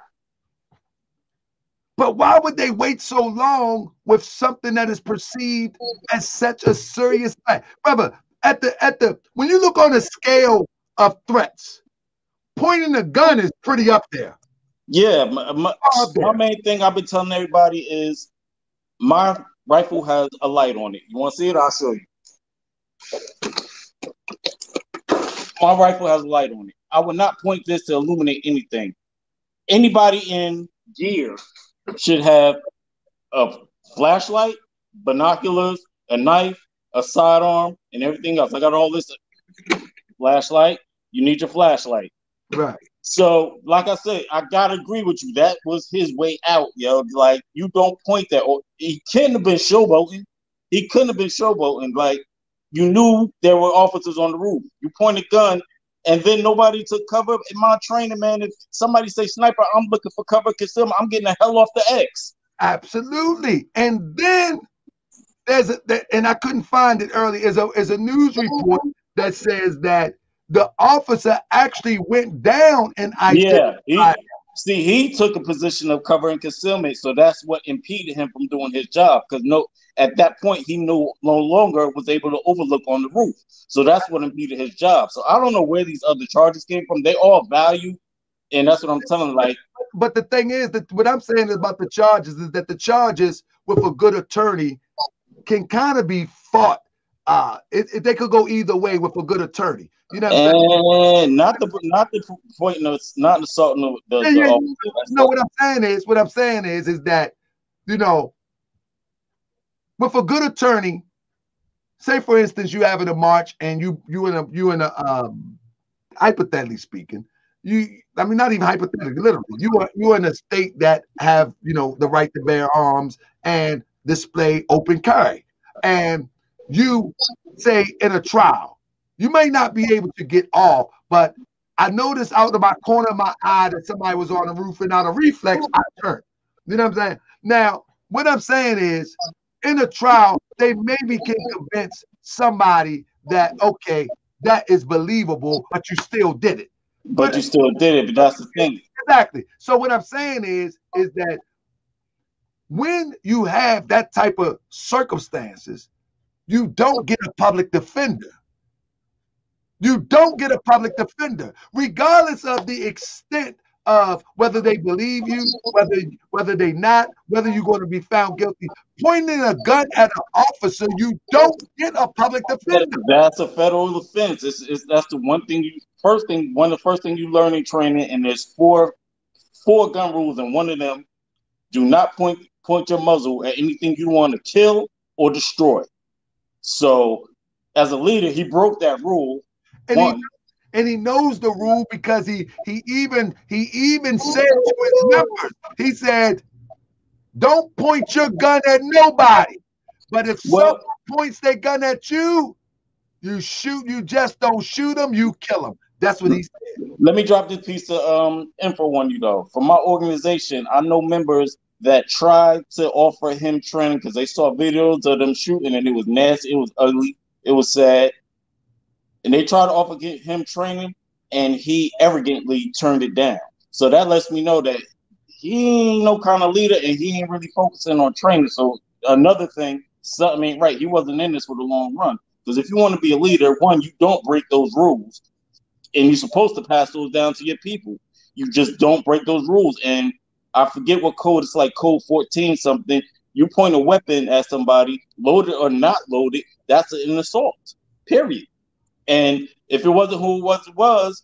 But why would they wait so long with something that is perceived as such a serious threat? Brother, when you look on a scale of threats, pointing a gun is pretty up there. Yeah, my main thing I've been telling everybody is my rifle has a light on it. You want to see it? I'll show you. My rifle has a light on it. I would not point this to illuminate anything. Anybody in gear should have a flashlight, binoculars, a knife, a sidearm, and everything else. I got all this. Flashlight, you need your flashlight. Right. So, like I said, I gotta agree with you. That was his way out, yo. Like, you don't point that. Or he couldn't have been showboating. He couldn't have been showboating. Like, you knew there were officers on the roof. You point a gun, and then nobody took cover. In my training, man, if somebody say sniper, I'm looking for cover, concealment, I'm getting the hell off the X. Absolutely. And then and I couldn't find it early, is a news report that says that the officer actually went down and identified. Yeah, he took a position of cover and concealment, so that's what impeded him from doing his job. Because at that point, he no longer was able to overlook on the roof. So that's what impeded his job. So I don't know where these other charges came from. They all value, and that's what I'm telling. Like, but the thing is that what I'm saying about the charges is that the charges with a good attorney can kind of be fought they could go either way with a good attorney. You know what I'm saying? And not the point. No, it's not assaulting the officer. No, what I'm saying is that, you know, with a good attorney, say for instance you having a march and you in a hypothetically speaking, not even hypothetically, literally, you're in a state that have, you know, the right to bear arms and display open carry, and you say in a trial, you may not be able to get off, but I noticed out of my corner of my eye that somebody was on the roof, and out of reflex, I turned. You know what I'm saying? Now, what I'm saying is, in a trial, they maybe can convince somebody that, okay, that is believable, but you still did it. But you still did it, but that's the thing. Exactly. So what I'm saying is that when you have that type of circumstances, you don't get a public defender. You don't get a public defender, regardless of the extent of whether they believe you, whether they not, whether you're going to be found guilty. Pointing a gun at an officer, you don't get a public defender. That's a federal offense. That's the one thing one of the first things you learn in training, and there's four gun rules, and one of them, do not point your muzzle at anything you want to kill or destroy. So, as a leader, he broke that rule. And he knows the rule because he even said to his members, he said, don't point your gun at nobody. But if someone points their gun at you, you shoot. You just don't shoot them, you kill them. That's what he said. Let me drop this piece of info on you, though. For my organization, I know members that tried to offer him training because they saw videos of them shooting, and it was nasty, it was ugly, it was sad. And they tried to offer him training, and he arrogantly turned it down. So that lets me know that he ain't no kind of leader, and he ain't really focusing on training. So another thing, something ain't right. He wasn't in this for the long run. Because if you want to be a leader, one, you don't break those rules. And you're supposed to pass those down to your people. You just don't break those rules. And I forget what code, it's like code 14 something. You point a weapon at somebody, loaded or not loaded, that's an assault, period. And if it wasn't who it was,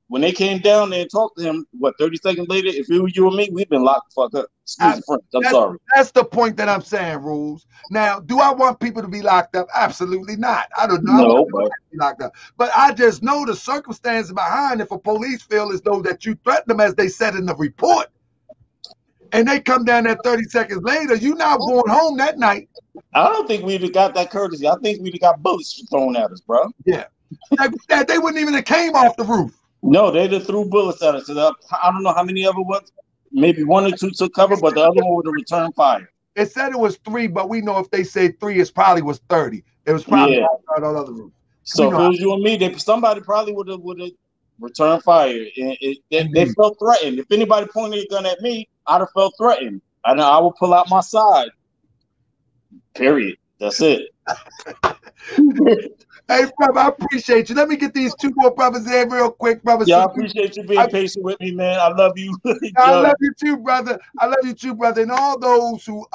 when they came down there and talked to him, 30 seconds later, if it was you or me, we've been locked the fuck up. Excuse the French, I'm sorry. That's the point that I'm saying, Rules. Now, do I want people to be locked up? Absolutely not. I don't know. No, but be locked up. But I just know the circumstances behind if a police feel as though that you threaten them, as they said in the report, and they come down there 30 seconds later, you not going home that night. I don't think we'd have got that courtesy. I think we'd have got bullets thrown at us, bro. Yeah. They wouldn't even have came off the roof. No, they just threw bullets at us. I don't know how many of it was. Maybe 1 or 2 took cover, but the other one would have returned fire. It said it was 3, but we know if they say 3, it probably was 30. It was probably on the other roof. So if it was you and me, somebody probably would have returned fire. And they felt threatened. If anybody pointed a gun at me, I'd have felt threatened. And I would pull out my side. Period. That's it. Hey, brother, I appreciate you. Let me get these 2 more brothers in real quick, brother. Yeah, I appreciate you being patient with me, man. I love you. I love you too, brother. I love you too, brother. And all those who,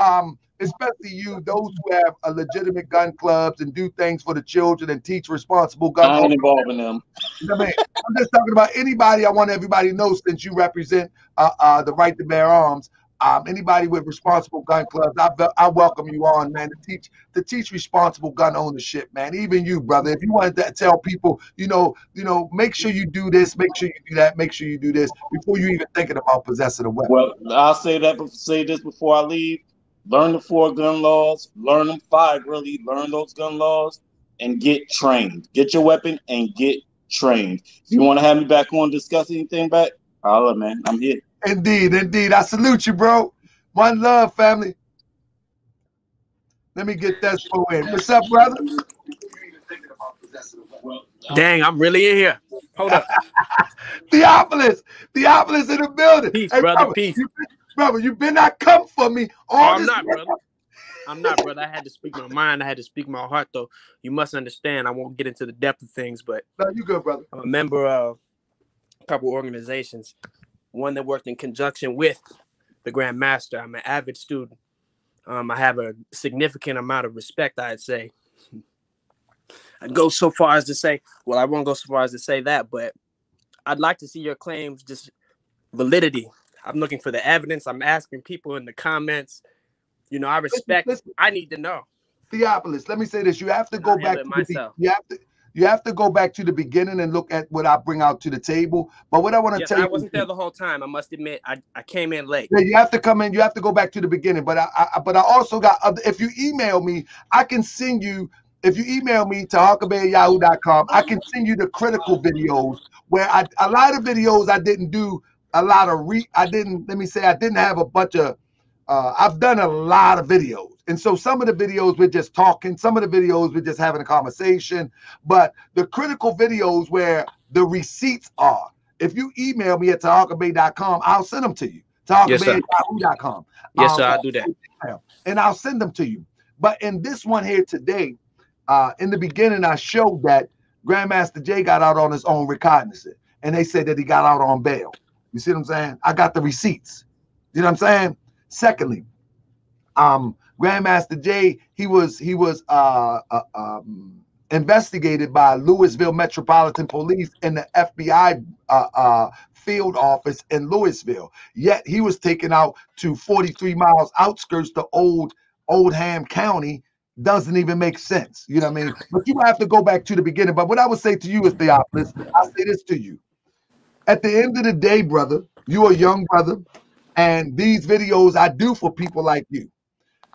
especially you, those who have a legitimate gun clubs and do things for the children and teach responsible gun. I ain't involved in them. I mean, I'm just talking about anybody. I want everybody to know, since you represent the right to bear arms. Anybody with responsible gun clubs, I welcome you on, man, to teach responsible gun ownership, man. Even you, brother, if you wanted to tell people, make sure you do this, make sure you do that, make sure you do this before you even thinking about possessing a weapon. Well, I'll say this before I leave. Learn the 4 gun laws, learn them 5, really. Learn those gun laws and get trained. Get your weapon and get trained. If you want to have me back on, discuss anything back, holla, man. I'm here. Indeed. I salute you, bro. One love, family. Let me get that show in. What's up, brother? Dang, I'm really in here. Hold up. Theophilus in the building. Peace, hey, brother. Peace. You better not come for me. I'm not, brother. I had to speak my mind. I had to speak my heart, though. You must understand. I won't get into the depth of things, but no, you good, brother. I'm a member of a couple organizations. One that worked in conjunction with the Grandmaster. I'm an avid student. I have a significant amount of respect, I'd say. I'd go so far as to say, well, I won't go so far as to say that, but I'd like to see your claims just validity. I'm looking for the evidence. I'm asking people in the comments. You know, I respect. Listen, I need to know. Theopolis, let me say this. You have to And go I'll back handle it to myself. you have to go back to the beginning and look at what I bring out to the table. But what I want to Yes, tell you, I wasn't there the whole time. I must admit, I came in late. yeah, you have to come in. You have to go back to the beginning. But I also got other. If you email me, I can send you. If you email me to huckabee@yahoo.com, I can send you the critical videos where a lot of videos I didn't do a lot of I didn't. Let me say I didn't have a bunch of. I've done a lot of videos, and so some of the videos we're just talking. Some of the videos we're just having a conversation. But the critical videos where the receipts are. If you email me at taharkabay.com, I'll send them to you. Yes, sir. taharkabay@yahoo.com. Yes, sir. I'll do that. And I'll send them to you. But in this one here today, in the beginning, I showed that Grandmaster Jay got out on his own recognizance, and they said that he got out on bail. You see what I'm saying? I got the receipts. You know what I'm saying? Secondly, Grandmaster Jay, he was investigated by Louisville Metropolitan Police and the FBI field office in Louisville. Yet he was taken out to 43 miles outskirts to Oldham County. Doesn't even make sense. You know what I mean? But you have to go back to the beginning. But what I would say to you is, Theopolis, I'll say this to you. At the end of the day, brother, you're a young brother, and these videos I do for people like you.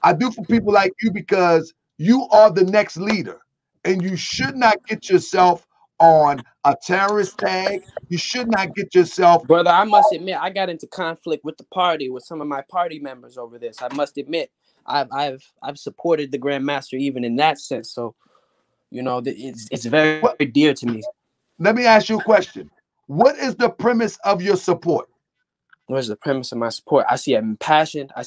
I do for people like you because you are the next leader, and you should not get yourself on a terrorist tag. You should not get yourself. Brother, I must admit, I got into conflict with the party, with some of my party members over this. I must admit, I've supported the Grandmaster even in that sense. So, you know, it's very dear to me. Let me ask you a question. What is the premise of your support? What is the premise of my support? I see a passion. I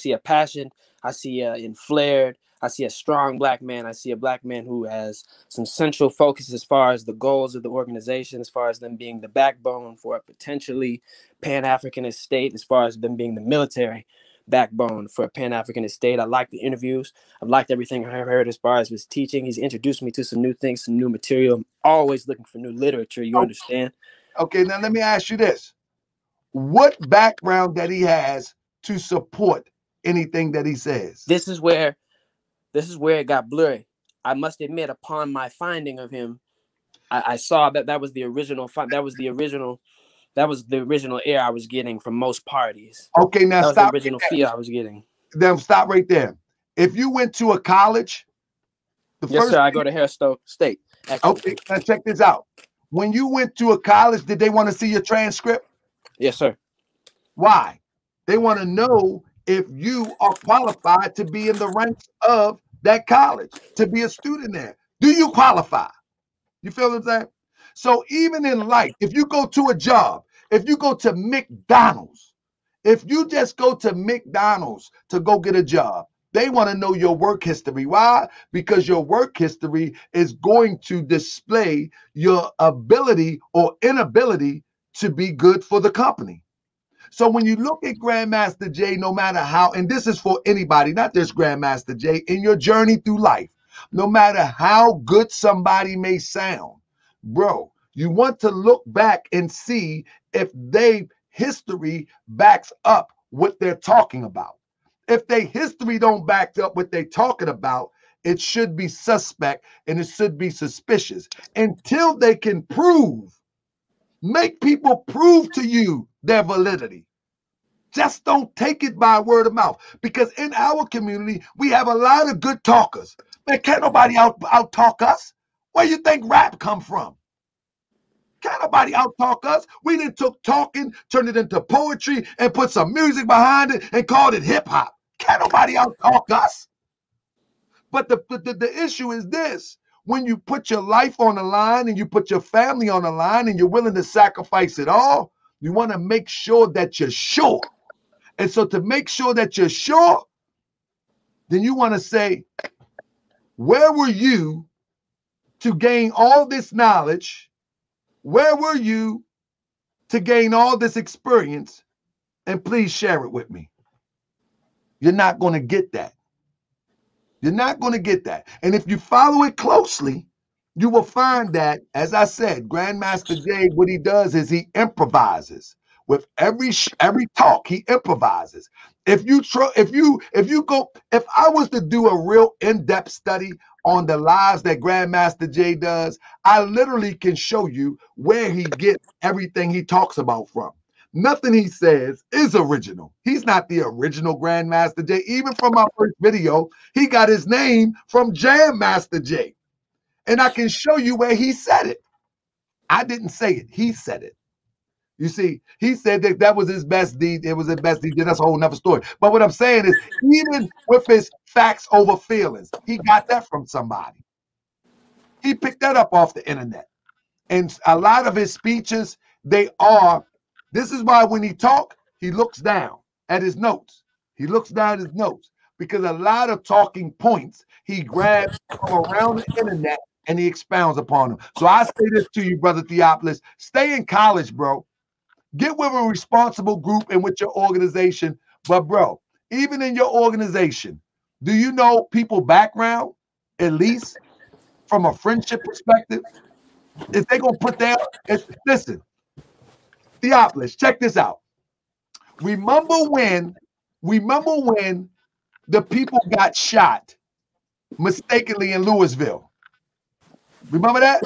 see in flared. I see a strong black man. I see a black man who has some central focus as far as the goals of the organization, as far as them being the backbone for a potentially Pan-Africanist state, as far as them being the military backbone for a Pan-Africanist state. I like the interviews. I've liked everything I've heard as far as his teaching. He's introduced me to some new things, some new material. I'm always looking for new literature. You understand? Okay, now let me ask you this. What background that he has to support anything that he says? This is where it got blurry. I must admit, upon my finding of him, I saw that was the original air I was getting from most parties. Okay, now that stop. Was the original feel I was getting. Then stop right there. If you went to a college, yes, sir, I go to Harris State. Actually. Okay, now check this out. When you went to a college, did they want to see your transcript? Yes, sir. Why? They want to know if you are qualified to be in the ranks of that college, to be a student there. Do you qualify? You feel what I'm saying? So even in life, if you go to a job, if you go to McDonald's, if you just go to McDonald's to go get a job, they want to know your work history. Why? Because your work history is going to display your ability or inability to be good for the company. So when you look at Grandmaster Jay, no matter how, and this is for anybody, not just Grandmaster Jay, in your journey through life, no matter how good somebody may sound, bro, you want to look back and see if they history backs up what they're talking about. If they history don't back up what they're talking about, it should be suspect and it should be suspicious until they can prove. Make people prove to you their validity. Just don't take it by word of mouth, because in our community, we have a lot of good talkers. Man, can't nobody out talk us. Where you think rap come from? Can't nobody out talk us. We done took talking, turned it into poetry, and put some music behind it and called it hip hop. Can't nobody out talk us. But the issue is this. When you put your life on the line and you put your family on the line and you're willing to sacrifice it all, you want to make sure that you're sure. And so to make sure that you're sure, then you want to say, where were you to gain all this knowledge? Where were you to gain all this experience? And please share it with me. You're not going to get that. You're not going to get that. And if you follow it closely, you will find that, as I said, Grandmaster Jay, what he does is he improvises. With every talk, he improvises. If I was to do a real in-depth study on the lives that Grandmaster Jay does, I literally can show you where he gets everything he talks about from. Nothing he says is original. He's not the original Grandmaster Jay. Even from my first video, he got his name from Jam Master Jay. And I can show you where he said it. I didn't say it. He said it. You see, he said that was his best deed. It was his best deed. That's a whole nother story. But what I'm saying is, even with his facts over feelings, he got that from somebody. He picked that up off the internet. And a lot of his speeches, this is why when he talks, he looks down at his notes. He looks down at his notes because a lot of talking points he grabs from around the internet and he expounds upon them. So I say this to you, Brother Theophilus, stay in college, bro. Get with a responsible group and with your organization. But bro, even in your organization, do you know people background, at least from a friendship perspective? Is they gonna put their listen, Theophilus, check this out. Remember when the people got shot mistakenly in Louisville? Remember that?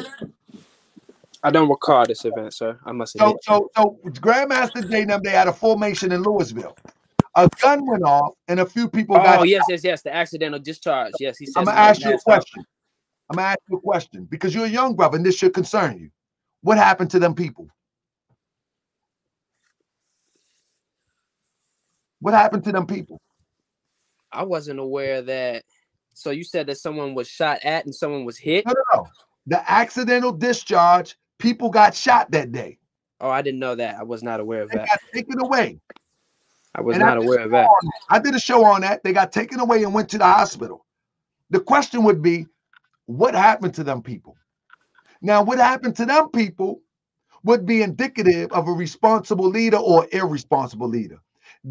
I don't recall this event, sir. I must admit. So Grandmaster Jay and them, they had a formation in Louisville. A gun went off and a few people got yes. The accidental discharge. Yes, he said. I'm gonna ask you a question. I'm gonna ask you a question because you're a young brother and this should concern you. What happened to them people? What happened to them people? I wasn't aware that. So you said that someone was shot at and someone was hit? No. The accidental discharge, people got shot that day. Oh, I didn't know that. I was not aware of that. They got taken away. I was not aware of that. I did a show on that. They got taken away and went to the hospital. The question would be, what happened to them people? Now, what happened to them people would be indicative of a responsible leader or irresponsible leader.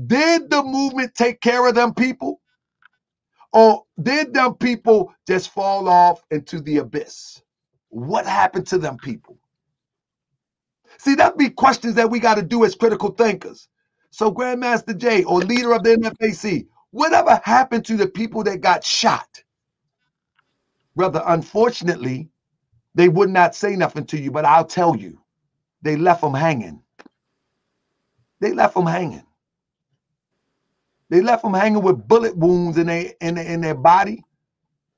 Did the movement take care of them people? Or did them people just fall off into the abyss? What happened to them people? See, that'd be questions that we got to do as critical thinkers. So Grandmaster Jay or leader of the NFAC, whatever happened to the people that got shot? Brother, unfortunately, they would not say nothing to you, but I'll tell you, they left them hanging. They left them hanging. They left them hanging with bullet wounds in their body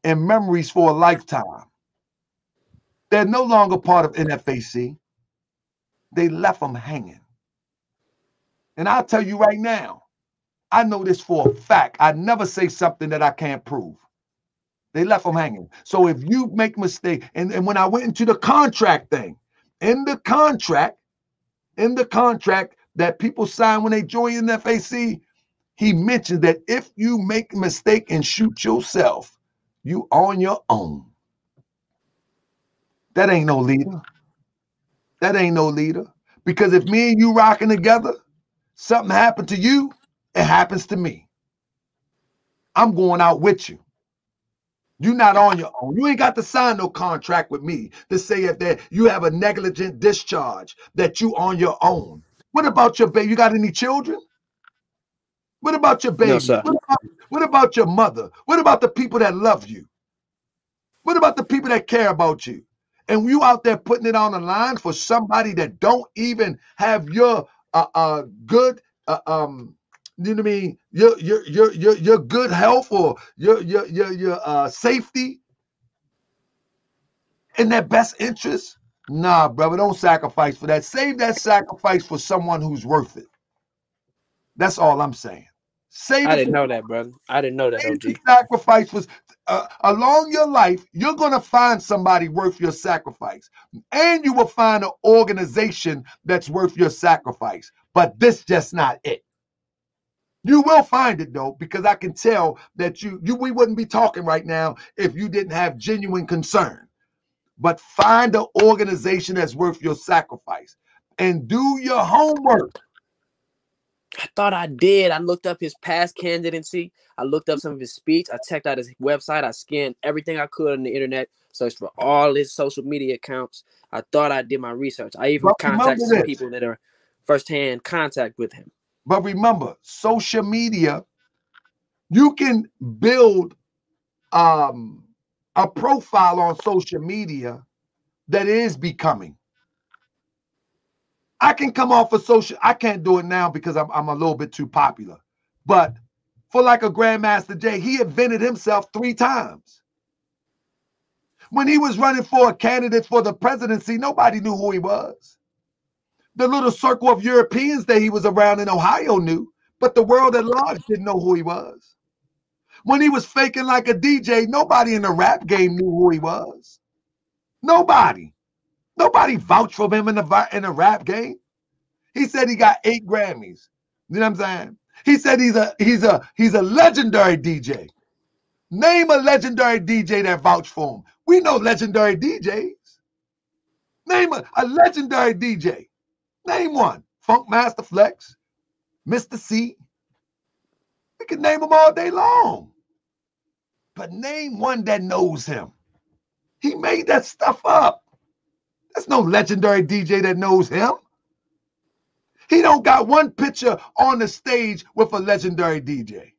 and memories for a lifetime. They're no longer part of NFAC. They left them hanging. And I'll tell you right now, I know this for a fact. I never say something that I can't prove. They left them hanging. So if you make a mistake, and when I went into the contract thing, in the contract that people sign when they join NFAC, he mentioned that if you make a mistake and shoot yourself, you on your own. That ain't no leader. That ain't no leader. Because if me and you rocking together, something happened to you, it happens to me. I'm going out with you. You're not on your own. You ain't got to sign no contract with me to say if that you have a negligent discharge, that you on your own. What about your baby? You got any children? What about your baby? No, sir. What about your mother? What about the people that love you? What about the people that care about you? And you out there putting it on the line for somebody that don't even have your good you know what I mean? Your good health or your safety in their best interest? Nah, brother, don't sacrifice for that. Save that sacrifice for someone who's worth it. That's all I'm saying. I didn't know that, brother. I didn't know that, OG. Sacrifice was along your life, you're going to find somebody worth your sacrifice. And you will find an organization that's worth your sacrifice. But this just not it. You will find it, though, because I can tell that we wouldn't be talking right now if you didn't have genuine concern. But find an organization that's worth your sacrifice and do your homework. I thought I did. I looked up his past candidacy. I looked up some of his speech. I checked out his website. I scanned everything I could on the internet, searched for all his social media accounts. I thought I did my research. I even contacted some people that are firsthand contact with him. But remember, social media, you can build a profile on social media that is becoming. I can come off of social. I can't do it now because I'm a little bit too popular. But for like a Grandmaster Jay, he invented himself 3 times. When he was running for a candidate for the presidency, nobody knew who he was. The little circle of Europeans that he was around in Ohio knew, but the world at large didn't know who he was. When he was faking like a DJ, nobody in the rap game knew who he was. Nobody vouched for him in the rap game. He said he got 8 Grammys. You know what I'm saying? He said he's a legendary DJ. Name a legendary DJ that vouched for him. We know legendary DJs. Name a legendary DJ. Name one. Funk Master Flex, Mr. C. We can name them all day long. But name one that knows him. He made that stuff up. There's no legendary DJ that knows him. He don't got one picture on the stage with a legendary DJ.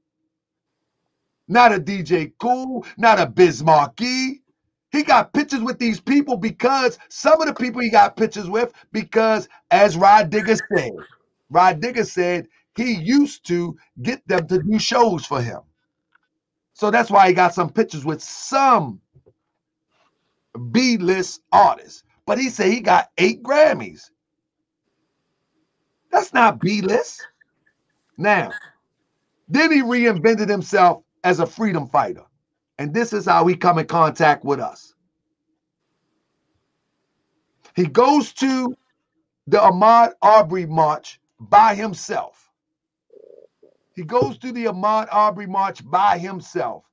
Not a DJ Cool, not a Biz Markie. He got pictures with these people because some of the people he got pictures with because, as Rod Digger said he used to get them to do shows for him. So that's why he got some pictures with some B-list artists. But he said he got 8 Grammys. That's not B-list. Now, then he reinvented himself as a freedom fighter. And this is how he come in contact with us. He goes to the Ahmaud Arbery March by himself. He goes to the Ahmaud Arbery March by himself,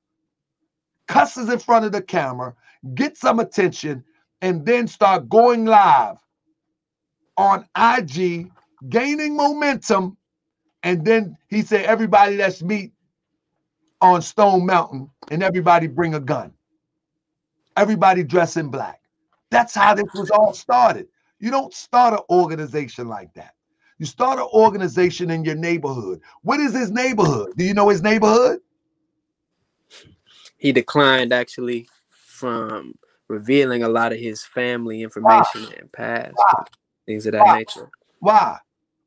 cusses in front of the camera, gets some attention, and then start going live on IG, gaining momentum. And then he said, everybody, let's meet on Stone Mountain, and everybody bring a gun. Everybody dress in black. That's how this was all started. You don't start an organization like that. You start an organization in your neighborhood. What is his neighborhood? Do you know his neighborhood? He declined, actually, from revealing a lot of his family information and past things of that nature. Why?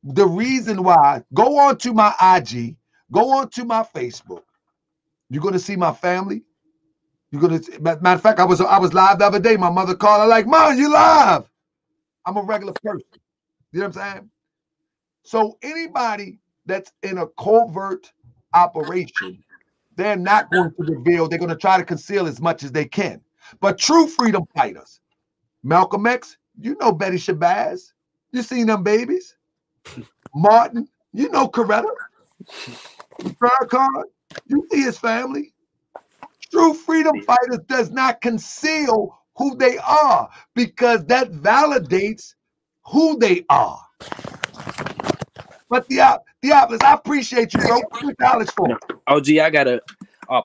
The reason why, go on to my IG, go on to my Facebook. You're going to see my family. You're going to, matter of fact, I was live the other day. My mother called. I'm like, Mom, you live. I'm a regular person. You know what I'm saying? So anybody that's in a covert operation, they're not going to reveal. They're going to try to conceal as much as they can. But true freedom fighters, Malcolm X, you know Betty Shabazz. You seen them babies. Martin, you know Coretta. Farrakhan, you see his family. True freedom fighters does not conceal who they are because that validates who they are. But Theophilus, I appreciate you, bro. What's your college for? OG, I got a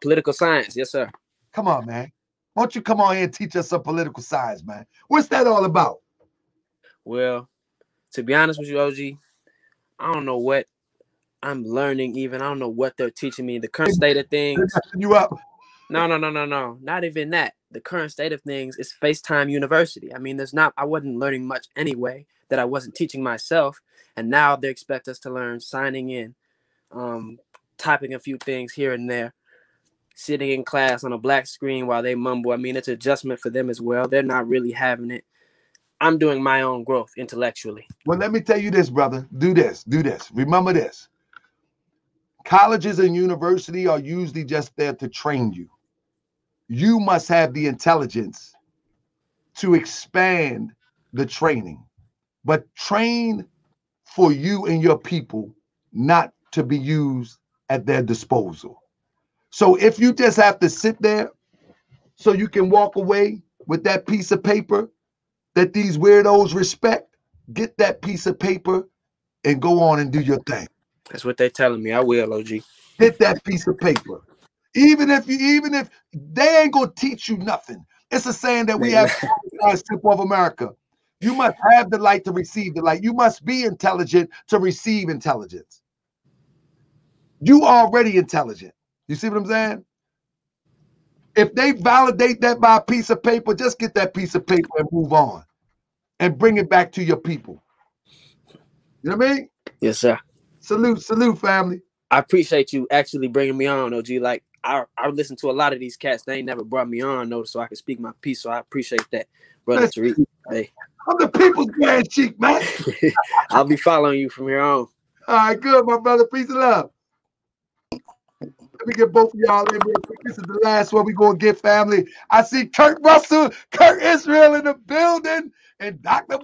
political science. Yes, sir. Come on, man. Why don't you come on here and teach us some political science, man? What's that all about? Well, to be honest with you, OG, I don't know what I'm learning even. I don't know what they're teaching me. The current state of things. You up? No. Not even that. The current state of things is FaceTime University. I mean, I wasn't learning much anyway that I wasn't teaching myself. And now they expect us to learn signing in, typing a few things here and there, sitting in class on a black screen while they mumble. I mean, it's adjustment for them as well. They're not really having it. I'm doing my own growth intellectually. Well, let me tell you this, brother. Do this. Remember this. Colleges and university are usually just there to train you. You must have the intelligence to expand the training, but train for you and your people, not to be used at their disposal. So if you just have to sit there so you can walk away with that piece of paper that these weirdos respect, get that piece of paper and go on and do your thing. That's what they're telling me. I will, OG. Get that piece of paper. Even if they ain't gonna teach you nothing. It's a saying that we have simple of America. You must have the light to receive the light. You must be intelligent to receive intelligence. You already intelligent. You see what I'm saying? If they validate that by a piece of paper, just get that piece of paper and move on and bring it back to your people. You know what I mean? Yes, sir. Salute, family. I appreciate you actually bringing me on, OG. Like, I listen to a lot of these cats. They ain't never brought me on, though, so I can speak my piece. So I appreciate that, brother Tariq. Hey. I'm the people's grand chief, man. I'll be following you from here on. All right, good, my brother. Peace and love. Let me get both of y'all in real quick. This is the last one we gonna get, family. I see Kurt Russell, Kurt Israel in the building, and Dr.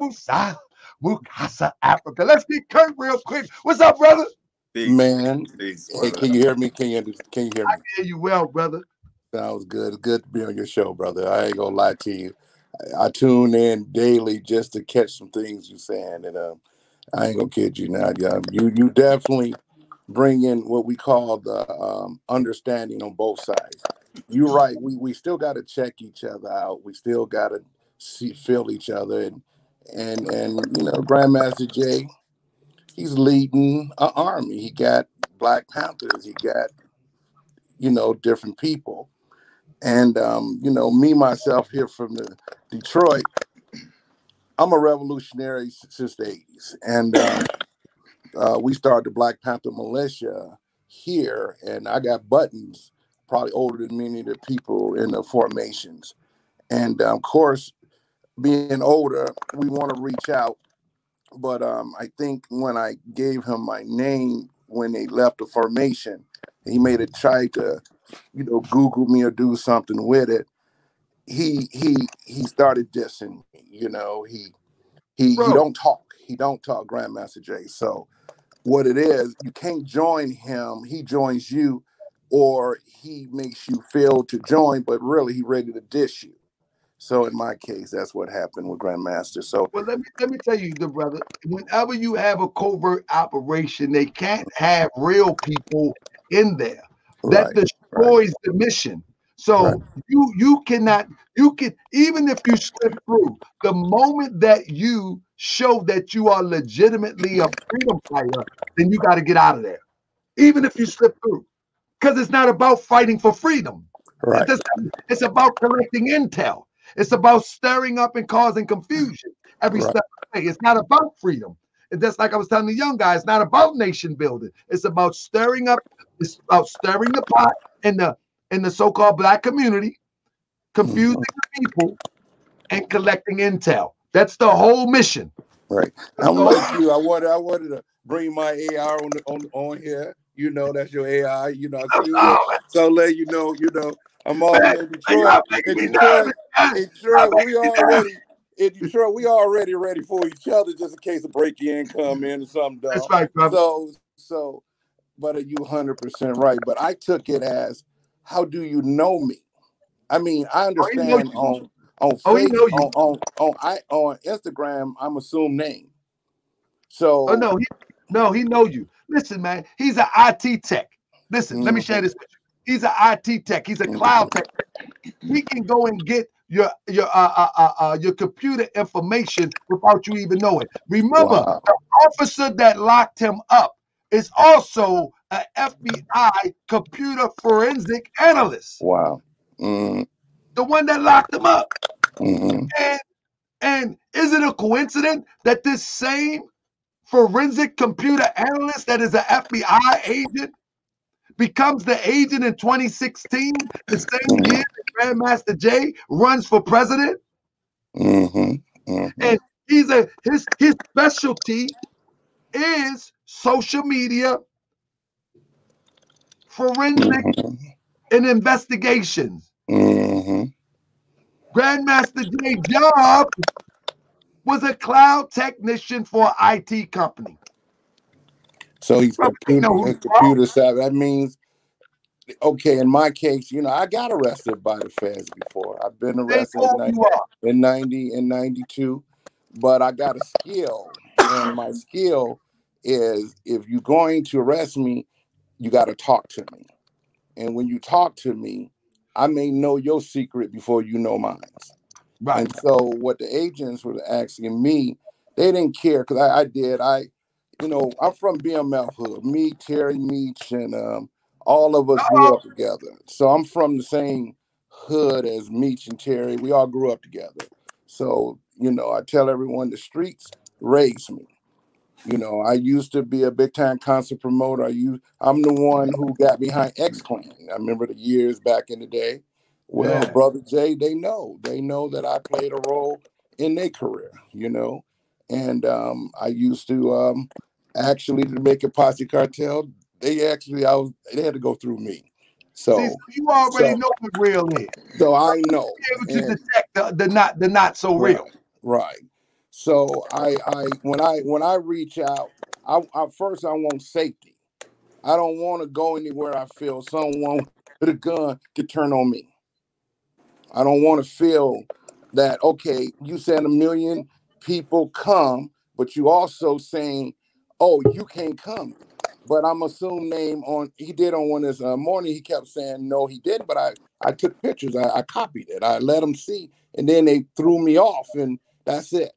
Mukasa Africa. Let's get Kurt real quick. What's up, brother? Man, hey, can you hear me? Can you hear me? I can hear you well, brother. Sounds good. It's good to be on your show, brother. I ain't gonna lie to you. I tune in daily just to catch some things you're saying, and I ain't gonna kid you now. You definitely bring in what we call the understanding on both sides. You're right. We still got to check each other out. We still got to feel each other, and you know, Grandmaster Jay, he's leading an army. He got Black Panthers. He got, you know, different people. And, you know, me, myself here from Detroit, I'm a revolutionary since the 80s. And we started the Black Panther militia here. And I got buttons probably older than many of the people in the formations. And, of course, being older, we want to reach out. But I think when I gave him my name when they left the formation, he made a try to, you know, Google me or do something with it. He started dissing me. You know, he don't talk. He don't talk, Grandmaster Jay. So what it is, you can't join him. He joins you, or he makes you feel to join, but really he ready to diss you. So in my case, that's what happened with Grandmaster. So well, let me tell you, the brother. Whenever you have a covert operation, they can't have real people in there. That destroys the mission. So you cannot. You can, even if you slip through, the moment that you show that you are legitimately a freedom fighter, then you got to get out of there. Even if you slip through, because it's not about fighting for freedom. Right. It's about collecting intel. It's about stirring up and causing confusion every step of the way. It's not about freedom. And that's like I was telling the young guys, it's not about nation building. It's about stirring up. It's about stirring the pot in the so-called Black community, confusing the people, and collecting intel. That's the whole mission. Right. I'm like you. I wanted to bring my AI on here. You know, that's your AI. You know, I see you. So let you know. I'm all in Detroit. In Detroit, we already ready for each other just in case a break-in come in or something dumb. That's right, brother. So, but you 100% right. But I took it as, how do you know me? I mean, I understand on Instagram, I'm assumed name. So he know you. Listen, man, he's an IT tech. Listen, let me share this with you. He's an IT tech. He's a cloud tech. We can go and get your computer information without you even knowing. Remember, the officer that locked him up is also an FBI computer forensic analyst. Wow. The one that locked him up. And is it a coincidence that this same forensic computer analyst that is an FBI agent becomes the agent in 2016, the same year that Grandmaster Jay runs for president? And his specialty is social media, forensic, and investigations. Grandmaster Jay job was a cloud technician for an IT company. So he's computer savvy. That means, okay, in my case, I got arrested by the feds before. I've been arrested in 90 and 92, but I got a skill, and my skill is if you're going to arrest me, you got to talk to me. And when you talk to me, I may know your secret before you know mine. Right. And so what the agents were asking me, they didn't care because I'm from BMF Hood. Me, Terry Meach, and all of us grew up together. So I'm from the same hood as Meach and Terry. We all grew up together. So, I tell everyone the streets raised me. I used to be a big time concert promoter. I'm the one who got behind X-Clan. I remember the years back in the day. Well, Brother Jay, they know that I played a role in their career, and I used to actually to make a posse cartel. They had to go through me. See, so you already know what real is. So I know. Be able to detect the not so real. Right. So when I reach out, I first I want safety. I don't want to go anywhere I feel someone with a gun could turn on me. I don't want to feel that, okay, you said 1 million people come, but you also saying, oh, you can't come. But I'm assuming he did on one this morning, he kept saying, no, he didn't. But I took pictures. I copied it. I let them see. And then they threw me off and that's it.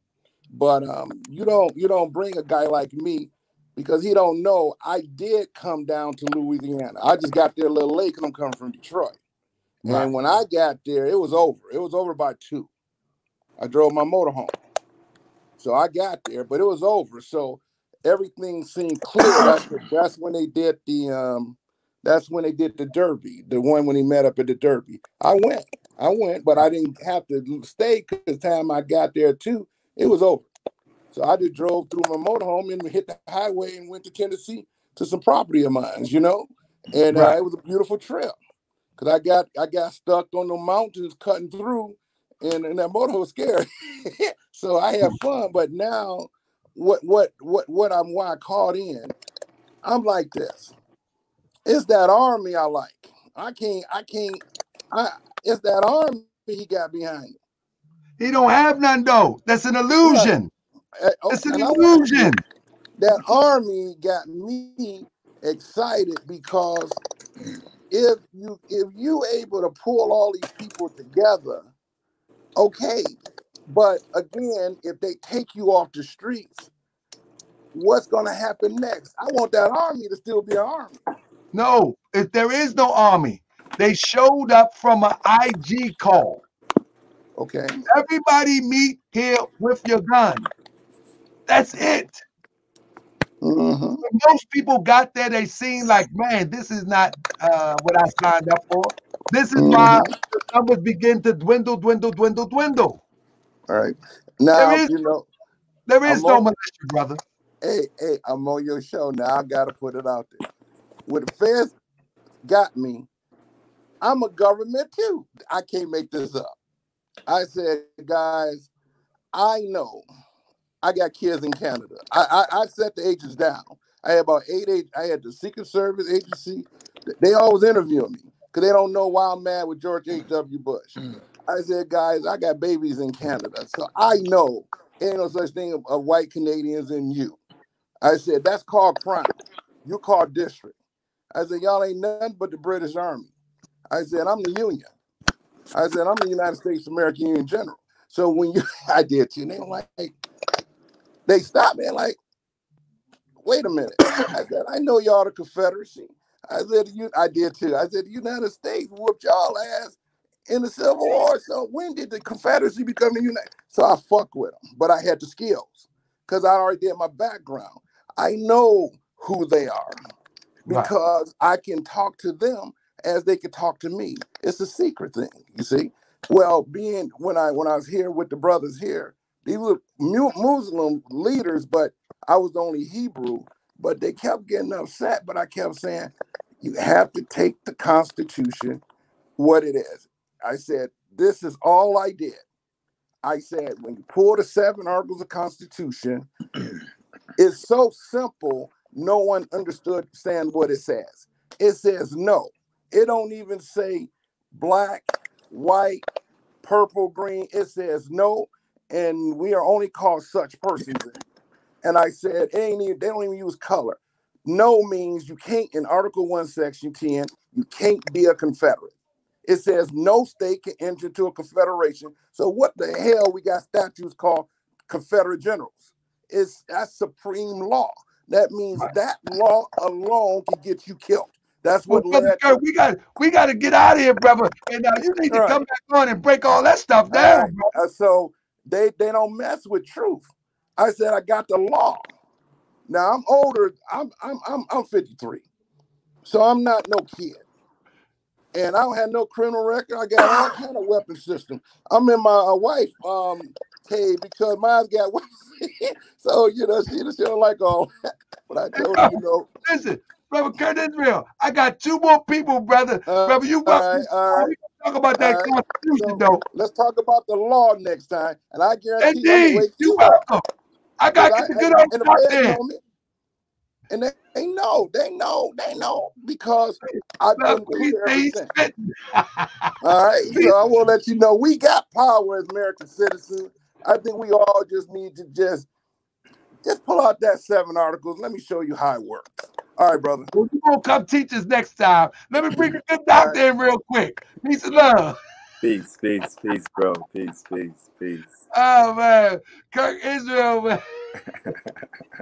But you don't bring a guy like me because he don't know I did come down to Louisiana. I just got there a little late because I'm coming from Detroit. Right. And when I got there, it was over. It was over by 2. I drove my motorhome. So I got there, but it was over. So everything seemed clear. That's when they did the Derby, the one when he met up at the Derby. I went, but I didn't have to stay because the time I got there too, it was over. So I just drove through my motorhome and hit the highway and went to Tennessee to some property of mine, and it was a beautiful trip. Cause I got stuck on the mountains cutting through, and that motor was scary. So I had fun. But now, why I caught in, I'm like this. It's that army I like. It's that army he got behind him. He don't have none though. That's an illusion. Right. It's an illusion. That army got me excited because if you able to pull all these people together, okay. But again, if they take you off the streets, what's going to happen next? I want that army to still be an army. No, if there is no army, they showed up from an IG call. Okay. Everybody meet here with your gun. That's it. Mm-hmm. When most people got there, they seen like, man, this is not what I signed up for. This is why the numbers begin to dwindle. All right. Now, there is no militia, brother. Hey, I'm on your show now. I got to put it out there. When the feds got me, I'm a government too. I can't make this up. I said, guys, I know I got kids in Canada. I set the agents down. I had about 8 I had the Secret Service agency. They always interview me because they don't know why I'm mad with George H.W. Bush. I said, guys, I got babies in Canada. So I know ain't no such thing of white Canadians in you. I said, that's called crime. You call district. I said, y'all ain't nothing but the British Army. I said, I'm the Union. I said, I'm the United States American Union General. So when I did too, and they were like, they stopped me and like, wait a minute. I said, I know y'all the Confederacy. I did too. I said, the United States whooped y'all ass in the Civil War. So when did the Confederacy become the United? So I fuck with them, but I had the skills because I already did my background. I know who they are because I can talk to them as they can talk to me. It's a secret thing, you see. Well, when I was here with the brothers here, these were Muslim leaders, but I was the only Hebrew. But they kept getting upset. But I kept saying, you have to take the Constitution what it is. I said, this is all I did. I said, when you pull the 7 articles of Constitution, it's so simple, no one understand what it says. It says no. It don't even say black, white, purple, green. It says no, and we are only called such persons. And I said, they don't even use color. No means you can't, in Article 1, Section 10, you can't be a Confederate. It says no state can enter into a confederation. So what the hell we got statutes called Confederate generals? That's supreme law. That means that law alone can get you killed. That's what led. Kirk, we got to get out of here, brother. And you need to come back on and break all that stuff down, bro. So they don't mess with truth. I said I got the law. Now I'm older. I'm 53, so I'm not no kid. And I don't have no criminal record. I got all kind of weapon system. I'm in my wife cave because mine's got weapons. So she don't like all that. But I told her, listen, brother Kurt Israel, I got 2 more people, brother. Brother, you welcome. All right. We can talk about that Constitution, though. Let's talk about the law next time, and I guarantee Indeed, I'm gonna wake you you welcome. up. I got to get the good old and the stuff feds there. know me. And they know because I've been clear ever since. All right, so I want to let you know we got power as American citizens. I think we all just need to just pull out that 7 articles. Let me show you how it works. All right, brother. Well, you gonna come teach us next time. Let me bring a good doctor in real quick. Peace and love. Peace, bro. Peace. Oh man, Kirk Israel, man.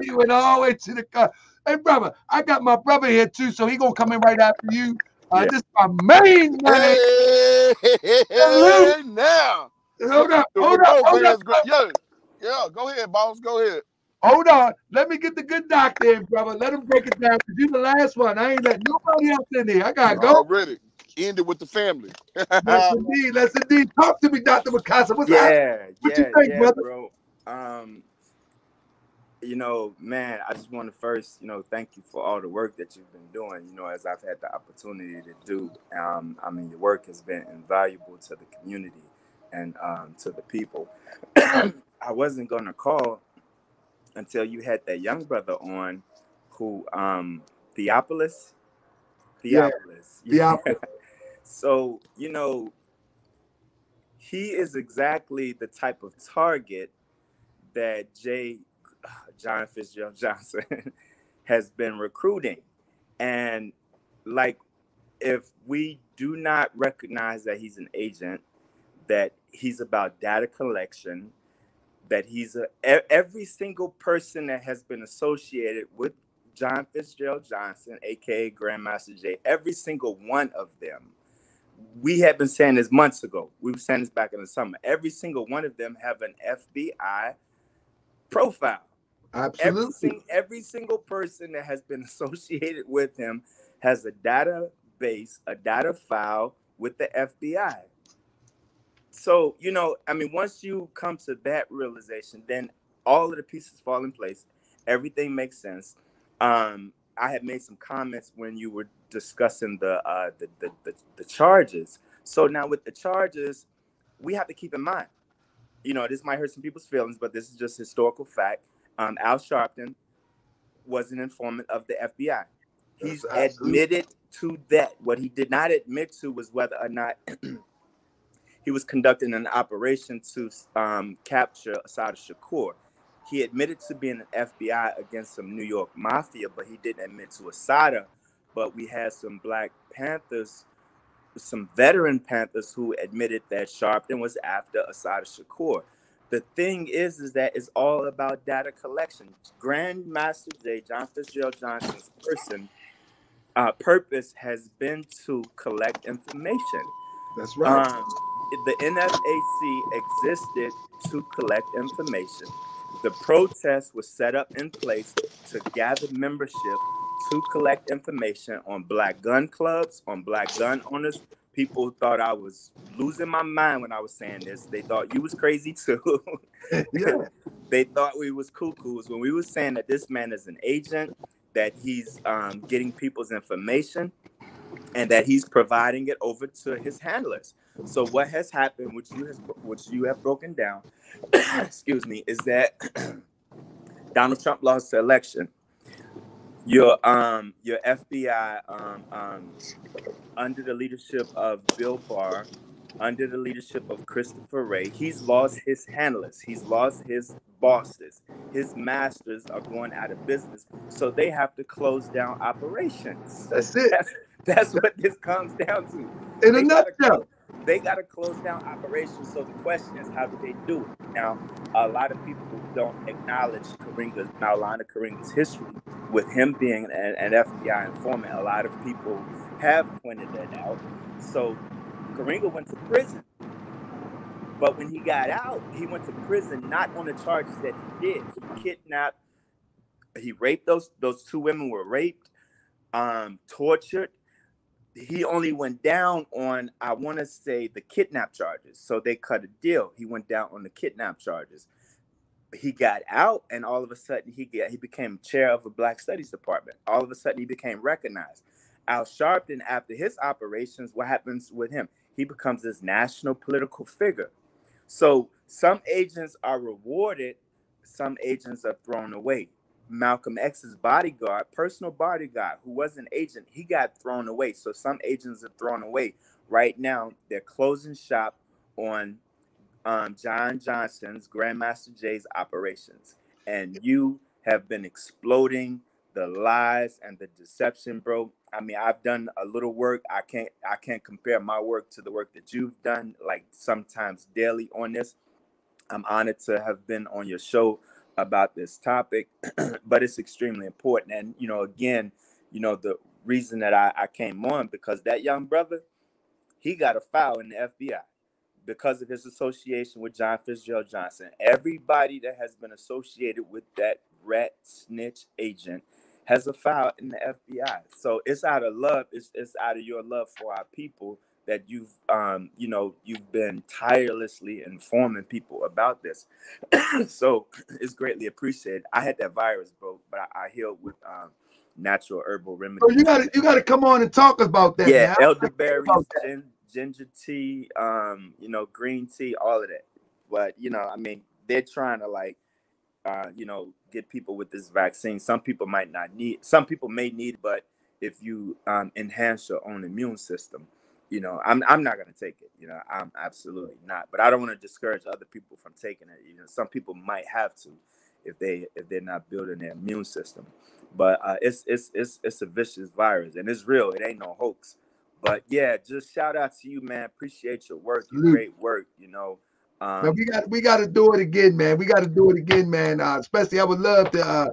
He went all the way to the car. Hey, brother, I got my brother here too, so he gonna come in right after you. This is my main man. Hey, now. Hold up. Yeah, go ahead, boss. Go ahead. Hold on. Let me get the good doctor in, brother. Let him break it down, because you're the last one. I ain't letting nobody else in here. I gotta go. Already. Ended with the family. Let's indeed. Talk to me, Dr. Mikasa. What's happening? What you think, brother? Bro. Man, I just want to first, thank you for all the work that you've been doing, as I've had the opportunity to do. Your work has been invaluable to the community and to the people. I wasn't going to call until you had that young brother on who, Theopolis. Yeah. So, he is exactly the type of target that John Fitzgerald Johnson has been recruiting. And if we do not recognize that he's an agent, that he's about data collection, that he's every single person that has been associated with John Fitzgerald Johnson, aka Grandmaster Jay, every single one of them, we had been saying this months ago. We were saying this back in the summer. Every single one of them have an FBI profile. Absolutely. Every single person that has been associated with him has a database, a data file with the FBI. So, once you come to that realization, then all of the pieces fall in place. Everything makes sense. I had made some comments when you were discussing the charges. So now with the charges, we have to keep in mind, this might hurt some people's feelings, but this is just historical fact. Al Sharpton was an informant of the FBI. He's admitted to that. What he did not admit to was whether or not he was conducting an operation to capture Assata Shakur. He admitted to being an FBI against some New York mafia, but he didn't admit to Assata. But we had some Black Panthers, some veteran Panthers who admitted that Sharpton was after Assata Shakur. The thing is that it's all about data collection. Grandmaster Jay, John Fitzgerald Johnson's purpose has been to collect information. That's right. The NFAC existed to collect information. The protest was set up in place to gather membership to collect information on Black gun clubs, on Black gun owners. People thought I was losing my mind when I was saying this. They thought you was crazy too. Yeah. They thought we was cuckoos when we were saying that this man is an agent, that he's getting people's information, and that he's providing it over to his handlers. So what has happened, which you have broken down, excuse me, is that Donald Trump lost the election. Your FBI, under the leadership of Bill Barr, under the leadership of Christopher Wray. He's lost his handlers. He's lost his bosses. His masters are going out of business. So they have to close down operations. That's it. That's what this comes down to. In a nutshell. They got to close down operations. So the question is, how do they do it? Now, a lot of people don't acknowledge Maulana Karenga's history with him being an FBI informant. A lot of people have pointed that out. So Karenga went to prison. But when he got out, he went to prison not on the charges that he did. He kidnapped, he raped those 2 women were raped, tortured. He only went down on, I want to say, the kidnap charges. So they cut a deal. He went down on the kidnap charges. He got out, and all of a sudden he became chair of a Black Studies department. All of a sudden he became recognized. Al Sharpton, after his operations, what happens with him? He becomes this national political figure. So some agents are rewarded, some agents are thrown away. Malcolm X's bodyguard, personal bodyguard, who was an agent, he got thrown away. So some agents are thrown away. Right now, they're closing shop on John Johnson's, Grandmaster Jay's operations. And you have been exploding the lies and the deception, bro. I mean, I've done a little work. I can't compare my work to the work that you've done, like sometimes daily on this. I'm honored to have been on your show about this topic, but it's extremely important. And, again, the reason that I came on, because that young brother, he got a file in the FBI because of his association with John Fitzgerald Johnson. Everybody that has been associated with that rat snitch agent has a file in the FBI. So it's out of love. It's out of your love for our people that you've been tirelessly informing people about this. So it's greatly appreciated. I had that virus, bro, but I healed with natural herbal remedies. So you gotta come on and talk about that. Yeah, man. elderberries, ginger tea, green tea, all of that. But I mean, they're trying to get people with this vaccine. Some people might not need. Some people may need, but if you enhance your own immune system, I'm not gonna take it. I'm absolutely not. But I don't want to discourage other people from taking it. Some people might have to if they're not building their immune system. But it's a vicious virus, and it's real. It ain't no hoax. But yeah, just shout out to you, man. Appreciate your work. Your great work. Man, we got to do it again, man. We got to do it again, man. Especially, I would love to,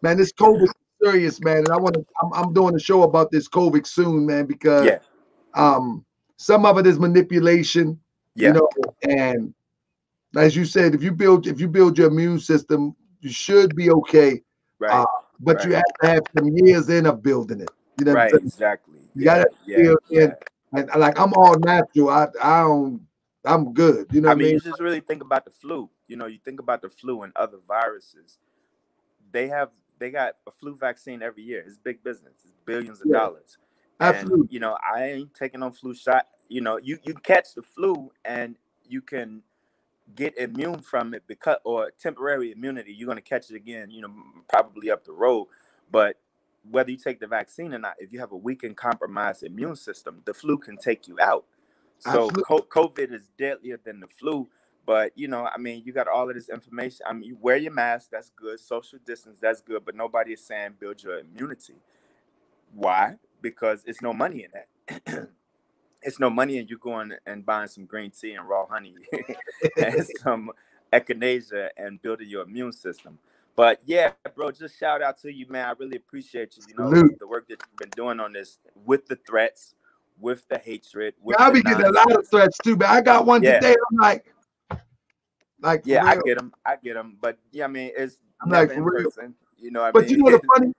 man. This COVID is serious, man, and I'm doing a show about this COVID soon, man, because some of it is manipulation, and as you said, if you build your immune system, you should be okay. Right. But you have to have some years in of building it. You know, right? Exactly. You gotta build in, and like I'm all natural. I'm good. You know what I mean? You just really think about the flu. You think about the flu and other viruses. They got a flu vaccine every year. It's big business. It's billions of dollars. Absolutely. And I ain't taking no flu shot. You catch the flu and you can get immune from it or temporary immunity. You're gonna catch it again. Probably up the road. But whether you take the vaccine or not, if you have a weak and compromised immune system, the flu can take you out. So COVID is deadlier than the flu. But, you got all of this information. You wear your mask. That's good. Social distance. That's good. But nobody is saying build your immunity. Why? Because it's no money in that. It's no money in you going and buying some green tea and raw honey and some echinacea and building your immune system. But yeah, bro, just shout out to you, man. I really appreciate you. The work that you've been doing on this with the threats, with the hatred. I'll be getting a lot of threats too, but I got one today. I'm like, I get them. But yeah, it's I'm never like, in person.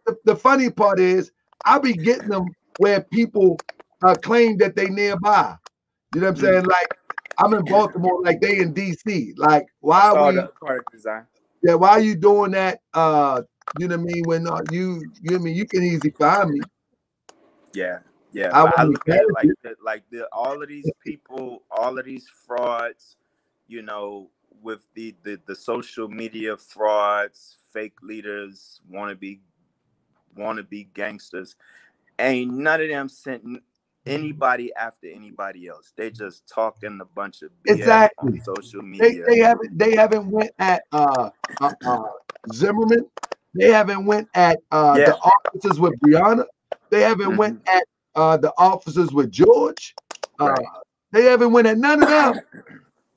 But the funny part is, I be getting them where people claim that they nearby. You know what I'm saying? Like I'm in Baltimore, like they in DC. Like why are we? Product design. Yeah, why are you doing that? You know what I mean? When you can easily find me. Yeah. But I look at it like all of these people, all of these frauds, with the social media frauds, fake leaders, wannabe gangsters, ain't none of them sent anybody after anybody else. They just talking a bunch of BS Exactly. on social media. They haven't went at Zimmerman. They haven't went at the officers with Breonna. They haven't went at the officers with George. They haven't went at none of them.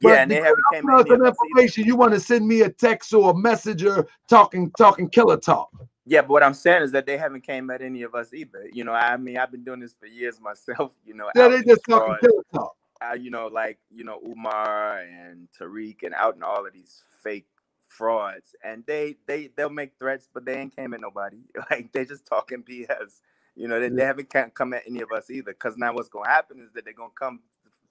But and they because haven't I came put at any some of us information, you want to send me a text or a message or talking killer talk. Yeah, but what I'm saying is that they haven't came at any of us either. You know, I mean, I've been doing this for years myself. You know, Yeah, out they in just these talking frauds, killer talk. you know, like, you know, Umar and Tariq and out in all of these fake frauds, and they'll make threats, but they ain't came at nobody. Like, they just talking BS. You know, they haven't come at any of us either. Because now what's gonna happen is that they're gonna come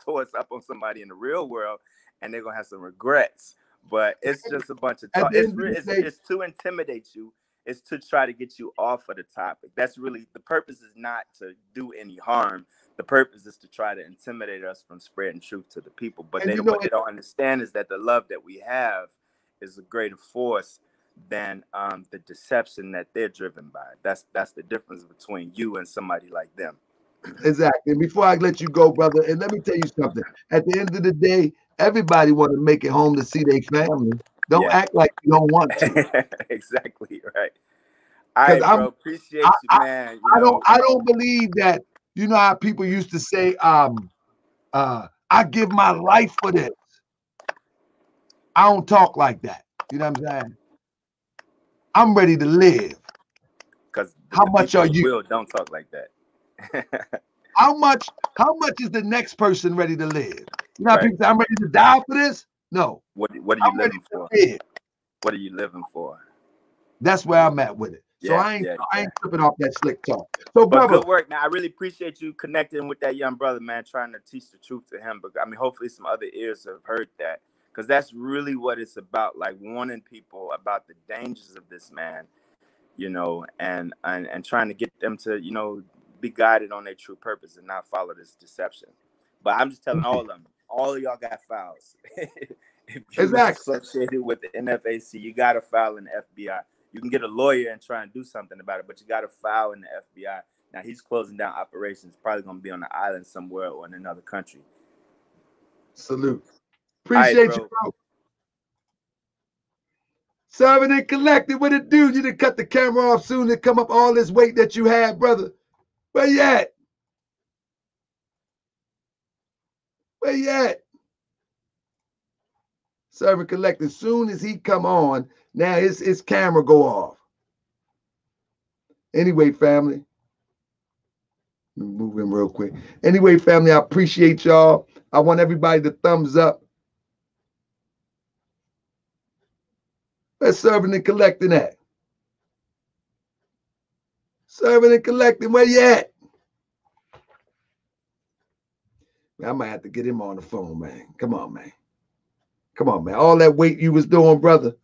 towards up on somebody in the real world, and they're gonna have some regrets. But it's just a bunch of talk. It's to intimidate you. It's to try to get you off of the topic. That's really the purpose. Is not to do any harm. The purpose is to try to intimidate us from spreading truth to the people. But what they don't understand is that the love that we have is a greater force than the deception that they're driven by. That's the difference between you and somebody like them. Exactly. And before I let you go, brother, and let me tell you something. At the end of the day, everybody want to make it home to see their family. Don't act like you don't want to. Exactly right. All right, bro. Appreciate you, man. I don't believe that. You know how people used to say, I give my life for this. I don't talk like that. You know what I'm saying? I'm ready to live. Because how much are you? Will don't talk like that. How much is the next person ready to live? You know how people say, I'm ready to die for this? No. What are you living for? What are you living for? That's where I'm at with it. So I ain't tripping off that slick talk. So, but brother, good work, man. I really appreciate you connecting with that young brother, man, trying to teach the truth to him. But I mean, hopefully some other ears have heard that, because that's really what it's about, like warning people about the dangers of this man, you know, and trying to get them to, you know, be guided on their true purpose and not follow this deception. But I'm just telling all of them, all of y'all got files. If you're associated with the NFAC, you got to file in the FBI. You can get a lawyer and try and do something about it, but you got to file in the FBI. Now, he's closing down operations, probably going to be on an island somewhere or in another country. Salute. Appreciate you, bro. Serving and collecting. What it do? You done cut the camera off soon to come up all this weight that you had, brother. Where you at? Where you at? Serving collecting. Soon as he come on, now his camera go off. Anyway, family. Let me move in real quick. Anyway, family, I appreciate y'all. I want everybody to thumbs up. Where's serving and collecting at? Serving and collecting, where you at? Man, I might have to get him on the phone, man. Come on, man. Come on, man. All that weight you was doing, brother.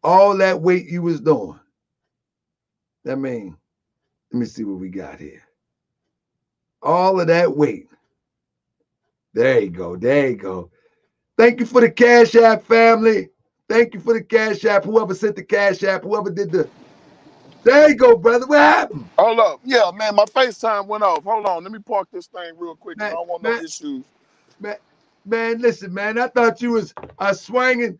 All that weight you was doing. That mean, let me see what we got here. All of that weight. There you go. There you go. Thank you for the Cash App, family. Thank you for the Cash App. Whoever sent the Cash App, whoever did the... There you go, brother. What happened? Hold up. Yeah, man, my FaceTime went off. Hold on. Let me park this thing real quick, because I don't want no issues. Man, listen, man. I thought you was swinging.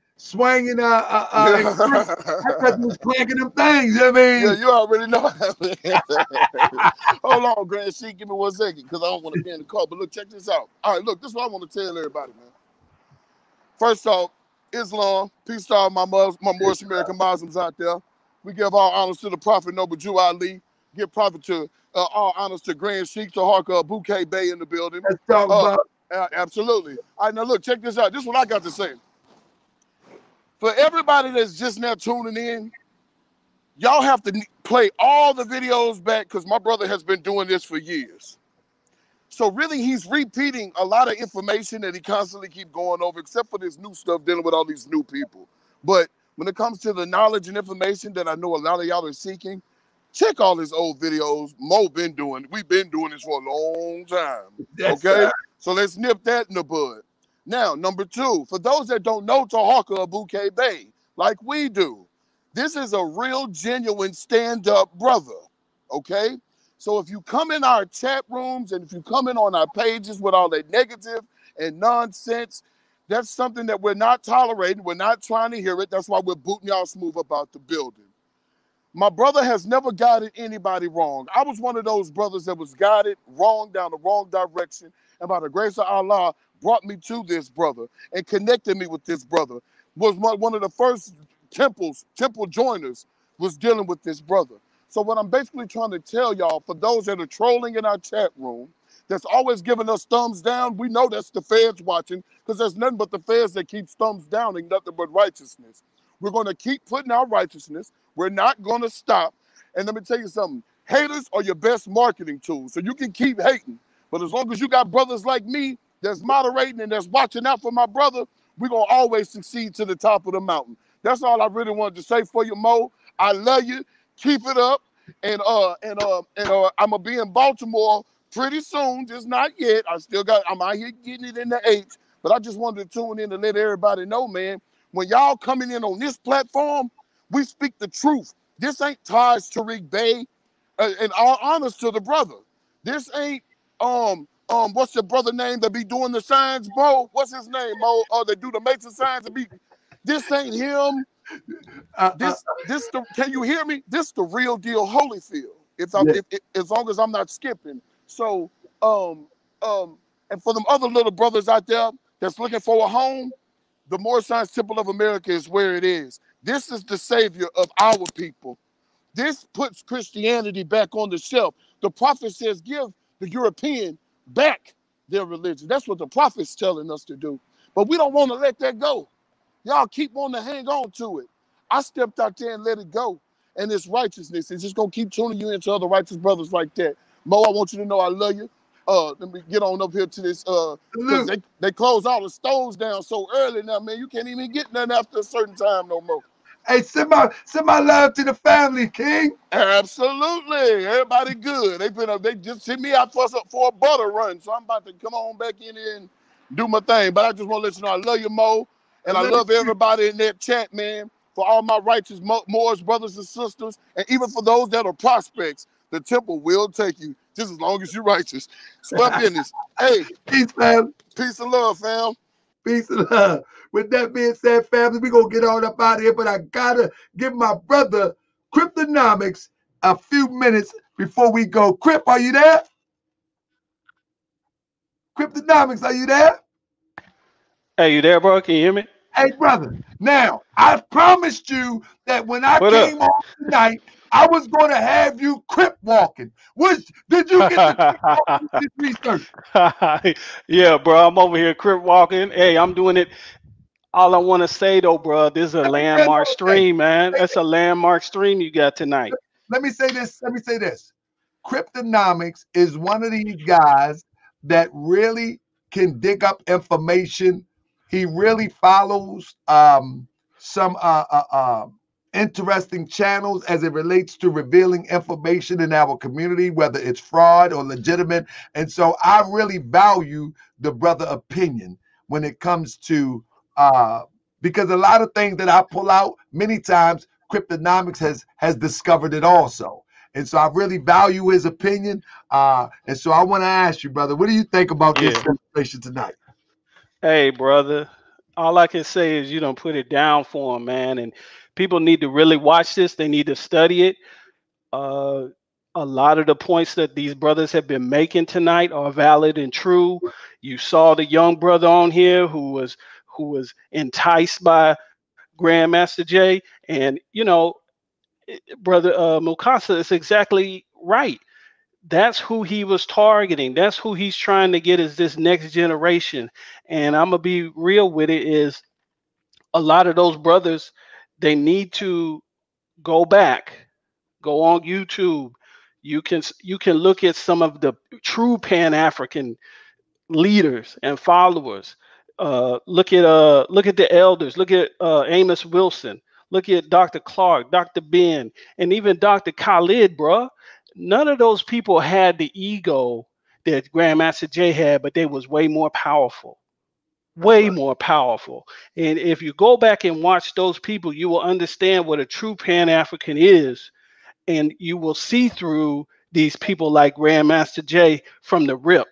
I thought you was clanking them things. I mean, yeah, you already know. Hold on, Grand C. Give me 1 second, because I don't want to be in the car. But look, check this out. All right, look, this is what I want to tell everybody, man. First off, Islam, peace to all my Moorish American Muslims out there. We give all honors to the Prophet Noble Jew Ali. Give prophet to all honors to Grand Sheikh, to Harka Bouquet Bay in the building. Let's talk about. Absolutely. All right, now look, check this out. This is what I got to say. For everybody that's just now tuning in, y'all have to play all the videos back, because my brother has been doing this for years. So really, he's repeating a lot of information that he constantly keep going over, except for this new stuff dealing with all these new people. But when it comes to the knowledge and information that I know a lot of y'all are seeking, check all his old videos. Mo been doing. We've been doing this for a long time. Yes, okay? Sir. So let's nip that in the bud. Now, number 2, for those that don't know Taharka Bouquet Bay, like we do, this is a real, genuine stand-up brother, okay? So if you come in our chat rooms and if you come in on our pages with all that negative and nonsense, that's something that we're not tolerating. We're not trying to hear it. That's why we're booting y'all smooth about the building. My brother has never guided anybody wrong. I was one of those brothers that was guided wrong down the wrong direction. And by the grace of Allah, brought me to this brother and connected me with this brother. Was one of the first temple joiners was dealing with this brother. So what I'm basically trying to tell y'all, for those that are trolling in our chat room, that's always giving us thumbs down, we know that's the feds watching, because there's nothing but the feds that keeps thumbs down and nothing but righteousness. We're going to keep putting out righteousness. We're not going to stop. And let me tell you something. Haters are your best marketing tool. So you can keep hating. But as long as you got brothers like me that's moderating and that's watching out for my brother, we're going to always succeed to the top of the mountain. That's all I really wanted to say for you, Mo. I love you. Keep it up. And I'm going to be in Baltimore pretty soon. Just not yet. I'm out here getting it in the H. But I just wanted to tune in to let everybody know, man, when y'all coming in on this platform, we speak the truth. This ain't Taj Tariq Bey, and all honest to the brother. This ain't what's your brother name that be doing the signs, Mo? What's his name, Mo? They do the Mason signs and be. This ain't him. Can you hear me? This the real deal, Holyfield. As long as I'm not skipping. So and for them other little brothers out there that's looking for a home, the Moore Science Temple of America is where it is. This is the savior of our people. This puts Christianity back on the shelf. The prophet says, give the European back their religion. That's what the prophet's telling us to do. But we don't want to let that go. Y'all keep wanting to hang on to it. I stepped out there and let it go. And it's righteousness. It's just going to keep tuning you into other righteous brothers like that. Mo, I want you to know I love you. Let me get on up here to this, because they close all the stoves down so early now, man. You can't even get nothing after a certain time no more. Hey, send my love to the family, King. Absolutely. Everybody good. They just hit me out for a butter run. So I'm about to come on back in here and do my thing. But I just want to let you know I love you, Mo. And I love everybody in that chat, man. For all my righteous Moors, brothers and sisters, and even for those that are prospects, the temple will take you just as long as you're righteous. Swear business. Hey, peace, fam. Peace and love, fam. Peace and love. With that being said, family, we're going to get on up out of here, but I got to give my brother Cryptonomics a few minutes before we go. Crip, are you there? Cryptonomics, are you there? Hey, you there, bro? Can you hear me? Hey, brother. Now, I promised you that when I came on tonight, I was going to have you crip walking. Did you get the crip walking research? Yeah, bro. I'm over here crip walking. Hey, I'm doing it. All I want to say, though, bro, this is a landmark stream, man. That's a landmark stream you got tonight. Let me say this. Cryptonomics is one of these guys that really can dig up information. He really follows some interesting channels as it relates to revealing information in our community, whether it's fraud or legitimate. And so I really value the brother opinion when it comes to because a lot of things that I pull out, many times Cryptonomics has discovered it also. And so I really value his opinion. And so I want to ask you, brother, what do you think about this situation tonight? Hey, brother. All I can say is you don't put it down for him, man. And people need to really watch this. They need to study it. A lot of the points that these brothers have been making tonight are valid and true. You saw the young brother on here who was enticed by Grandmaster Jay. And, you know, brother Mukasa is exactly right. That's who he was targeting. That's who he's trying to get is this next generation. And I'm going to be real with it is a lot of those brothers, they need to go back, go on YouTube. You can look at some of the true Pan-African leaders and followers. Look at the elders. Look at Amos Wilson. Look at Dr. Clark, Dr. Ben, and even Dr. Khalid, bruh. None of those people had the ego that Grandmaster Jay had, but they was way more powerful. Way more powerful. And if you go back and watch those people, you will understand what a true Pan-African is. And you will see through these people like Grandmaster Jay from the rip.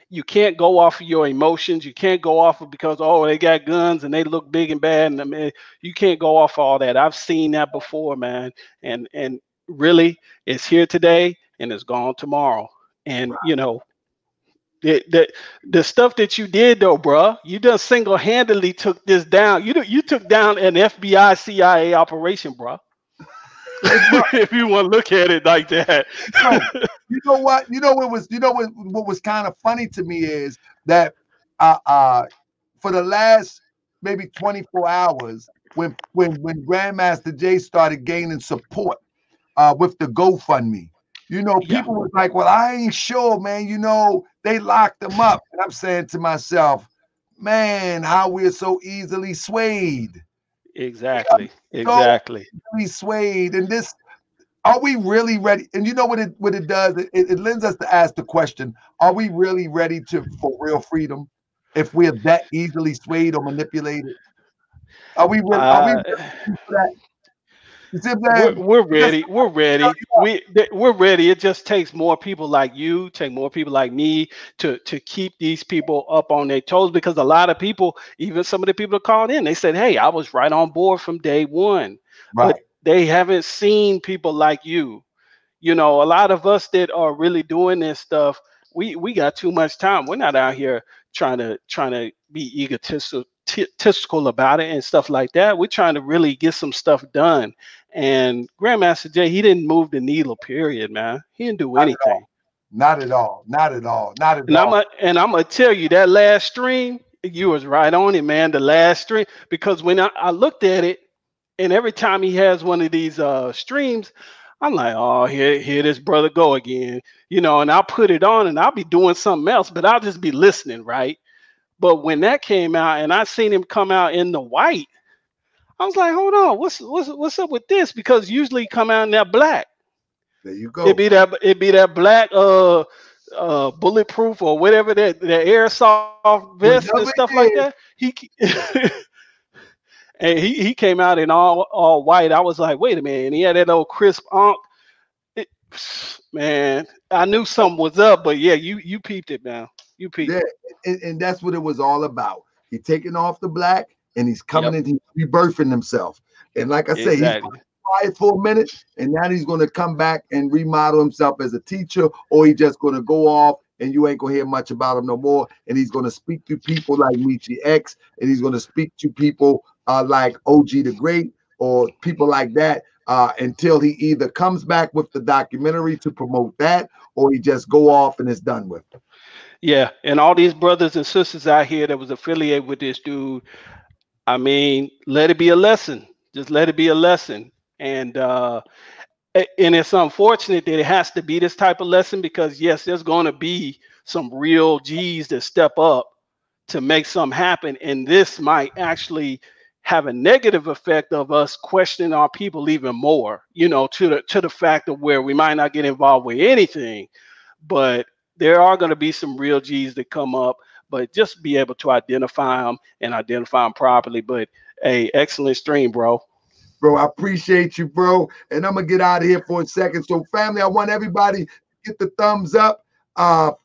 You can't go off of your emotions. You can't go off of because, oh, they got guns and they look big and bad. And I mean, you can't go off all that. I've seen that before, man. And really, it's here today and it's gone tomorrow. And the stuff that you did though, bruh, you just single-handedly took this down. You took down an FBI CIA operation, bruh. If you want to look at it like that. You know what? What was kind of funny to me is that for the last maybe 24 hours, when Grandmaster Jay started gaining support with the GoFundMe, people was like, well, I ain't sure, man. They locked him up. And I'm saying to myself, man, how we're so easily swayed. Exactly. So easily swayed. And this, are we really ready? And you know what it does? It lends us to ask the question, are we really ready for real freedom if we're that easily swayed or manipulated? Are we ready for that? You see what I'm saying? We're ready. We're ready. We're ready. It just takes more people like you, take more people like me to keep these people up on their toes, because a lot of people, even some of the people that called in, they said, hey, I was right on board from day one. Right. But they haven't seen people like you. A lot of us that are really doing this stuff, we got too much time. We're not out here trying to be egotistical about it and stuff like that. We're trying to really get some stuff done. And Grandmaster Jay, he didn't move the needle, period, man. He didn't do anything. Not at all. Not at all. Not at all. And I'm gonna tell you, that last stream, you was right on it, man. The last stream, because when I looked at it, and every time he has one of these streams, I'm like, oh, here this brother go again, and I'll put it on and I'll be doing something else, but I'll just be listening, right? But when that came out and I seen him come out in the white, I was like, hold on, what's up with this? Because usually he come out in that black. There you go. It'd be that black bulletproof or whatever, that airsoft vest and stuff like that. And he came out in all white. I was like, wait a minute. And he had that old crisp onk. Man, I knew something was up, but yeah, you peeped it, man. You peeped it. And that's what it was all about. He's taking off the black and he's coming in, he's rebirthing himself. And like I say, he's quiet for a minute, and now he's going to come back and remodel himself as a teacher, or he's just going to go off and you ain't going to hear much about him no more. And he's going to speak to people like Michi X, and he's going to speak to people like OG the Great, or people like that, until he either comes back with the documentary to promote that, or he just go off and it's done with. Yeah, and all these brothers and sisters out here that was affiliated with this dude, I mean, let it be a lesson. Just let it be a lesson. And it's unfortunate that it has to be this type of lesson, because yes, there's going to be some real G's that step up to make something happen, and this might actually have a negative effect of us questioning our people even more, to the fact of where we might not get involved with anything, but there are going to be some real G's that come up, but just be able to identify them and identify them properly. But hey, excellent stream, bro. Bro, I appreciate you, bro. And I'm going to get out of here for a second. So, family, I want everybody to get the thumbs up,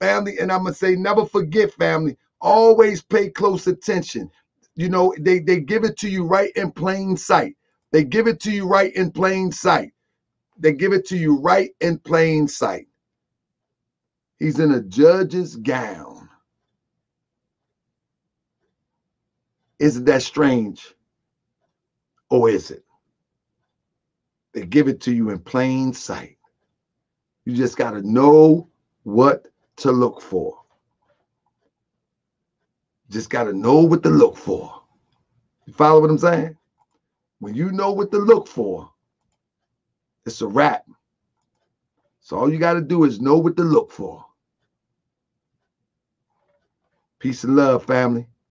family. And I'm going to say, never forget, family, always pay close attention. They give it to you right in plain sight. They give it to you right in plain sight. They give it to you right in plain sight. He's in a judge's gown. Isn't that strange? Or is it? They give it to you in plain sight. You just got to know what to look for. Just got to know what to look for. You follow what I'm saying? When you know what to look for, it's a wrap. So all you got to do is know what to look for. Peace and love, family.